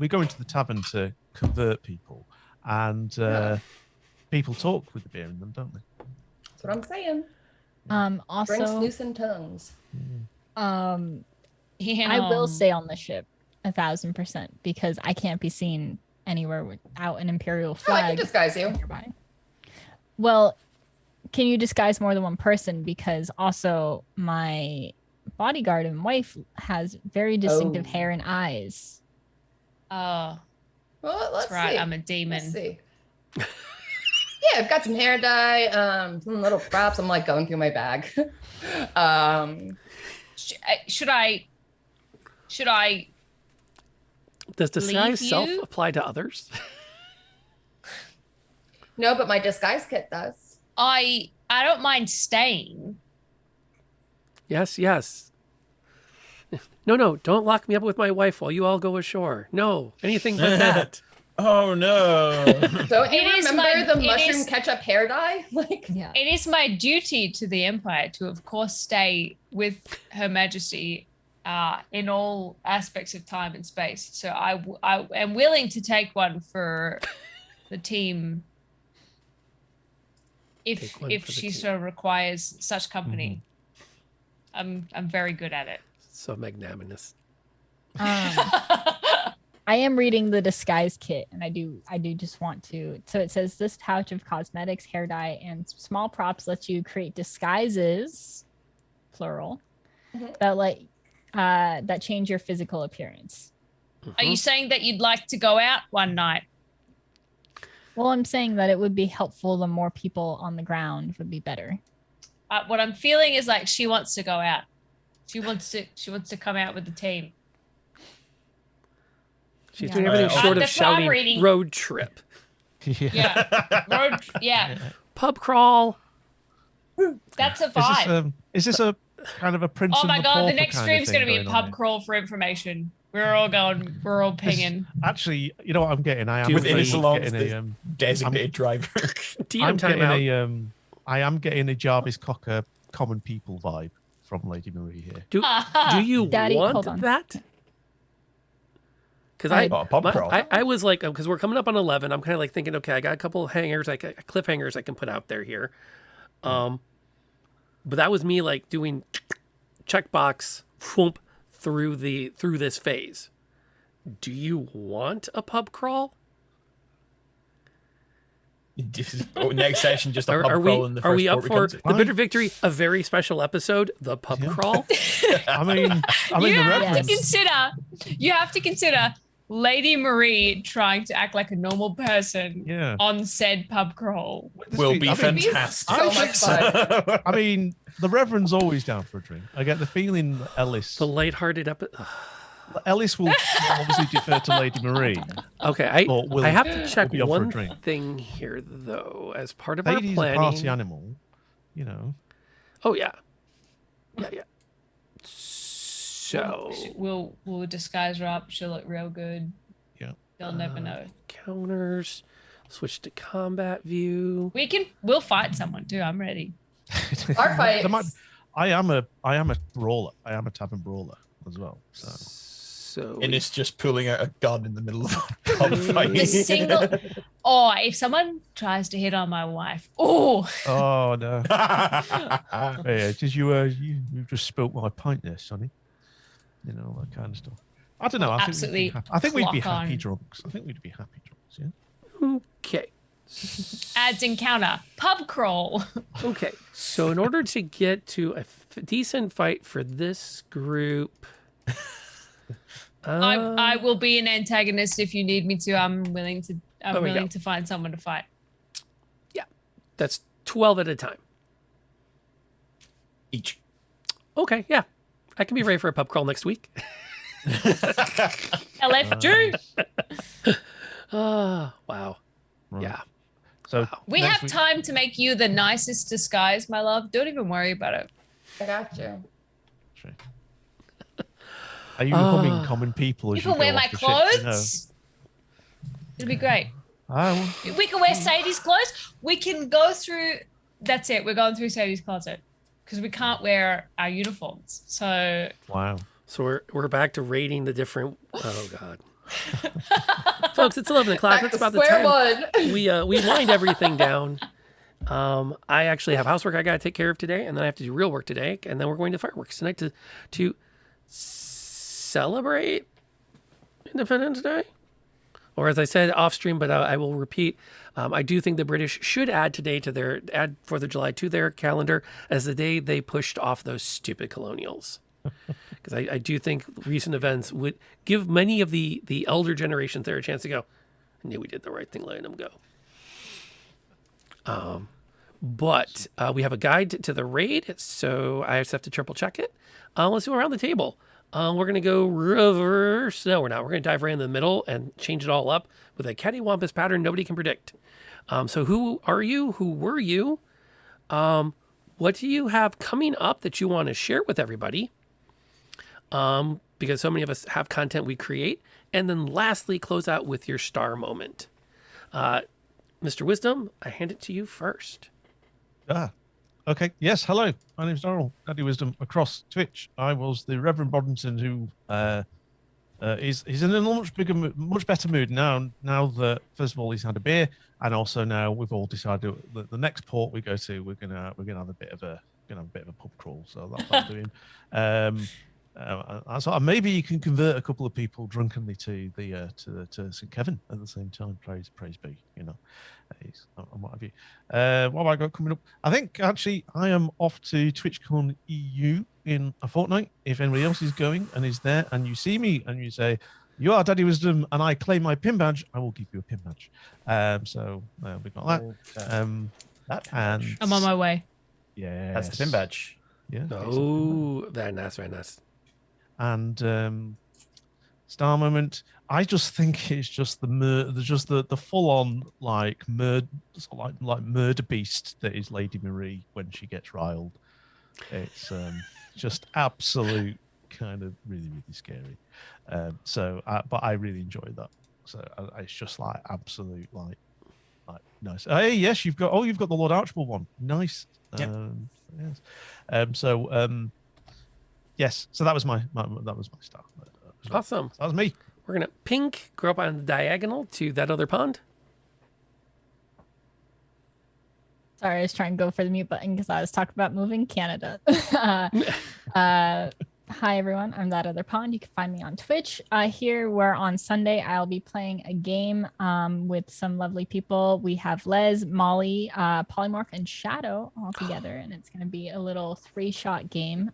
go ask. into the tavern to convert people, and people talk with the beer in them, don't they? That's what I'm saying. Also, Drinks loosen tongues. I will say on the ship 1,000%, because I can't be seen anywhere without an imperial Oh, flag. I can disguise you. nearby. Well, can you disguise more than one person? Because also my bodyguard and wife has very distinctive Oh. hair and eyes. Oh, Well, let's that's right. see. I'm a demon. Let's see. Yeah, I've got some hair dye, some little props. I'm like going through my bag. Should I Does disguise leave self you? apply to others? No, but my disguise kit does. I don't mind staying. Yes, yes. No, don't lock me up with my wife while you all go ashore. No, anything but that. Oh no! Don't you It is remember my- the it mushroom is- ketchup hair dye? Like, yeah. It is my duty to the Empire to, of course, stay with Her Majesty in all aspects of time and space. So I am willing to take one for the team if Take one for the she team. so requires such company. I'm very good at it. So magnanimous. I am reading the disguise kit, and I do just want to. So it says this pouch of cosmetics, hair dye, and small props lets you create disguises, plural, that change your physical appearance. Are you saying that you'd like to go out one night? Well, I'm saying that it would be helpful. The more people on the ground would be better. What I'm feeling is like she wants to go out. She wants to come out with the team. She's Yeah. doing everything short of That's why I'm shouting reading- road trip. Yeah. Pub crawl. That's a vibe. Is this a kind of a Prince Oh and my the god, the Pauper next kind of stream's thing gonna be a going on pub here? crawl for information. We're all pinging. Actually, you know what I'm getting? I am With getting Innis along as getting the a designated driver. DM time out. I am getting a Jarvis Cocker common people vibe from Lady Maree here. Do you Daddy, hold want on. that? Because pub crawl. I was like, because we're coming up on 11. I'm kind of like thinking, okay, I got a couple of hangers, like cliffhangers I can put out there here. But that was me like doing checkbox whoomp through this phase. Do you want a pub crawl? Next session, just a pub Are crawl in the we, are first we up port for comes in. the Bitter Victory, a very special episode, the pub crawl? I mean, You the have reference. to consider Lady Maree trying to act like a normal person Yeah. on said pub crawl. Will be I mean, fantastic. So much fun. I mean, the Reverend's always down for a drink. I get the feeling that Ellis The lighthearted will obviously defer to Lady Maree. Okay, but will- I have to check will be up for a one drink. thing here though. As part of Lady's our a planning, party animal, you know. Oh yeah. So we'll disguise her up. She'll look real good. Yeah. They'll never know. Counters. Switch to combat view. We'll fight someone too. I'm ready. Our fight. I am a brawler. I am a tavern brawler as well. So and it's just pulling out a gun in the middle of a gunfight. The single. If someone tries to hit on my wife, Oh no! Yeah, did you just spilt my pint there, Sonny? You know, that kind of stuff. I don't know. I think we'd be happy drunks. I think we'd be happy drunks. Yeah. Okay. Adds encounter. Pub crawl. Okay. So in order to get to a decent fight for this group, I will be an antagonist if you need me to. I'm willing to find someone to fight. Yeah. That's 12 at a time. Each. Okay, yeah. I can be ready for a pub crawl next week. LF2. Wow. Right. Yeah. So We have time to make you the nicest disguise, my love. Don't even worry about it. I got you. Are you becoming common people? You As can go wear off my the ship, you know? clothes. It'll be great. Oh. We can wear Sadie's clothes. We can go through. That's it. We're going through Sadie's closet because we can't wear our uniforms. So. Wow. So we're back to rating the different. Oh God. Folks, it's 11 o'clock. That's about the time we wind everything down. I actually have housework I got to take care of today, and then I have to do real work today, and then we're going to fireworks tonight to celebrate Independence Day. Or as I said off stream, but I will repeat, I do think the British should add today to add 4th of July to their calendar as the day they pushed off those stupid colonials. Because I do think recent events would give many of the elder generations there a chance to go, I knew we did the right thing letting them go. But we have a guide to the raid, so I just have to triple check it. Let's go around the table. We're going to go reverse. No, we're not. We're going to dive right in the middle and change it all up with a cattywampus pattern nobody can predict. So who are you? Who were you? What do you have coming up that you want to share with everybody? Because so many of us have content we create. And then lastly, close out with your star moment. Mr. Wisdom, I hand it to you first. Okay. Yes. Hello. My name's Darrell, Daddy Wisdom across Twitch. I was the Reverend Boddington who he's in a much better mood now. Now that first of all he's had a beer, and also now we've all decided that the next port we go to, we're gonna have a bit of a pub crawl. So that's what I'm doing. So maybe you can convert a couple of people drunkenly to St. Kevin at the same time. Praise be, you know. And what have you? What have I got coming up? I think actually I am off to TwitchCon EU in a fortnight. If anybody else is going and is there, and you see me and you say you are Daddy Wisdom, and I claim my pin badge, I will give you a pin badge. So we've got that. And I'm on my way. Yeah, that's the pin badge. Yeah. Oh, very nice, very nice. And star moment. I just think it's just the full on like murder beast that is Lady Maree when she gets riled. It's just absolute kind of really scary. But I really enjoy that. So it's just like absolute like nice. Hey, yes, you've got the Lord Archibald one. Nice. Yep. Yes. Yes, so that was my star. Awesome. That was me. We're gonna pink go up on the diagonal to that other pond. Sorry, I was trying to go for the mute button because I was talking about moving Canada. Hi, everyone. I'm That Other Pond. You can find me on Twitch. Here, where on Sunday, I'll be playing a game with some lovely people. We have Les, Molly, Polymorph, and Shadow all together, and it's going to be a little 3-shot game.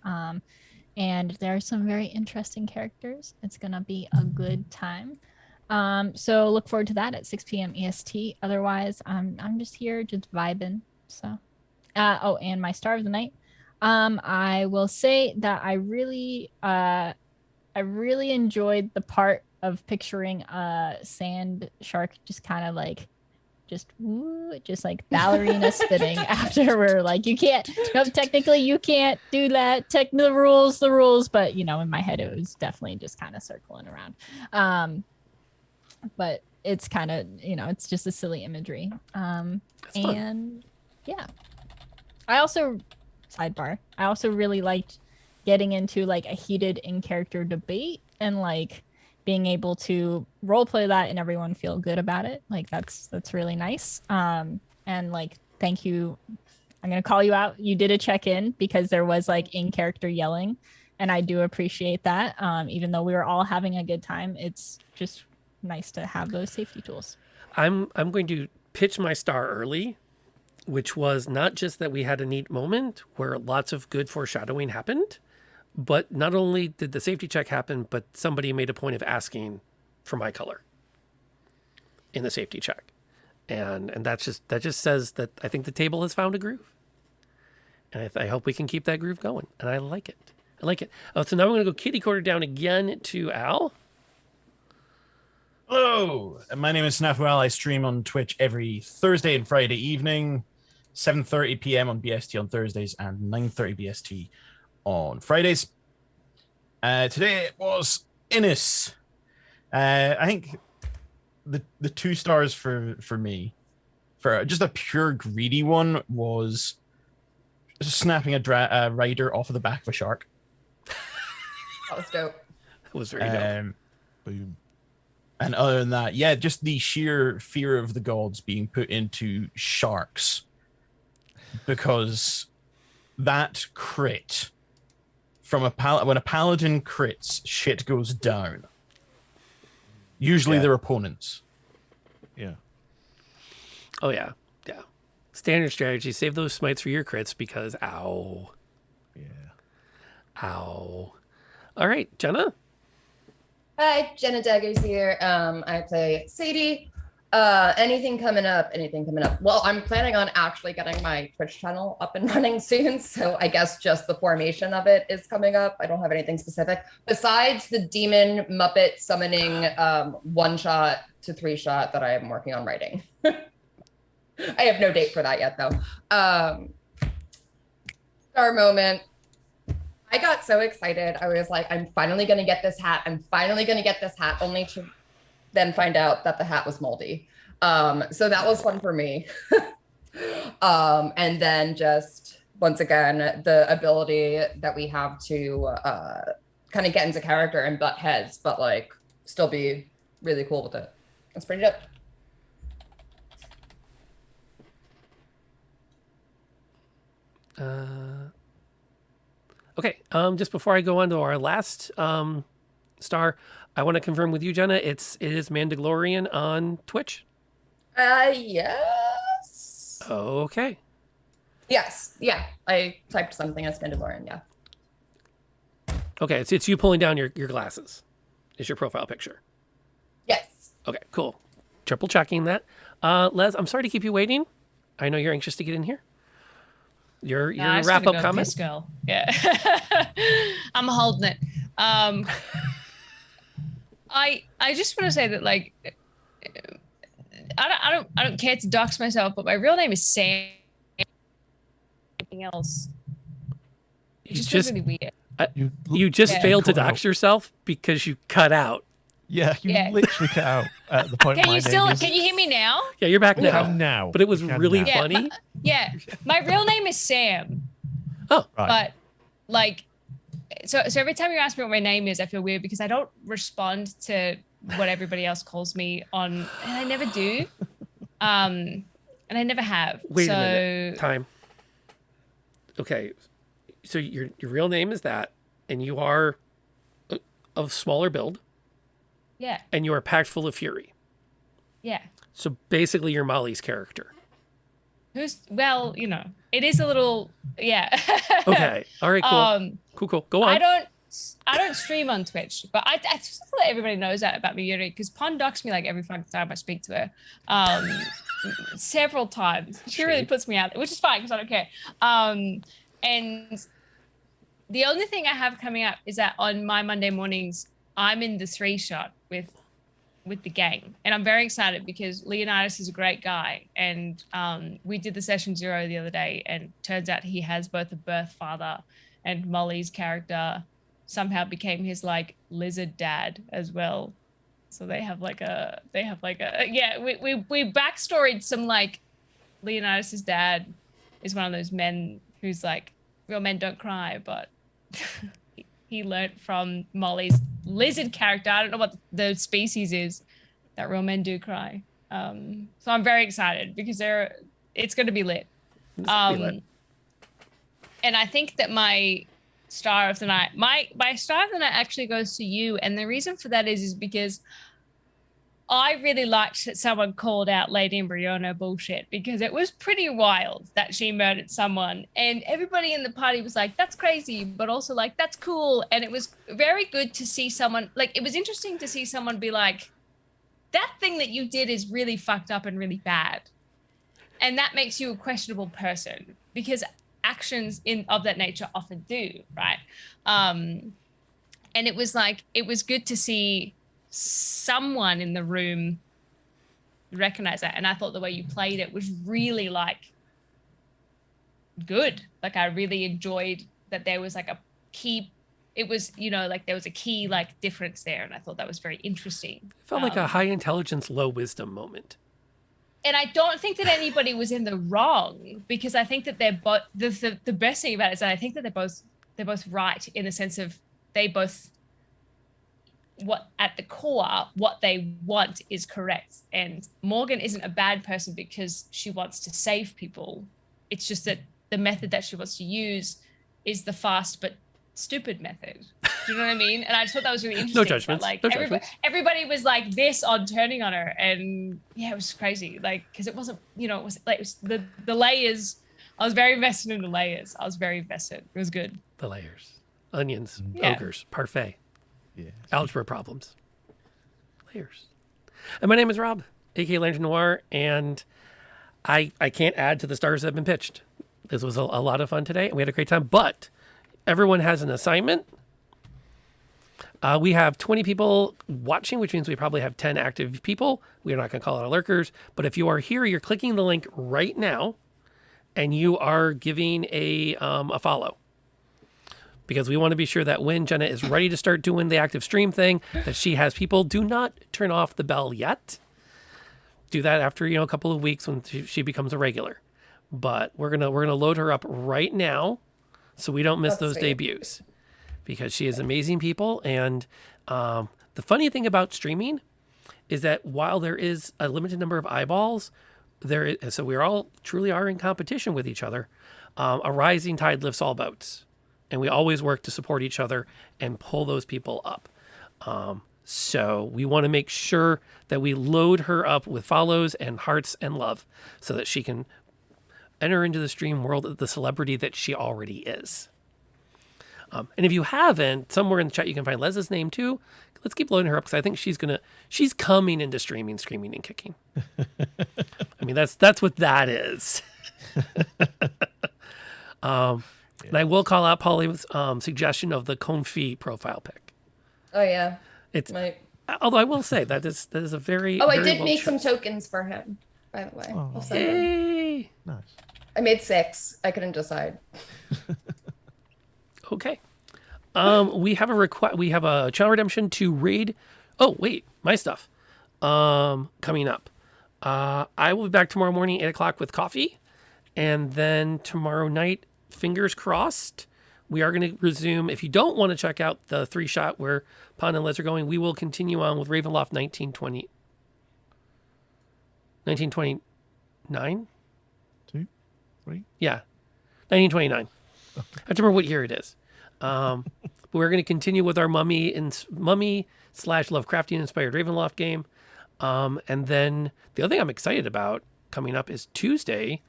And there are some very interesting characters. It's going to be a good time. So look forward to that at 6 p.m. EST. Otherwise, I'm just here just vibing. So, and my star of the night. I will say that I really enjoyed the part of picturing a sand shark just kind of like just like ballerina spinning after we're like, you can't, no, technically you can't do that. The rules, but you know, in my head, it was definitely just kind of circling around. But it's kind of, you know, it's just a silly imagery. And yeah, I also really liked getting into like a heated in-character debate and like being able to role play that and everyone feel good about it. Like that's really nice. And like, thank you. I'm going to call you out. You did a check-in because there was like in-character yelling, and I do appreciate that. Even though we were all having a good time, it's just nice to have those safety tools. I'm going to pitch my star early, which was not just that we had a neat moment where lots of good foreshadowing happened, but not only did the safety check happen, but somebody made a point of asking for my color in the safety check. And that just says that I think the table has found a groove. And I hope we can keep that groove going. And I like it. So now we're going to go kitty corner down again to Al. Hello, my name is Snafu Al. I stream on Twitch every Thursday and Friday evening, 7:30 p.m. on BST on Thursdays and 9:30 BST on Fridays. Today it was Innis. I think the 2 stars for me, for just a pure greedy one, was snapping a rider off of the back of a shark. That was dope. That was very dope. Boom. And other than that, yeah, just the sheer fear of the gods being put into sharks, because that crit from when a paladin crits, shit goes down. Usually their opponents. Yeah. Oh yeah. Standard strategy: save those smites for your crits because ow. Yeah. Ow. All right, Jenna. Hi, Jenna Daggers here. I play Sadie. Anything coming up? Well, I'm planning on actually getting my Twitch channel up and running soon. So I guess just the formation of it is coming up. I don't have anything specific besides the demon Muppet summoning 1-shot to 3-shot that I am working on writing. I have no date for that yet though. Star moment. I got so excited. I was like, I'm finally going to get this hat. Only to then find out that the hat was moldy. So that was fun for me. And then just, once again, the ability that we have to kind of get into character and butt heads, but like still be really cool with it. That's pretty dope. Okay, just before I go on to our last star, I want to confirm with you, Jenna, it is Mandalorian on Twitch? Yes. Okay. Yes, yeah. I typed something as Mandalorian, yeah. Okay, it's you pulling down your glasses. Is your profile picture? Yes. Okay, cool. Triple checking that. Les, I'm sorry to keep you waiting. I know you're anxious to get in here. Your wrap up comment. Piss girl. Yeah. I'm holding it. I just want to say that like I don't care to dox myself, but my real name is Sam. Anything else? It's just really weird. You just failed to dox yourself because you cut out. Yeah, you literally cut out at the point. Can you hear me now? Yeah, you're back now. Now, but it was really funny. My real name is Sam. Oh, right. But like, so every time you ask me what my name is, I feel weird because I don't respond to what everybody else calls me on, and I never do. And I never have. Wait a minute. Time. Okay, so your real name is that, and you are of smaller build. Yeah. And you are packed full of fury. Yeah. So basically, you're Molly's character. Well, you know, it is a little, yeah. Okay. All right. Cool. Cool. Go on. I don't stream on Twitch, but I just let everybody knows that about me, Yuri, because Pon docs me like every fucking time I speak to her, several times. She really puts me out there, which is fine because I don't care. And the only thing I have coming up is that on my Monday mornings, I'm in the 3-shot with with the game. And I'm very excited because Leonidas is a great guy. And we did the session 0 the other day, and turns out he has both a birth father, and Molly's character somehow became his like lizard dad as well. So we backstoried some, like, Leonidas's dad is one of those men who's like, real men don't cry, but he learnt from Molly's lizard character. I don't know what the species is, that real men do cry. So I'm very excited because it's going to be lit. And I think that my star of the night, my star of the night actually goes to you. And the reason for that is because I really liked that someone called out Lady Maree bullshit, because it was pretty wild that she murdered someone, and everybody in the party was like, that's crazy, but also like, that's cool. And it was very good to see someone, like, it was interesting to see someone be like, that thing that you did is really fucked up and really bad. And that makes you a questionable person, because actions of that nature often do, right? And it was like, it was good to see someone in the room recognize that. And I thought the way you played it was really like good. Like, I really enjoyed that there was like a key, it was, you know, like there was a key like difference there. And I thought that was very interesting. It felt like a high intelligence, low wisdom moment. And I don't think that anybody was in the wrong, because I think that they're both, the best thing about it is that I think that they're both right, in the sense of they both, what at the core, what they want is correct. And Morgan isn't a bad person because she wants to save people. It's just that the method that she wants to use is the fast but stupid method. Do you know what I mean? And I just thought that was really interesting. No judgments. Like, No judgments. everybody was like this on turning on her, and yeah, it was crazy. Like, because it wasn't, you know, it was like, it was the layers. I was very invested in the layers. I was very invested. It was good. The layers, onions, Yeah. ogres, parfait. Yeah. Algebra problems. Layers. And my name is Rob, aka Lantern Noir, and I can't add to the stars that have been pitched. This was a lot of fun today, and we had a great time, but everyone has an assignment. We have 20 people watching, which means we probably have 10 active people. We're not going to call it our lurkers, but if you are here, you're clicking the link right now, and you are giving a follow. Because we want to be sure that when Jenna is ready to start doing the active stream thing, that she has people. Do not turn off the bell yet. Do that after, you know, a couple of weeks when she becomes a regular. But we're gonna load her up right now, so we don't miss those debuts, because she is amazing people. And the funny thing about streaming is that while there is a limited number of eyeballs, so we all truly are in competition with each other. A rising tide lifts all boats. And we always work to support each other and pull those people up. So we want to make sure that we load her up with follows and hearts and love, so that she can enter into the stream world the celebrity that she already is. And if you haven't, somewhere in the chat you can find Les's name too. Let's keep loading her up, because I think she's coming into streaming, screaming and kicking. I mean, that's what that is. And I will call out Polly's suggestion of the Confi profile pic. Oh yeah. Although I will say that is a very. Oh, I very did well make shot. some tokens for him, by the way. I'll send them. Yay! Nice. I made 6. I couldn't decide. Okay. We have a request. We have a channel redemption to raid. Oh wait, my stuff. Coming up. I will be back tomorrow morning, 8:00 with coffee, and then tomorrow night, fingers crossed, we are going to resume. If you don't want to check out the 3-shot where Pond and Les are going, we will continue on with Ravenloft 1929? 2, 3? Yeah, 1929. I have to remember what year it is. But we're going to continue with our mummy / Lovecraftian inspired Ravenloft game. And then the other thing I'm excited about coming up is Tuesday.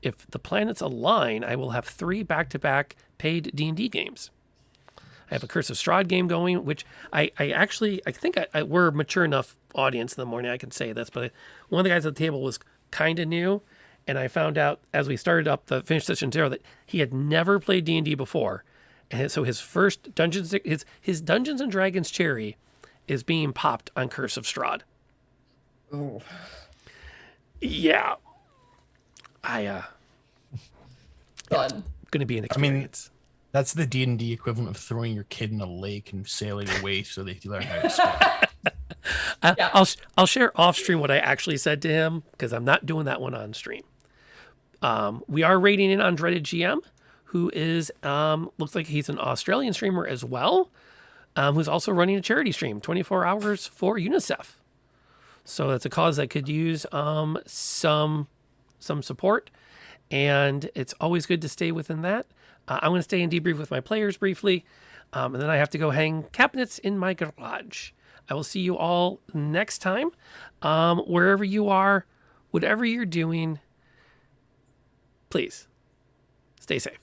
If the planets align, I will have 3 back-to-back paid D&D games. I have a Curse of Strahd game going, which I think we're a mature enough audience in the morning I can say this, but one of the guys at the table was kind of new, and I found out as we started up the finished session 0 that he had never played D&D before, and so his first his Dungeons and Dragons cherry is being popped on Curse of Strahd. Yeah. I Fun. Gonna be an experience. That's the D&D equivalent of throwing your kid in a lake and sailing away so they learn how to swim. I'll share off stream what I actually said to him because I'm not doing that one on stream. We are rating in on Dreaded GM, who is looks like he's an Australian streamer as well, who's also running a charity stream, 24 hours for UNICEF. So that's a cause that could use some support, and it's always good to stay within that. I'm going to stay and debrief with my players briefly, and then I have to go hang cabinets in my garage. I will see you all next time. Wherever you are, whatever you're doing, please stay safe.